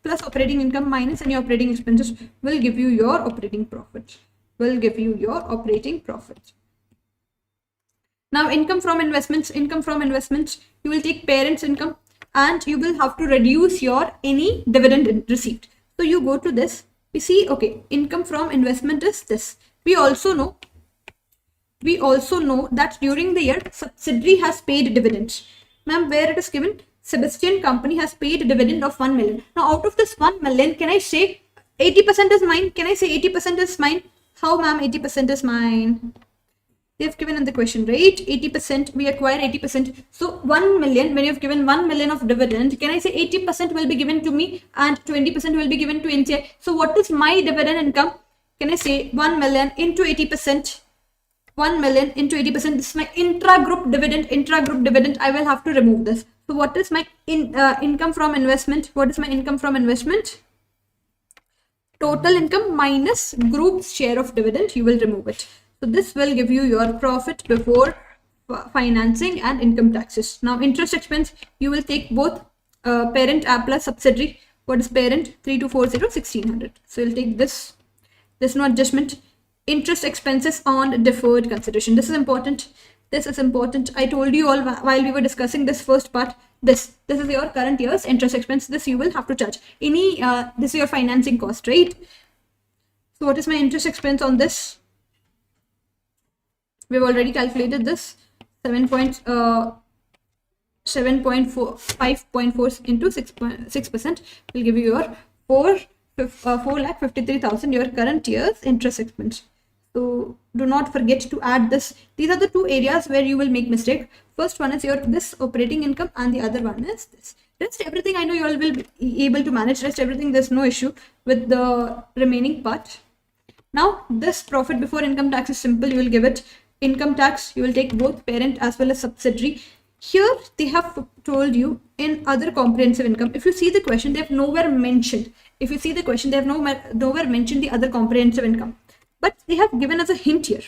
plus operating income minus any operating expenses will give you your operating profit. Now income from investments, you will take parents' income and you will have to reduce your any dividend received. So you go to this, we see, okay, income from investment is this. We also know that during the year subsidiary has paid dividends. Ma'am, where it is given, Sebastian company has paid a dividend of 1 million. Now out of this 1 million, can I say 80% is mine? Can I say 80% is mine? How, ma'am, 80% is mine? They have given in the question, right? 80%, we acquire 80%. So 1 million, when you have given 1 million of dividend, can I say 80% will be given to me and 20% will be given to NCA? So what is my dividend income? Can I say 1 million into 80%? 1 million into 80%. This is my intra-group dividend. I will have to remove this. So what is my income from investment? What is my income from investment? Total income minus group's share of dividend. You will remove it. So this will give you your profit before financing and income taxes. Now interest expense, you will take both parent plus subsidiary. What is parent? 3240 1600. So you'll take this. There's no adjustment. Interest expenses on deferred consideration. This is important. I told you all while we were discussing this first part. This is your current year's interest expense. This you will have to charge. This is your financing cost, right? So what is my interest expense on this? We've already calculated this. 7.5 7.4 5.4 into 6% will give you your 4,53,000 your current year's interest expense. So do not forget to add this. These are the two areas where you will make mistake. First one is your this operating income and the other one is this. Rest everything I know you all will be able to manage. Rest everything there's no issue with the remaining part. Now this profit before income tax is simple. You will give it income tax. You will take both parent as well as subsidiary. Here they have told you in other comprehensive income. If you see the question, they have nowhere mentioned. If you see the question, they have nowhere mentioned the other comprehensive income. But they have given us a hint here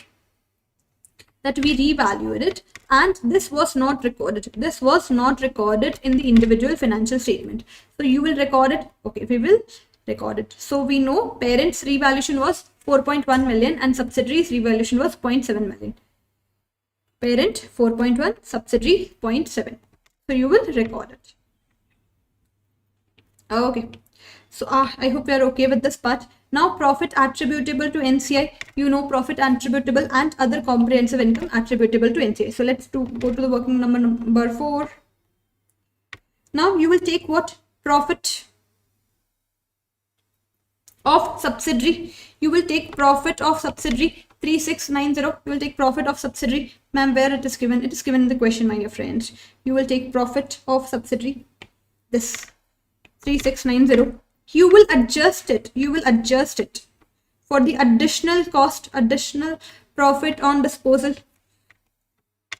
that we revalued it, and this was not recorded. This was not recorded in the individual financial statement. So you will record it. Okay, we will record it. So we know parents' revaluation was 4.1 million and subsidiaries revaluation was 0.7 million. Parent 4.1, subsidiary 0.7. So you will record it. Okay. So I hope you are okay with this part. Now profit attributable to NCI. You know profit attributable and other comprehensive income attributable to NCI. So let's go to the working number 4. Now you will take what? Profit of subsidiary. You will take profit of subsidiary 3690. You will take profit of subsidiary. Ma'am, where it is given? It is given in the question, my dear friends. You will take profit of subsidiary. This 3690. You will adjust it. You will adjust it for the additional cost, additional profit on disposal.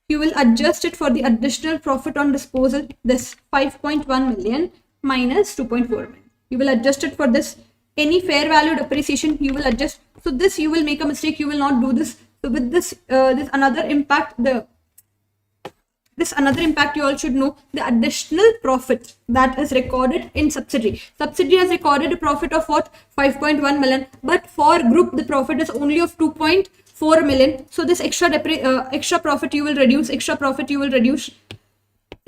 You will adjust it for the additional profit on disposal. This 5.1 million minus 2.4 million. You will adjust it for this. Any fair value depreciation, you will adjust. So this you will make a mistake. You will not do this. So with this, this another impact. This another impact you all should know, the additional profit that is recorded in subsidiary. Subsidiary has recorded a profit of what? 5.1 million, but for group the profit is only of 2.4 million. So this extra profit you will reduce. Extra profit you will reduce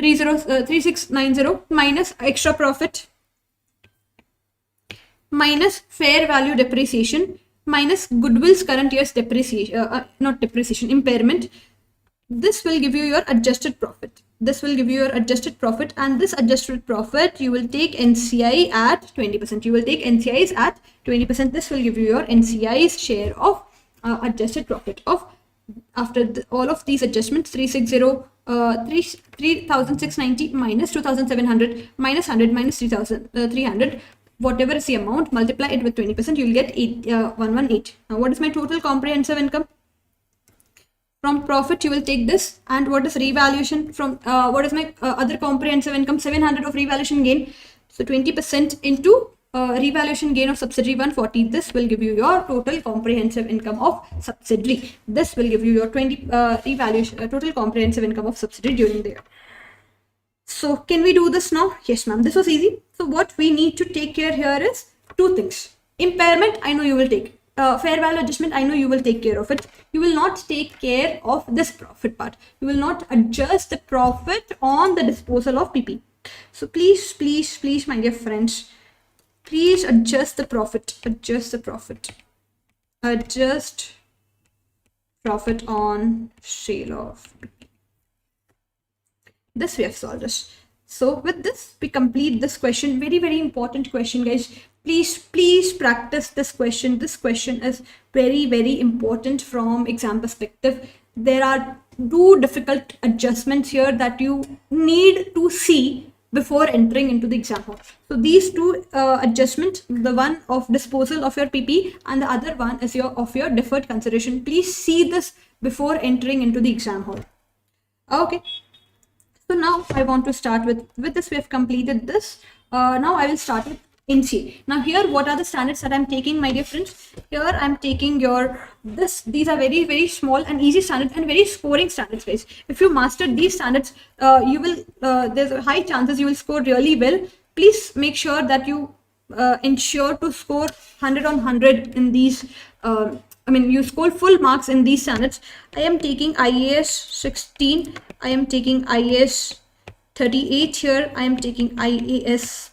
3690 minus extra profit minus fair value depreciation minus Goodwill's current year's depreciation, not depreciation, impairment. This will give you your adjusted profit. This will give you your adjusted profit, and this adjusted profit you will take NCI at 20%. You will take NCIs at 20%. This will give you your NCI's share of adjusted profit of after all of these adjustments. 3,690 minus 2,700 minus 100 minus 3,300. Whatever is the amount, multiply it with 20%. You will get 118. Now, what is my total comprehensive income? From profit, you will take this, and what is revaluation from what is my other comprehensive income? 700 of revaluation gain. So 20% into revaluation gain of subsidiary 140. This will give you your total comprehensive income of subsidiary. This will give you your 20 revaluation total comprehensive income of subsidiary during the year. So can we do this now? Yes, ma'am. This was easy. So what we need to take care here is two things. Impairment, I know you will take. Fair value adjustment, I know you will take care of it. You will not take care of this profit part. You will not adjust the profit on the disposal of PP. So please, please, please, my dear friends, please adjust the profit. Adjust the profit. Adjust profit on sale of PP. This we have solved this. So with this, we complete this question. Very, very important question, guys. Please, please practice this question. This question is very, very important from exam perspective. There are two difficult adjustments here that you need to see before entering into the exam hall. So these two adjustments, the one of disposal of your PP and the other one is of your deferred consideration. Please see this before entering into the exam hall. Okay. So now I want to start with this. We have completed this. Now I will start with NCA. Now here, what are the standards that I'm taking, my dear friends? Here I'm taking these are very, very small and easy standards and very scoring standards, guys. If you master these standards, you will, there's a high chances you will score really well. Please make sure that you ensure to score 100 on 100 in these, you score full marks in these standards. I am taking IAS 16. I am taking IAS 38 here. I am taking IAS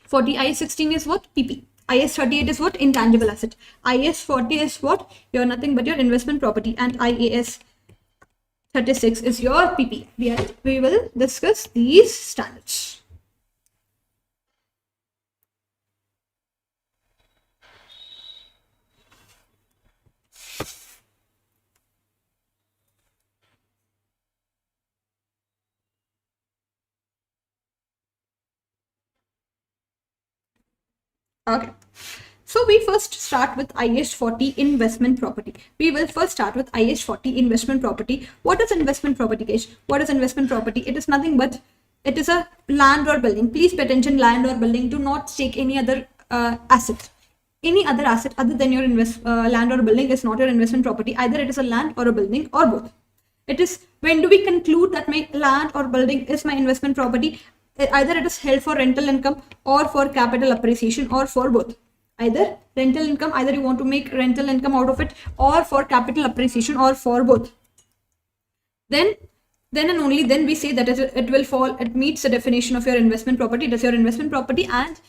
40. IAS 16 is what? PP. IAS 38 is what? Intangible asset. IAS 40 is what? You're nothing but your investment property. And IAS 36 is your PP. We will discuss these standards. Okay. So we first start with IS 40 investment property. We will first start with IS 40 investment property. What is investment property, guys? What is investment property? It is nothing but it is a land or building. Please pay attention, land or building. Do not take any other asset. Any other asset other than your land or building is not your investment property. Either it is a land or a building or both. It is when do we conclude that my land or building is my investment property? Either it is held for rental income or for capital appreciation or for both. Either rental income, either you want to make rental income out of it, or for capital appreciation, or for both. Then and only then we say that it will fall, it meets the definition of your investment property. It is your investment property, and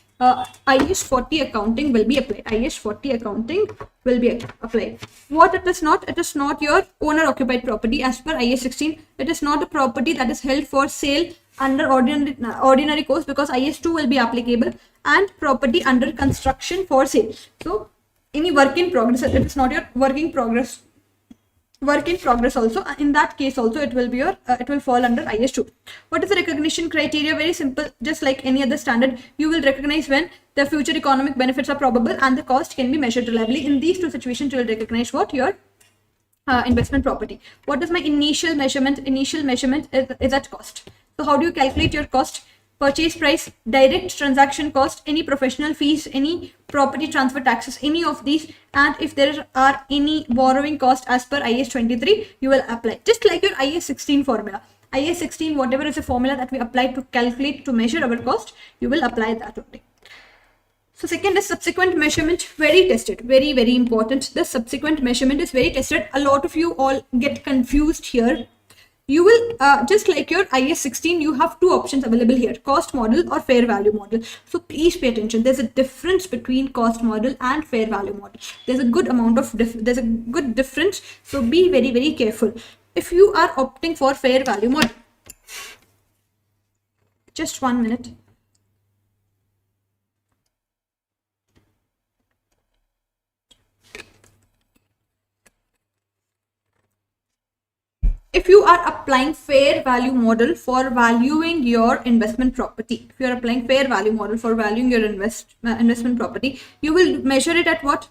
IS 40 accounting will be applied. IS 40 accounting will be applied. What it is not your owner occupied property as per IS 16. It is not a property that is held for sale under ordinary course, because IS 2 will be applicable, and property under construction for sale. So any work in progress, it is not your work in progress also. In that case also it will be your it will fall under IS 2. What is the recognition criteria? Very simple, just like any other standard. You will recognize when the future economic benefits are probable and the cost can be measured reliably. In these two situations you will recognize what your investment property. What is my initial measurement? Initial measurement is at cost. So how do you calculate your cost? Purchase price, direct transaction cost, any professional fees, any property transfer taxes, any of these, and if there are any borrowing cost as per IS 23, you will apply. Just like your IS 16 formula. IS 16, whatever is the formula that we apply to calculate, to measure our cost, you will apply that only. So second is subsequent measurement, very tested, very, very important. The subsequent measurement is very tested. A lot of you all get confused here. You will, just like your IS 16, you have two options available here, cost model or fair value model. So please pay attention. There's a difference between cost model and fair value model. There's a good amount of, there's a good difference. So be very, very careful. If you are opting for fair value model, just 1 minute. If you are applying fair value model for valuing your investment property, if you are applying fair value model for valuing your investment property, you will measure it at what?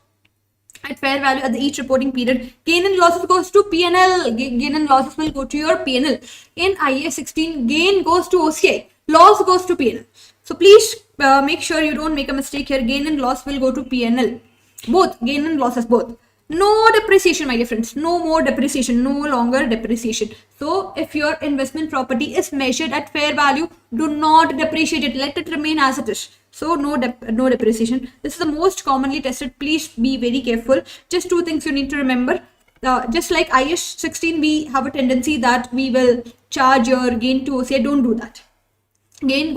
At fair value at each reporting period. Gain and losses goes to P&L. Gain and losses will go to your P&L. In IS 16, gain goes to OCI, loss goes to P&L. So please make sure you don't make a mistake here. Gain and loss will go to P&L. Both, gain and losses, both. No depreciation, my dear friends. No more depreciation. No longer depreciation. So if your investment property is measured at fair value, do not depreciate it. Let it remain as it is. So no depreciation. This is the most commonly tested. Please be very careful. Just two things you need to remember. Just like IS 16, we have a tendency that we will charge your gain to OCI. Don't do that. Gain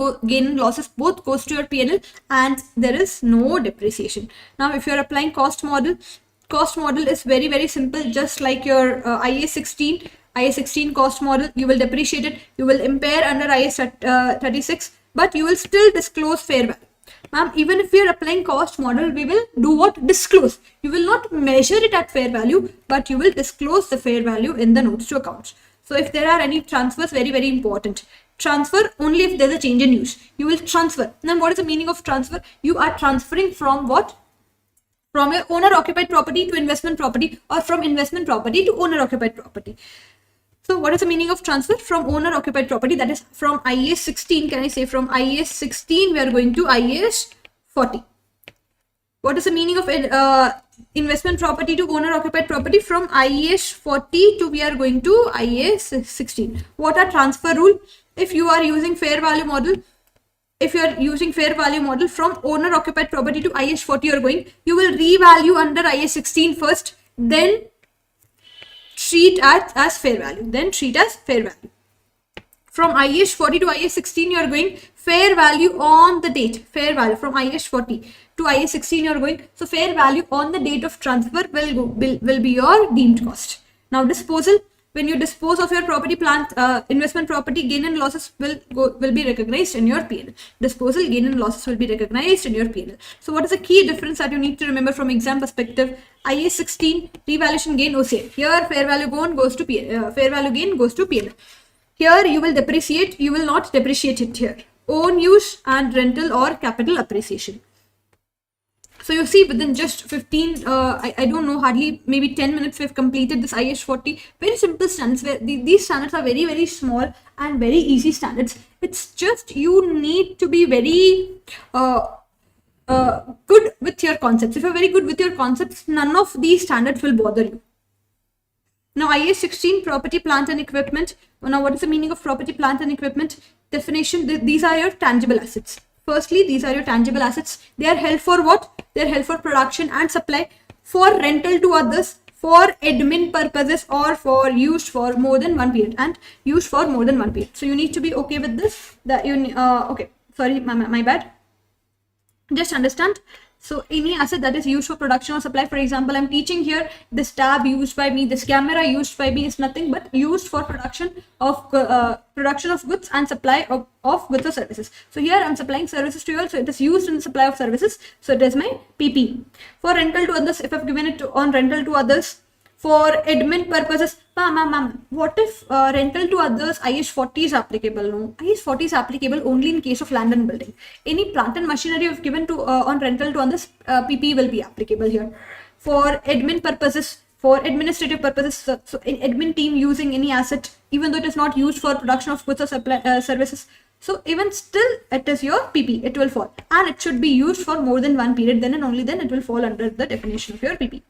and losses both goes to your P&L, and there is no depreciation. Now if you are applying cost model is very, very simple. Just like your IS 16 cost model, you will depreciate it, you will impair under IS 36, but you will still disclose fair value. Ma'am, even if we are applying cost model, we will do what? Disclose. You will not measure it at fair value, but you will disclose the fair value in the notes to accounts. So if there are any transfers, very, very important. Transfer only if there's a change in use. You will transfer. Now what is the meaning of transfer? You are transferring from what? From your owner occupied property to investment property, or from investment property to owner occupied property. So what is the meaning of transfer? From owner occupied property, that is from IS 16, can I say from IS 16 we are going to IS 40. What is the meaning of investment property to owner occupied property? From IS 40 to we are going to IS 16. What are transfer rule? If you are using fair value model, from owner occupied property to IS 40 you will revalue under IS 16 first, then treat as fair value. From IS 40 to IS 16 you are going fair value on the date, fair value from IS 40 to IS 16 you are going. So fair value on the date of transfer will be your deemed cost. Now disposal When you dispose of your property, plant, investment property, gain and losses will be recognized in your P&L. Disposal, gain and losses will be recognized in your P&L. So what is the key difference that you need to remember from exam perspective? IAS 16, revaluation gain, OCI. Here fair value gain goes to P&L. Here you will depreciate, you will not depreciate it here. Own use and rental or capital appreciation. So you see, within just 15, I don't know, hardly maybe 10 minutes, we've completed this IAS 40. Very simple standards. Where these standards are very, very small and very easy standards. It's just you need to be very good with your concepts. If you're very good with your concepts, none of these standards will bother you. Now, IAS 16, property, plant and equipment. Now, what is the meaning of property, plant and equipment? Definition, these are your tangible assets. Firstly, these are your tangible assets. They are held for what? They are held for production and supply, for rental to others, for admin purposes, or for used for more than one period, and used for more than one period. So you need to be okay with this. That you okay. Sorry, my bad. Just understand. So any asset that is used for production or supply, for example, I'm teaching here, this tab used by me, this camera used by me is nothing but used for production of goods and supply of goods or services. So here I'm supplying services to you all, so it is used in the supply of services. So it is my PP. For rental to others, if I've given it on rental to others, for admin purposes, what if rental to others IAS 40 is applicable? No, IAS 40 is applicable only in case of land and building. Any plant and machinery you've given to on rental to others, PP will be applicable here. For admin purposes, for administrative purposes, so in admin team using any asset, even though it is not used for production of goods or supply services, so even still it is your PP, it will fall, and it should be used for more than one period, then and only then it will fall under the definition of your PP.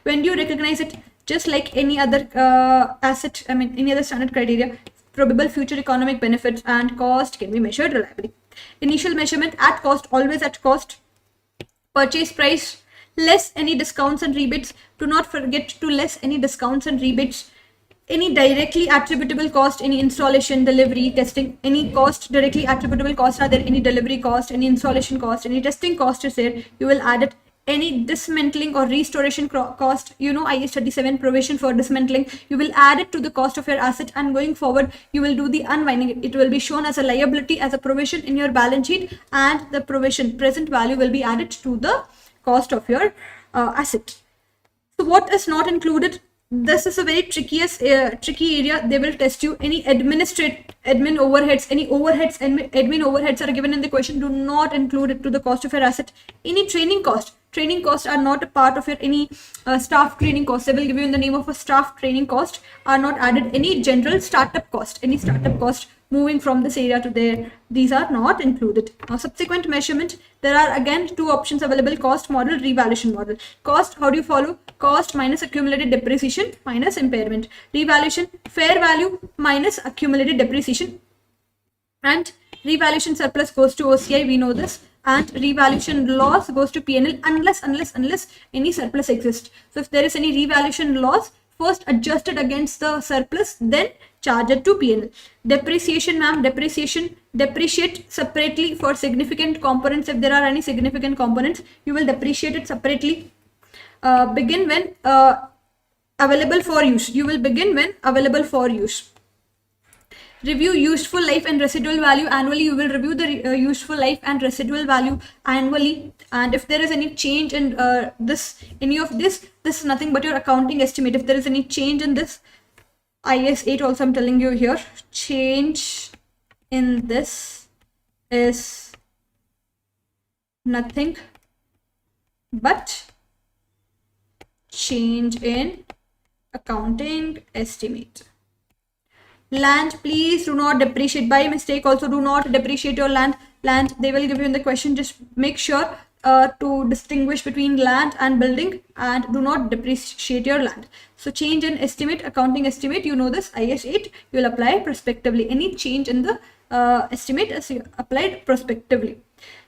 When do you recognize it? Just like any other asset, any other standard criteria, probable future economic benefits and cost can be measured reliably. Initial measurement at cost, always at cost. Purchase price, less any discounts and rebates. Do not forget to less any discounts and rebates. Any directly attributable cost, any installation, delivery, testing, any cost, directly attributable cost, are there any delivery cost, any installation cost, any testing cost is there, you will add it. Any dismantling or restoration cost, IAS 37 provision for dismantling, you will add it to the cost of your asset, and going forward you will do the unwinding. It will be shown as a liability, as a provision in your balance sheet, and the provision present value will be added to the cost of your asset. So what is not included? This is a very tricky area. They will test you. Any admin overheads, any overheads, admin overheads are given in the question. Do not include it to the cost of your asset. Any training costs are not a part of your any staff training cost. They will give you in the name of a staff training cost, are not added. Any general startup cost, any startup cost moving from this area to there, these are not included. Now, subsequent measurement, there are again two options available: cost model, revaluation model. Cost, how do you follow? Cost minus accumulated depreciation minus impairment. Revaluation, fair value minus accumulated depreciation, and revaluation surplus goes to OCI, we know this, and revaluation loss goes to PNL unless any surplus exists. So if there is any revaluation loss, first adjust it against the surplus, then charge it to PNL. Depreciation, ma'am, depreciate separately for significant components. If there are any significant components, you will depreciate it separately. Begin when available for use. You will begin when available for use. Review useful life and residual value annually. You will review the useful life and residual value annually, and if there is any change in any of this is nothing but your accounting estimate. If there is any change in this, IAS 8 also I'm telling you here, change in this is nothing but change in accounting estimate. Land, please do not depreciate. By mistake also, do not depreciate your land. They will give you in the question. Just make sure to distinguish between land and building, and do not depreciate your land. So change in estimate, accounting estimate, you know this, IAS 8, you will apply prospectively. Any change in the estimate is applied prospectively.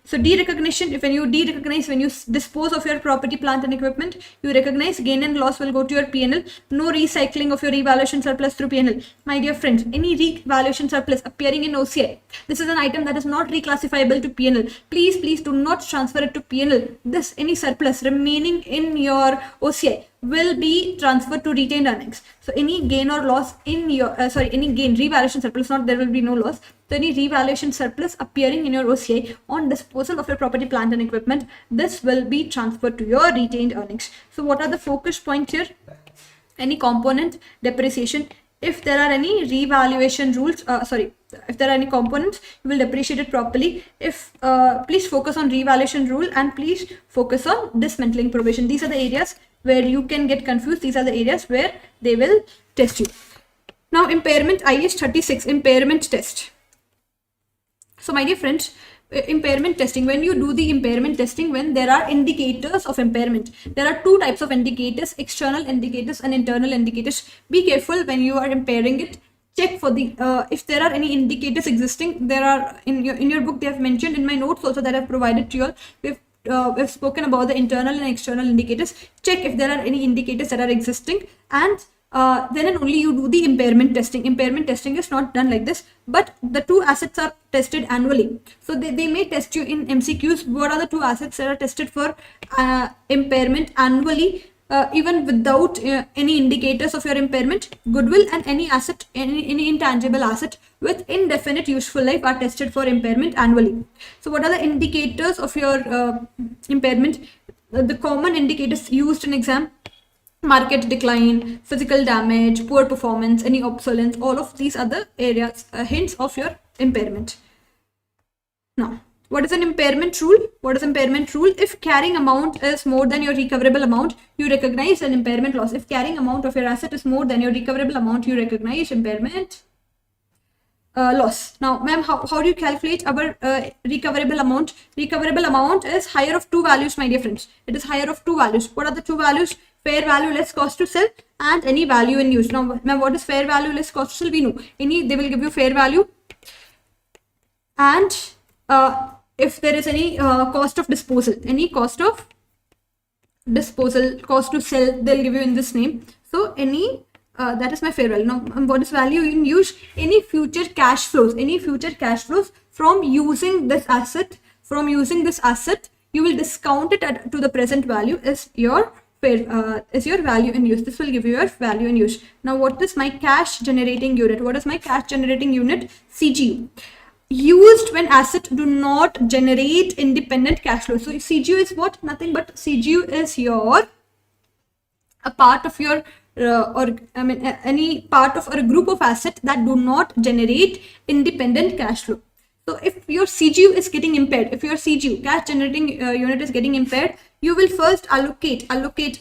So derecognition, when you dispose of your property, plant and equipment, you recognize gain and loss will go to your PNL. No recycling of your revaluation surplus through PNL. My dear friends, any revaluation surplus appearing in OCI, this is an item that is not reclassifiable to PNL. Please do not transfer it to PNL. Any surplus remaining in your OCI will be transferred to retained earnings. So any gain or loss in your, any gain, revaluation surplus, not there will be no loss. So any revaluation surplus appearing in your OCI on disposal of your property, plant and equipment, this will be transferred to your retained earnings. So what are the focus points here? Any component depreciation. If there are any revaluation rules, if there are any components, you will depreciate it properly. If please focus on revaluation rule and please focus on dismantling provision. These are the areas where you can get confused. These are the areas where they will test you. Now impairment, IAS 36 impairment test. So my dear friends, impairment testing, when you do the impairment testing, when there are indicators of impairment, there are two types of indicators, external indicators and internal indicators. Be careful when you are impairing it. Check for the if there are any indicators existing. There are in your book, they have mentioned, in my notes also that I've provided to you all. We've spoken about the internal and external indicators. Check if there are any indicators that are existing, and then and only you do the impairment testing. Impairment testing is not done like this, but the two assets are tested annually. So they may test you in MCQs. What are the two assets that are tested for impairment annually, even without any indicators of your impairment? Goodwill and any asset, any intangible asset with indefinite useful life are tested for impairment annually. So what are the indicators of your impairment? The common indicators used in exam: market decline, physical damage, poor performance, any obsolescence. All of these are the areas, hints of your impairment. Now, what is an impairment rule? What is impairment rule? If carrying amount is more than your recoverable amount, you recognize an impairment loss. If carrying amount of your asset is more than your recoverable amount, you recognize impairment loss. Now, ma'am, how do you calculate our recoverable amount? Recoverable amount is higher of two values, my dear friends. It is higher of two values. What are the two values? Fair value less cost to sell and any value in use. Now, ma'am, what is fair value less cost to sell? We know. They will give you fair value, and if there is any cost of disposal, any cost of disposal, cost to sell, they'll give you in this name. So any that is my fair value. Now, what is value in use? Any future cash flows, from using this asset, you will discount it to the present value is your value in use. This will give you your value in use. Now, what is my cash generating unit? CGU. Used when assets do not generate independent cash flow. So CGU is what? Nothing but CGU is a part of your any part of or a group of assets that do not generate independent cash flow. So if your CGU is getting impaired, if your CGU, cash generating unit, is getting impaired, you will first allocate,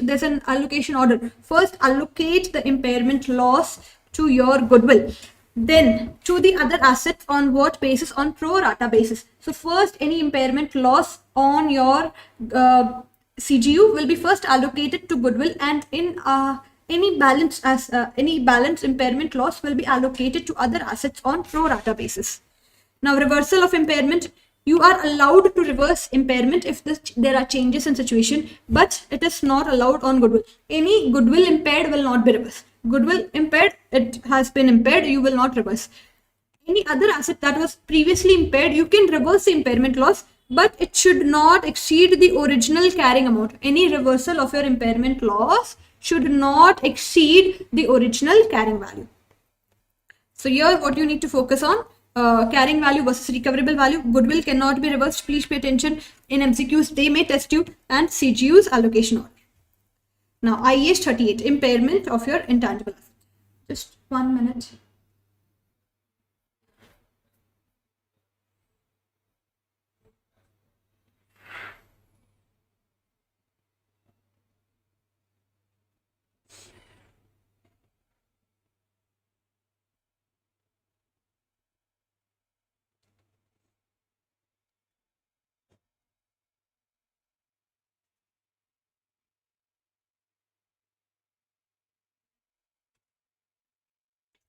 there's an allocation order. First allocate the impairment loss to your goodwill, then to the other assets. On what basis? On pro rata basis. So first, any impairment loss on your CGU will be first allocated to goodwill, and in any balance impairment loss will be allocated to other assets on pro rata basis. Now, reversal of impairment. You are allowed to reverse impairment if there are changes in situation, but it is not allowed on goodwill. Any goodwill impaired will not be reversed. Goodwill impaired, it has been impaired, you will not reverse. Any other asset that was previously impaired, you can reverse the impairment loss, but it should not exceed the original carrying amount. Any reversal of your impairment loss should not exceed the original carrying value. So here what you need to focus on, carrying value versus recoverable value. Goodwill cannot be reversed. Please pay attention. In MCQs, they may test you, and CGU's allocation order. Now, IAS 38, impairment of your intangible asset. Just 1 minute.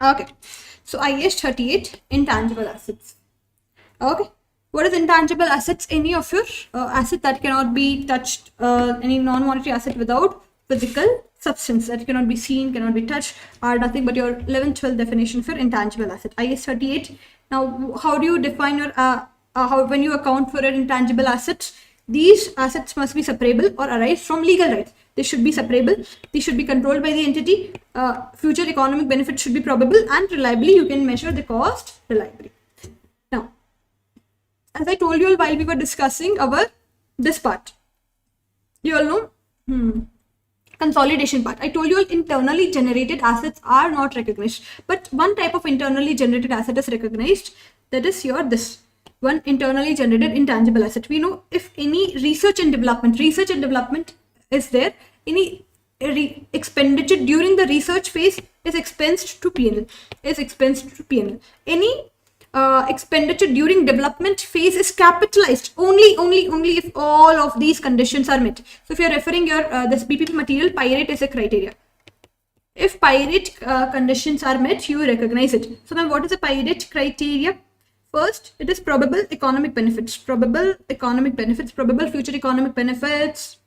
Okay, so IAS 38, intangible assets. Okay, what is intangible assets? Any of your asset that cannot be touched, any non-monetary asset without physical substance, that cannot be seen, cannot be touched, are nothing but your 11th, 12th definition for intangible asset. IAS 38. Now, how do you define your when you account for your intangible assets? These assets must be separable or arise from legal rights. They should be separable. They should be controlled by the entity. Future economic benefits should be probable, and reliably you can measure the cost reliably. Now, as I told you all while we were discussing this part, you all know consolidation part. I told you all internally generated assets are not recognized, but one type of internally generated asset is recognized. That is this one internally generated intangible asset. We know if any research and development is there, any expenditure during the research phase is expensed to P&L. Any expenditure during development phase is capitalized only if all of these conditions are met. So if you're referring your this BPP material, pyrite is a criteria. If pyrite conditions are met, you recognize it. So then what is the pyrite criteria? First, it is probable economic benefits, probable future economic benefits,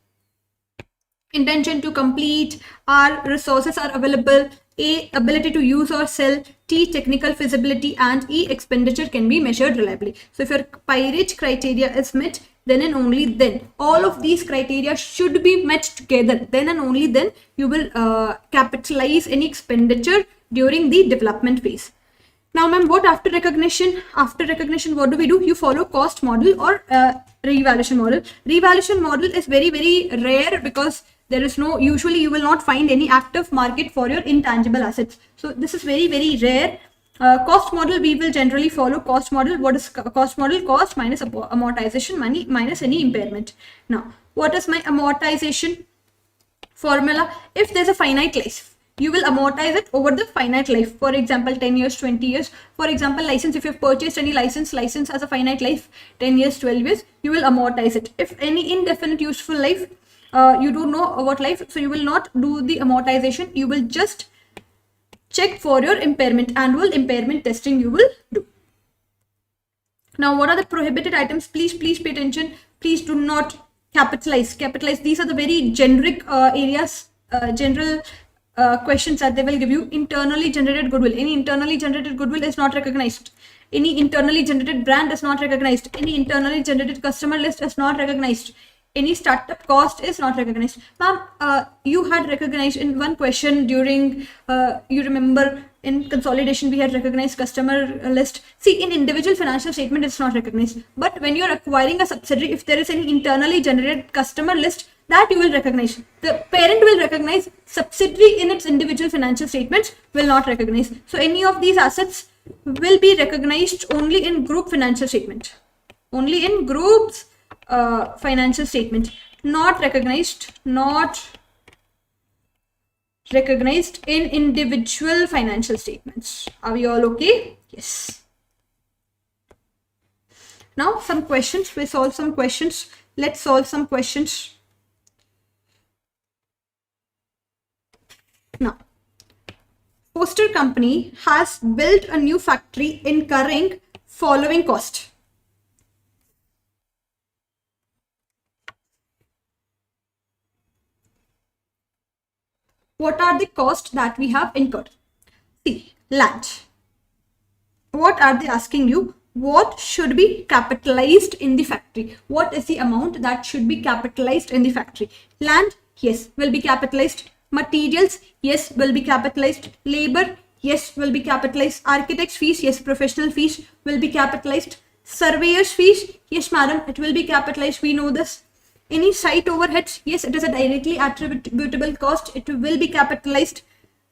intention to complete, R, resources are available, A, ability to use or sell, T, technical feasibility, and E, expenditure can be measured reliably. So if your pyrite criteria is met, then and only then all of these criteria should be met together. Then and only then you will capitalize any expenditure during the development phase. Now, ma'am, what after recognition? After recognition, what do we do? You follow cost model or revaluation model. Revaluation model is very, very rare because there is no, usually you will not find any active market for your intangible assets. So this is very, very rare. Cost model, we will generally follow cost model. What is cost model? Cost minus amortization, money minus any impairment. Now, what is my amortization formula? If there's a finite life, you will amortize it over the finite life. For example, 10 years, 20 years. For example, license, if you've purchased any license has a finite life, 10 years, 12 years, you will amortize it. If any indefinite useful life, you don't know what life, so you will not do the amortization. You will just check for your impairment. Annual impairment testing you will do. Now, what are the prohibited items? Please pay attention. Please do not capitalize. These are the very generic areas, general questions that they will give you. Internally generated goodwill. Any internally generated goodwill is not recognized. Any internally generated brand is not recognized. Any internally generated customer list is not recognized. Any startup cost is not recognized. Ma'am, you had recognized in one question during, you remember in consolidation, we had recognized customer list. See, in individual financial statement, it's not recognized. But when you're acquiring a subsidiary, if there is any internally generated customer list, that you will recognize. The parent will recognize, subsidiary in its individual financial statements will not recognize. So any of these assets will be recognized only in group financial statement. Only in groups financial statement. Not recognized in individual financial statements. Are we all okay? Yes. Now some questions. We solve some questions. Let's solve some questions. Now, Poster company has built a new factory incurring following cost. What are the costs that we have incurred? See, land. What are they asking you? What should be capitalized in the factory? What is the amount that should be capitalized in the factory? Land, yes, will be capitalized. Materials, yes, will be capitalized. Labor, yes, will be capitalized. Architect's fees, yes, professional fees will be capitalized. Surveyor's fees, yes, madam, it will be capitalized. We know this. Any site overheads, yes, it is a directly attributable cost. It will be capitalized.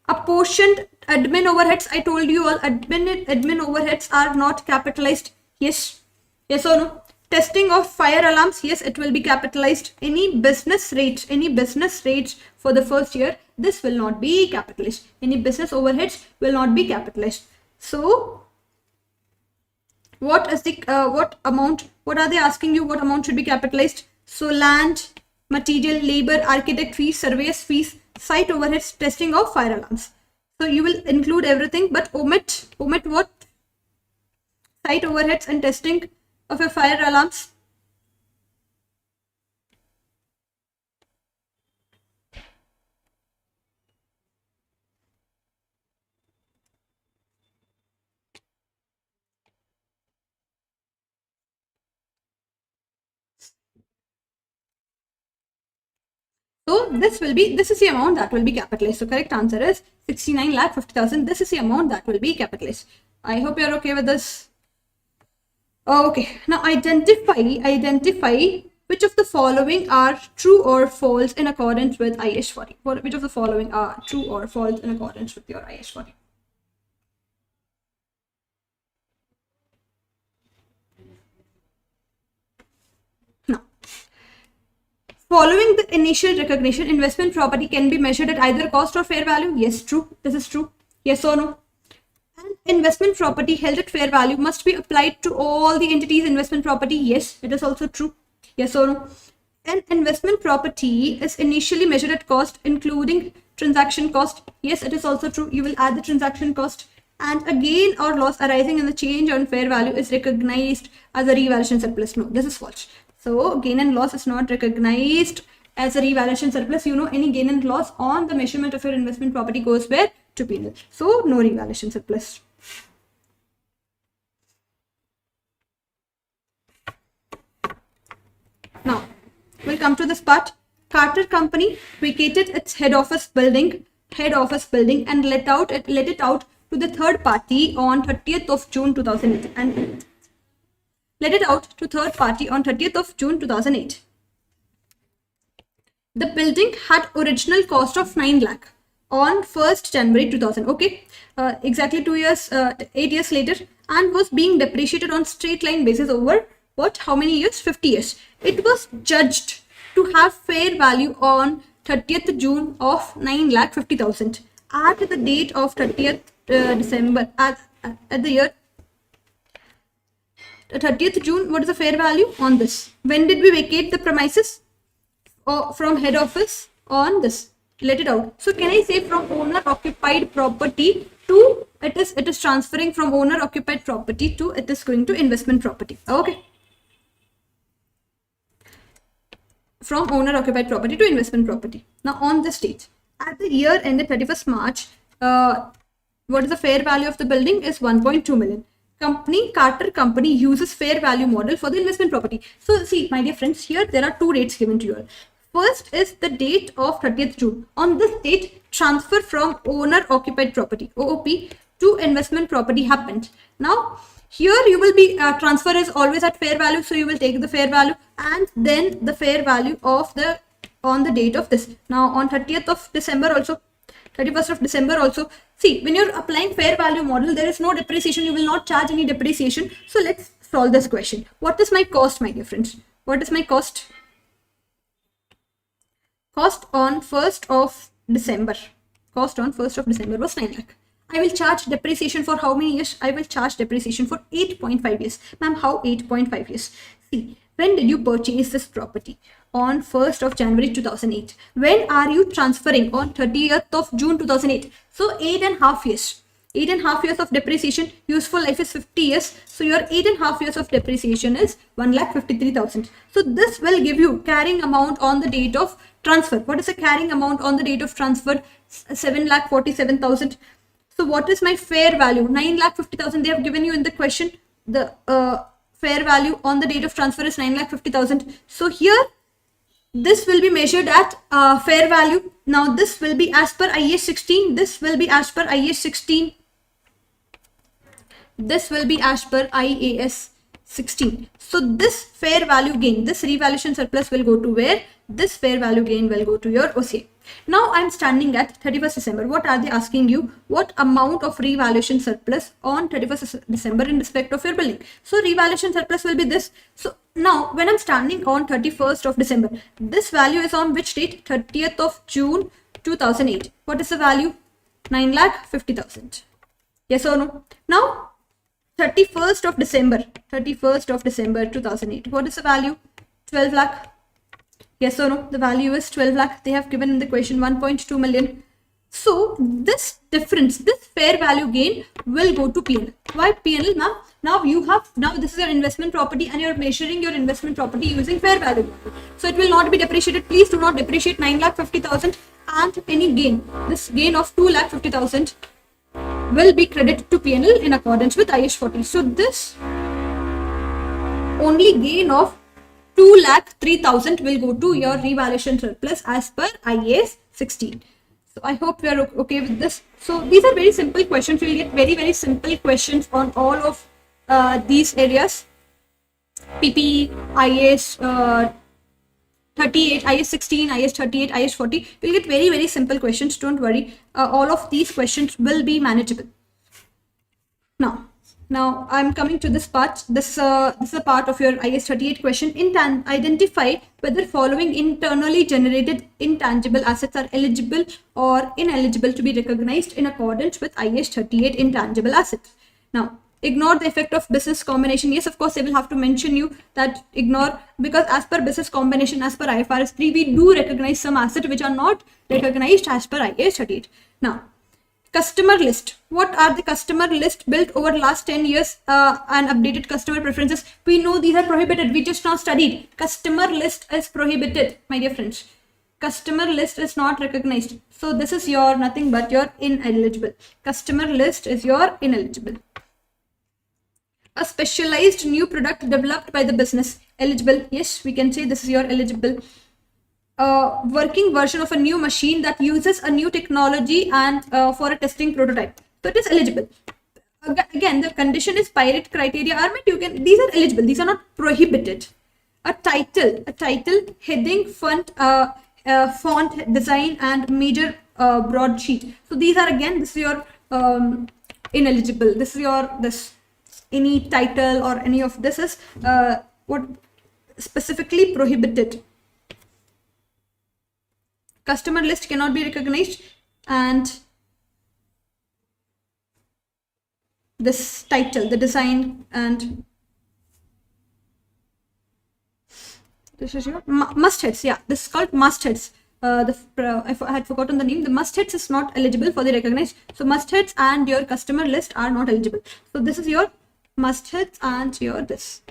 Apportioned admin overheads, I told you all, admin overheads are not capitalized. Yes or no? Testing of fire alarms, yes, it will be capitalized. Any business rates for the first year, this will not be capitalized. Any business overheads will not be capitalized. So what is the what are they asking you? What amount should be capitalized? So land, material, labor, architect fees, surveyor's fees, site overheads, testing of fire alarms. So you will include everything, but omit what? Site overheads and testing of your fire alarms. So this is the amount that will be capitalized. So correct answer is 69,50,000. This is the amount that will be capitalized. I hope you're okay with this. Okay, now identify which of the following are true or false in accordance with IS 40. Which of the following are true or false in accordance with your IS 40? Now, following the initial recognition, investment property can be measured at either cost or fair value. Yes, true. This is true. Yes or no? And investment property held at fair value must be applied to all the entities investment property. Yes, it is also true. Yes or no? An investment property is initially measured at cost, including transaction cost. Yes, it is also true. You will add the transaction cost. And a gain or loss arising in the change on fair value is recognized as a revaluation surplus. No, this is false. So gain and loss is not recognized as a revaluation surplus. You know, any gain and loss on the measurement of your investment property goes where? To P&L. So no revaluation surplus. Now we'll come to this part. Carter Company vacated its head office building and let it out to the third party on 30th of June 2008 and let it out to third party on 30th of June 2008. The building had original cost of 9 lakh on 1st January 2000. Okay, exactly 8 years later, and was being depreciated on straight line basis over what? How many years? 50 years. It was judged to have fair value on 30th June of 9,50,000 at the date of 30th December at the year 30th June. What is the fair value on this? When did we vacate the premises from head office? On this, let it out. So can I say from owner occupied property to it is transferring from owner occupied property to it is going to investment property. Okay, from owner occupied property to investment property. Now on this date, at the year ended 31st March, what is the fair value of the building is 1.2 million. Carter Company uses fair value model for the investment property. So see, my dear friends, here there are two dates given to you. First is the date of 30th June. On this date, transfer from owner occupied property OOP to investment property happened. Now here you will be transfer is always at fair value, so you will take the fair value and then the fair value of the on the date of this. Now on 30th of December also, 31st of December also. See, when you're applying fair value model, there is no depreciation. You will not charge any depreciation. So let's solve this question. What is my cost, my dear friends? What is my cost? Cost on 1st of December. Cost on 1st of December was 9 lakh. I will charge depreciation for how many years? I will charge depreciation for 8.5 years. Ma'am, how 8.5 years? See, when did you purchase this property? On 1st of January 2008. When are you transferring? On 30th of June 2008. So 8.5 years. 8.5 years of depreciation. Useful life is 50 years. So your 8.5 years of depreciation is 1,53,000. So this will give you carrying amount on the date of transfer. What is the carrying amount on the date of transfer? 7,47,000. So what is my fair value? 9,50,000. They have given you in the question. The fair value on the date of transfer is 9,50,000. So here this will be measured at fair value. Now this will be as per IAS 16. This will be as per IAS 16. This will be as per IAS 16. So this fair value gain, this revaluation surplus will go to where? This fair value gain will go to your OCA. Now I'm standing at 31st December. What are they asking you? What amount of revaluation surplus on 31st December in respect of your building? So revaluation surplus will be this. So now when I'm standing on 31st of December, this value is on which date? 30th of June 2008. What is the value? 9,50,000. Yes or no? Now 31st of December 2008. What is the value? 12 lakh. Yes or no? The value is 12 lakh. They have given in the question 1.2 million. So this difference, this fair value gain will go to P&L. Why P&L? Now this is your investment property and you're measuring your investment property using fair value. So it will not be depreciated. Please do not depreciate 9,50,000 and any gain. This gain of 2,50,000 will be credited to P&L in accordance with IAS 40. So this only gain of 2,03,000 will go to your revaluation surplus as per IAS 16. So I hope we are okay with this. So these are very simple questions. You will get very, very simple questions on all of these areas. PP, IAS 38, IAS 16, IAS 38, IAS 40. You'll get very, very simple questions. Don't worry. All of these questions will be manageable. Now I'm coming to this part. This is a part of your IAS 38 question. Identify whether following internally generated intangible assets are eligible or ineligible to be recognized in accordance with IAS 38 intangible assets. Now, ignore the effect of business combination. Yes, of course, they will have to mention you that ignore, because as per business combination, as per IFRS 3, we do recognize some assets which are not recognized as per IAS 38. Now, customer list. What are the customer list built over last 10 years and updated customer preferences? We know these are prohibited. We just now studied. Customer list is prohibited, my dear friends. Customer list is not recognized. So this is your nothing but your ineligible. Customer list is your ineligible. A specialized new product developed by the business. Eligible. Yes, we can say this is your eligible. Working version of a new machine that uses a new technology and for a testing prototype. So it is eligible. Again, the condition is pirate criteria are met. These are eligible. These are not prohibited. A title, heading, font, design, and major broadsheet. So these are again. This is your ineligible. This is your any title or any of this is what specifically prohibited. Customer list cannot be recognized, and this title, the design, and this is your mastheads. Yeah, this is called mastheads. I had forgotten the name. The mastheads is not eligible for the recognized. So mastheads and your customer list are not eligible. So this is your mastheads and your this.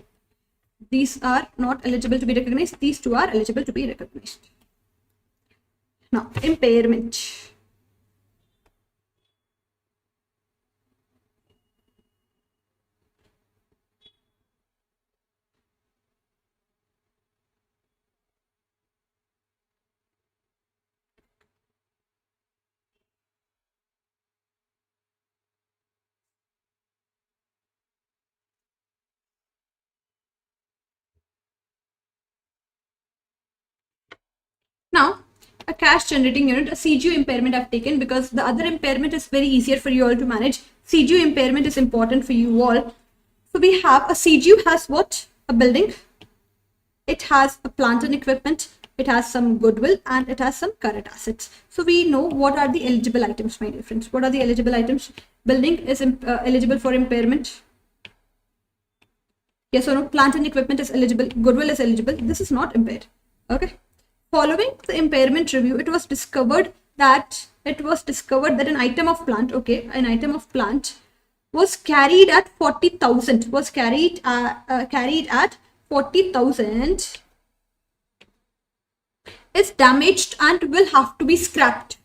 These are not eligible to be recognized. These two are eligible to be recognized. Now, impairment. Now, a cash generating unit, a CGU impairment I've taken because the other impairment is very easier for you all to manage. CGU impairment is important for you all. So we have a CGU has what? A building. It has a plant and equipment. It has some goodwill and it has some current assets. So we know what are the eligible items, my dear friends. What are the eligible items? Building is eligible for impairment. Yes or no? Plant and equipment is eligible. Goodwill is eligible. This is not impaired. Okay. Following the impairment review, it was discovered that an item of plant, an item of plant was carried at 40,000. Was carried at 40,000. Is damaged and will have to be scrapped.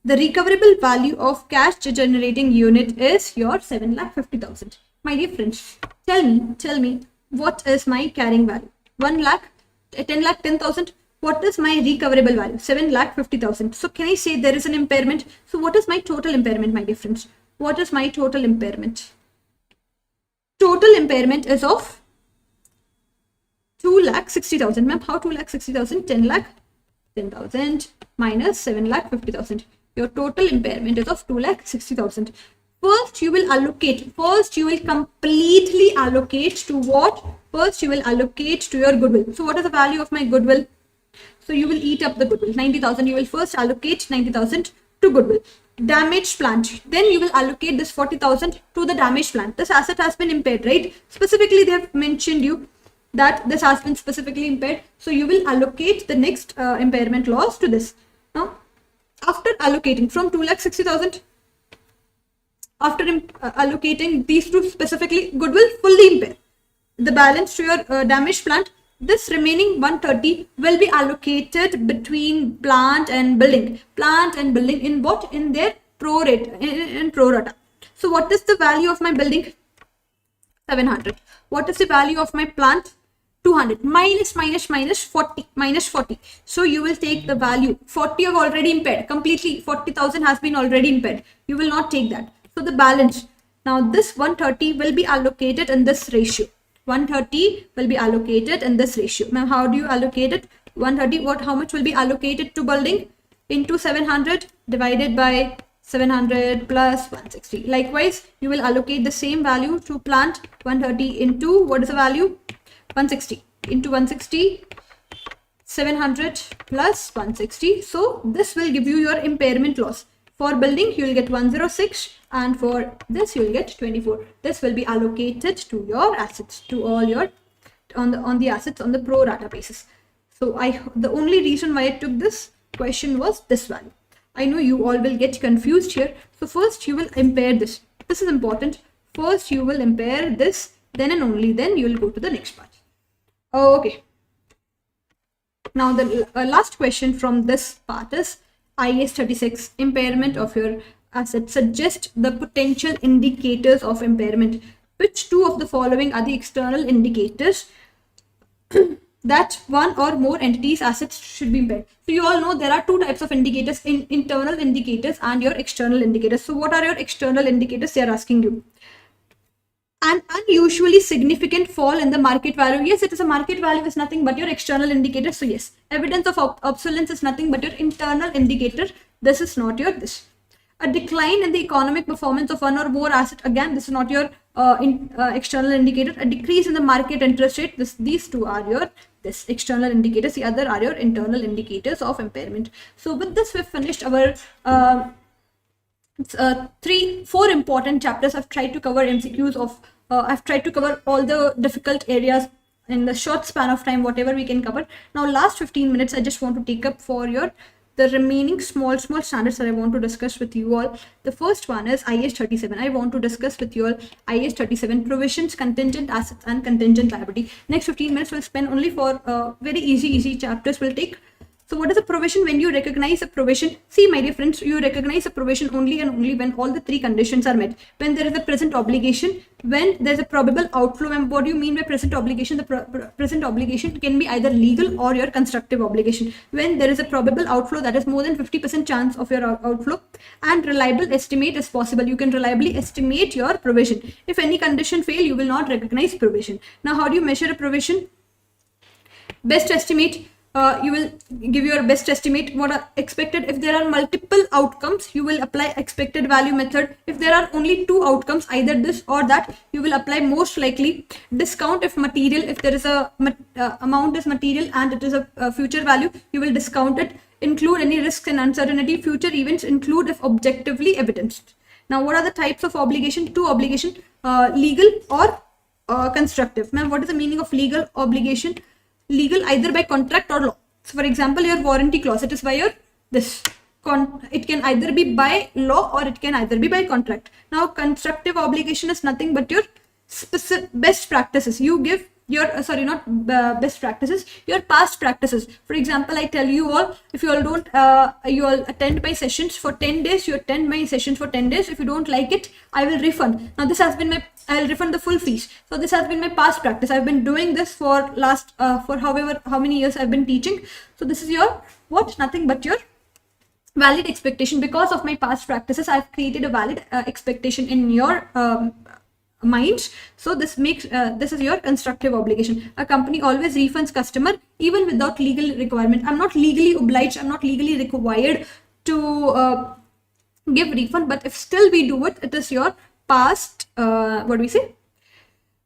The recoverable value of cash generating unit is your 7,50,000. My dear friends, tell me, what is my carrying value? 1 lakh, 10 lakh, 10,000. What is my recoverable value? 7,50,000. So can I say there is an impairment? So what is my total impairment, my dear friends? What is my total impairment? Total impairment is of 2,60,000. Ma'am, how 2,60,000? 10 lakh 10,000 minus 7,50,000. Your total impairment is of 2,60,000. First, you will allocate. First, you will completely allocate to what? First, you will allocate to your goodwill. So what is the value of my goodwill? So you will eat up the goodwill. 90,000. You will first allocate 90,000 to goodwill. Damaged plant. Then you will allocate this 40,000 to the damaged plant. This asset has been impaired, right? Specifically, they have mentioned you that this has been specifically impaired. So you will allocate the next impairment loss to this. Now, after allocating from 2,60,000, after allocating these two specifically, goodwill fully impaired. The balance to your damaged plant. This remaining 130 will be allocated between plant and building. Plant and building in what? In their pro rata. In pro rata. So what is the value of my building? 700. What is the value of my plant? 200 minus 40. So you will take the value 40 of already impaired, completely 40,000 has been already impaired. You will not take that. So the balance, now this 130 will be allocated in this ratio. 130 will be allocated in this ratio. Now how do you allocate it? 130, how much will be allocated to building? Into 700 divided by 700 plus 160. Likewise, you will allocate the same value to plant. 130 into, what is the value? 160 into 160, 700 plus 160. So this will give you your impairment loss. For building, you will get 106, and for this you will get 24. This will be allocated to your assets, to all your on the assets on the pro rata basis. So the only reason why I took this question was this value. I know you all will get confused here. So first you will impair this. This is important. First you will impair this, then and only then you will go to the next part. Okay. Now the last question from this part is IAS 36, impairment of your assets. Suggest the potential indicators of impairment. Which two of the following are the external indicators that one or more entities' assets should be impaired? So you all know there are two types of indicators, internal indicators and your external indicators. So what are your external indicators? They are asking you. An unusually significant fall in the market value. Yes, it is a market value, is nothing but your external indicator. So yes, evidence of obsolescence is nothing but your internal indicator. This is not your this. A decline in the economic performance of one or more asset. Again, this is not your external indicator. A decrease in the market interest rate. These two are your this external indicators. The other are your internal indicators of impairment. So with this, we've finished our 4 important chapters. I've tried to cover MCQs of I've tried to cover all the difficult areas in the short span of time, whatever we can cover. Now last 15 minutes I just want to take up for the remaining small standards that I want to discuss with you all. The first one is IAS 37. I want to discuss with you all IAS 37, provisions, contingent assets and contingent liability. Next 15 minutes we'll spend only for very easy chapters we'll take. So what is a provision? When you recognize a provision, see my dear friends, you recognize a provision only and only when all the 3 conditions are met. When there is a present obligation, when there is a probable outflow. And what do you mean by present obligation? The present obligation can be either legal or your constructive obligation. When there is a probable outflow, that is more than 50% chance of your outflow, and reliable estimate is possible. You can reliably estimate your provision. If any condition fail, you will not recognize provision. Now how do you measure a provision? Best estimate. You will give your best estimate what are expected. If there are multiple outcomes, you will apply expected value method. If there are only 2 outcomes, either this or that, you will apply most likely. Discount if material, if there is a amount is material and it is a future value, you will discount it. Include any risks and uncertainty. Future events include if objectively evidenced. Now what are the types of obligation? 2 obligation, legal or constructive. Ma'am, what is the meaning of legal obligation? Legal either by contract or law. So for example, your warranty clause, it is by your this. It can either be by law or it can either be by contract. Now constructive obligation is nothing but your specific best practices. You give your best practices, your past practices. For example, I tell you all, if you all don't you all attend my sessions for 10 days, you attend my sessions for 10 days. If you don't like it, I will refund. Now this has been my, I'll refund the full fees. So this has been my past practice. I've been doing this for last for how many years I've been teaching. So this is your what? Nothing but your valid expectation. Because of my past practices, I've created a valid expectation in your minds. So this makes this is your constructive obligation. A company always refunds customer even without legal requirement. I'm not legally obliged, I'm not legally required to give refund, but if still we do it, it is your past what do we say,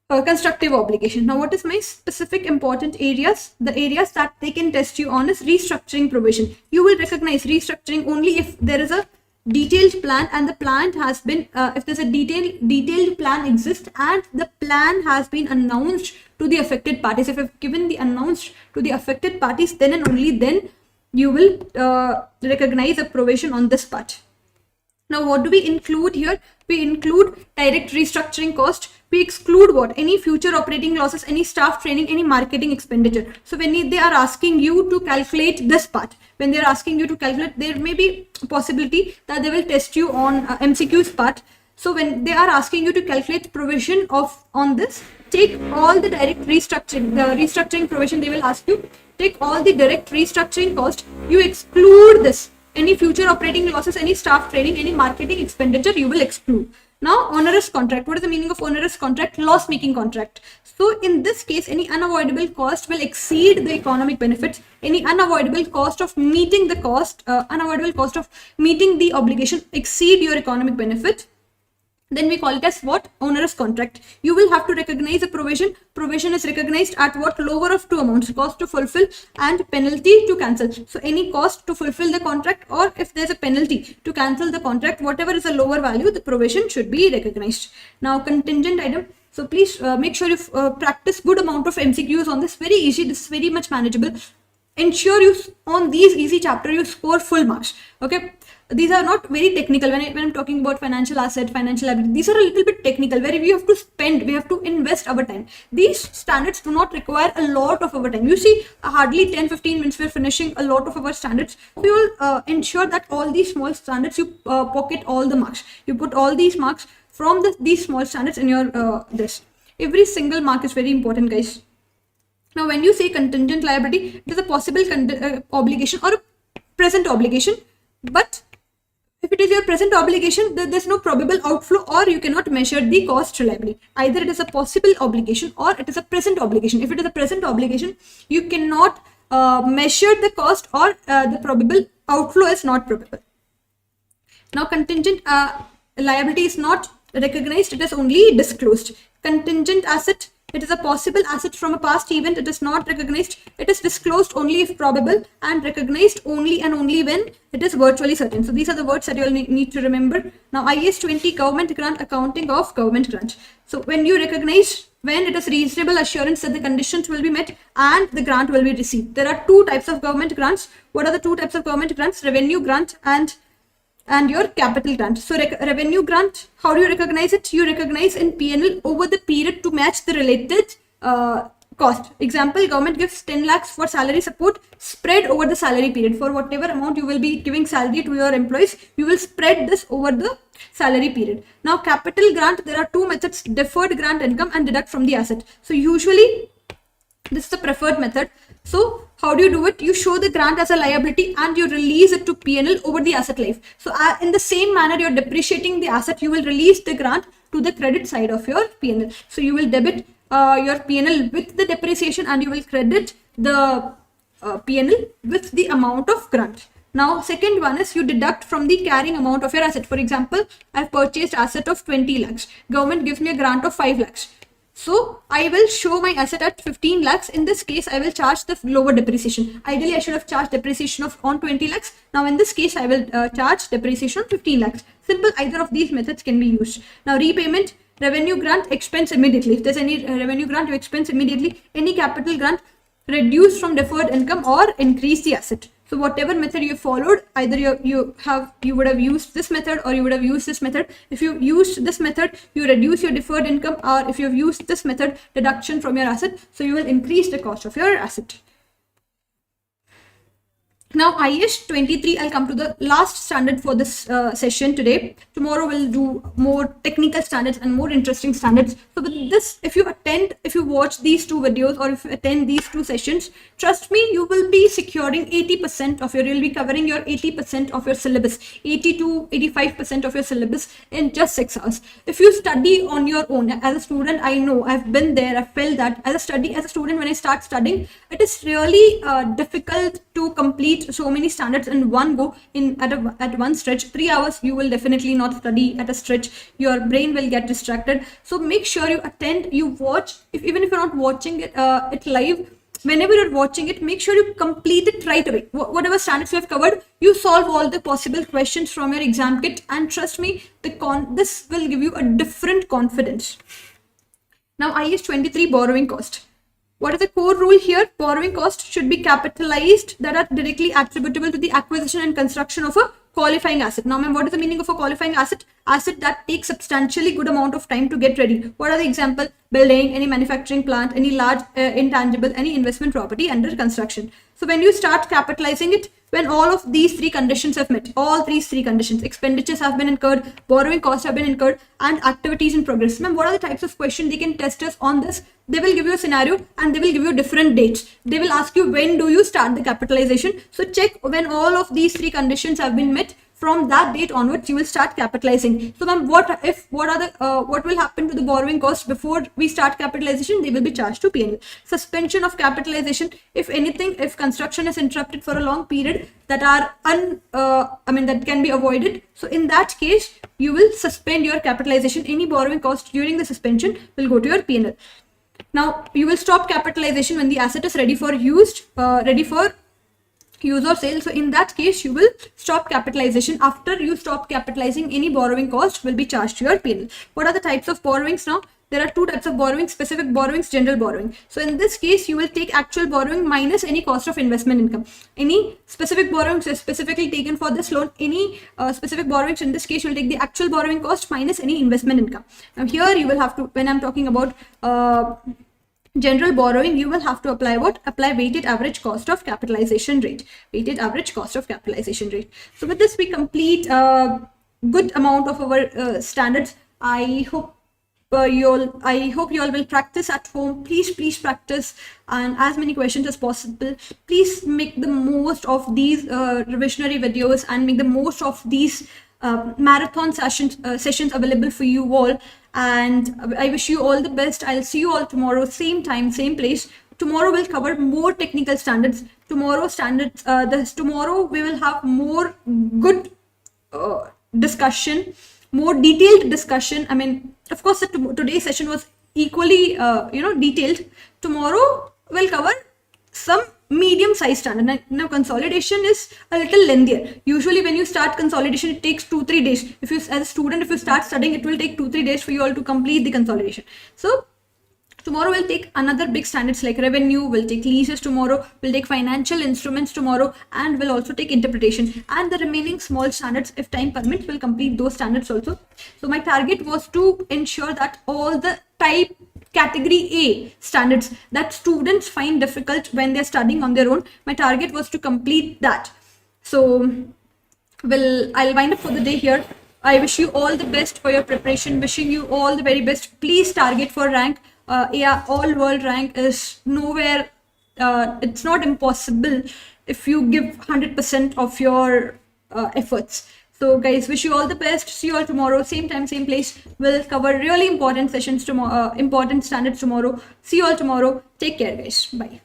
constructive obligation. Now what is my specific important areas? The areas that they can test you on is restructuring provision. You will recognize restructuring only if there is a detailed plan and the plan has been if there's a detailed plan exists and the plan has been announced to the affected parties. If I've given the announced to the affected parties, then and only then you will recognize a provision on this part. Now what do we include here? We include direct restructuring cost. We exclude what? Any future operating losses, any staff training, any marketing expenditure. So when they are asking you to calculate this part, when they are asking you to calculate, there may be a possibility that they will test you on MCQs part. So when they are asking you to calculate provision on this, take all the direct restructuring, the restructuring provision they will ask you, take all the direct restructuring cost, you exclude this. Any future operating losses, any staff training, any marketing expenditure, you will exclude. Now, onerous contract. What is the meaning of onerous contract? Loss-making contract. So, in this case, any unavoidable cost will exceed the economic benefits. Any unavoidable cost of meeting the cost, unavoidable cost of meeting the obligation exceed your economic benefit. Then we call it as what? Onerous contract. You will have to recognize a provision. Provision is recognized at what? Lower of two amounts, cost to fulfill and penalty to cancel. So any cost to fulfill the contract, or if there's a penalty to cancel the contract, whatever is a lower value, the provision should be recognized. Now, contingent item. So please make sure you practice good amount of MCQs on this. Very easy. This is very much manageable. Ensure you on these easy chapter you score full marks. Okay. These are not very technical. When I'm talking about financial asset, financial liability, these are a little bit technical, where we have to spend, we have to invest our time. These standards do not require a lot of our time. You see, hardly 10-15 minutes we're finishing a lot of our standards. We will ensure that all these small standards, you pocket all the marks. You put all these marks from these small standards in your this. Every single mark is very important, guys. Now, when you say contingent liability, it is a possible obligation or a present obligation, but if it is your present obligation, there's no probable outflow, or you cannot measure the cost reliably. Either it is a possible obligation or it is a present obligation. If it is a present obligation, you cannot measure the cost, or the probable outflow is not probable. Now, contingent liability is not recognized, it is only disclosed. Contingent asset, it is a possible asset from a past event. It is not recognized. It is disclosed only if probable, and recognized only and only when it is virtually certain. So these are the words that you will need to remember. Now, IS 20 government grant, accounting of government grant. So when you recognize when it is reasonable assurance that the conditions will be met and the grant will be received. There are two types of government grants. What are the two types of government grants? Revenue grant and your capital grant. So revenue grant, how do you recognize it? You recognize in P&L over the period to match the related cost. Example, government gives 10 lakhs for salary support spread over the salary period. For whatever amount you will be giving salary to your employees, you will spread this over the salary period. Now, capital grant, there are two methods: deferred grant income and deduct from the asset. So usually this is the preferred method. So how do you do it? You show the grant as a liability and you release it to P&L over the asset life. So in the same manner, you're depreciating the asset, you will release the grant to the credit side of your P&L. So you will debit your P&L with the depreciation, and you will credit the P&L with the amount of grant. Now, second one is you deduct from the carrying amount of your asset. For example, I've purchased asset of 20 lakhs. Government gives me a grant of 5 lakhs. So I will show my asset at 15 lakhs. In this case, I will charge the lower depreciation. Ideally, I should have charged depreciation on 20 lakhs. Now, in this case, I will charge depreciation on 15 lakhs. Simple, either of these methods can be used. Now, repayment, revenue grant, expense immediately. If there's any revenue grant, you expense immediately. Any capital grant, reduce from deferred income or increase the asset. So whatever method you followed, either you would have used this method or you would have used this method. If you used this method, you reduce your deferred income, or if you have used this method, deduction from your asset, so you will increase the cost of your asset. Now, IS 23, I'll come to the last standard for this session today. Tomorrow we'll do more technical standards and more interesting standards. So with this, if you watch these two videos, or if you attend these two sessions, trust me, you will be securing 80% of you'll be covering your 80% of your syllabus, 80 to 85% of your syllabus in just 6 hours. If you study on your own, as a student, I know, I've been there, I felt that as a student, when I start studying, it is really difficult to complete so many standards in one go at one stretch. 3 hours you will definitely not study at a stretch. Your brain will get distracted. So make sure you attend, you watch. Even if you're not watching it live, whenever you're watching it, make sure you complete it right away. Whatever standards you have covered, you solve all the possible questions from your exam kit, and trust me, this will give you a different confidence. Now, IS 23, borrowing cost. What is the core rule here? Borrowing cost should be capitalized that are directly attributable to the acquisition and construction of a qualifying asset. Now, ma'am, what is the meaning of a qualifying asset? asset that takes substantially good amount of time to get ready. What are the example? Building, any manufacturing plant, any large intangible, any investment property under construction. So when you start capitalizing it, when all of these three conditions have met, all these three conditions, expenditures have been incurred, borrowing costs have been incurred, and activities in progress. Ma'am, what are the types of questions they can test us on this? They will give you a scenario and they will give you different dates. They will ask you, when do you start the capitalization? So check when all of these three conditions have been met. From that date onwards, you will start capitalizing. So ma'am, what will happen to the borrowing cost before we start capitalization? They will be charged to P&L. Suspension of capitalization, if anything, if construction is interrupted for a long period that are that can be avoided. So in that case, you will suspend your capitalization. Any borrowing cost during the suspension will go to your P&L. Now you will stop capitalization when the asset is ready for use or sale. So in that case, you will stop capitalization. After you stop capitalizing, any borrowing cost will be charged to your P&L. What are the types of borrowings now? There are two types of borrowing: specific borrowings, general borrowing. So in this case, you will take actual borrowing minus any cost of investment income. Any specific borrowings is specifically taken for this loan. Any specific borrowings in this case, you will take the actual borrowing cost minus any investment income. Now here you will have to, when I'm talking about general borrowing, you will have to apply what? Apply weighted average cost of capitalization rate. Weighted average cost of capitalization rate. So with this, we complete a good amount of our standards. I hope you all will practice at home. Please practice, and as many questions as possible. Please make the most of these revisionary videos and make the most of these marathon sessions available for you all. And I wish you all the best. I'll see you all tomorrow, same time, same place. Tomorrow we'll cover more technical standards. Tomorrow we will have more good discussion, more detailed discussion. I mean, of course, today's session was equally detailed. Tomorrow we'll cover some medium size standard. Now consolidation is a little lengthier. Usually when you start consolidation, it takes 2-3 days. If you, as a student, if you start studying, it will take 2-3 days for you all to complete the consolidation. So tomorrow we'll take another big standards like revenue, we'll take leases tomorrow, we'll take financial instruments tomorrow, and we'll also take interpretation. And the remaining small standards, if time permits, we'll complete those standards also. So my target was to ensure that all the type category A standards that students find difficult when they're studying on their own, my target was to complete that. So I'll wind up for the day here. I wish you all the best for your preparation, wishing you all the very best. Please target for rank. All world rank is nowhere, it's not impossible if you give 100% of your efforts. So guys, wish you all the best. See you all tomorrow, same time, same place. We'll cover really important sessions tomorrow, important standards tomorrow. See you all tomorrow. Take care, guys. Bye.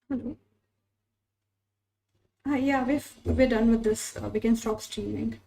Hello. Yeah, we're done with this. We can stop streaming.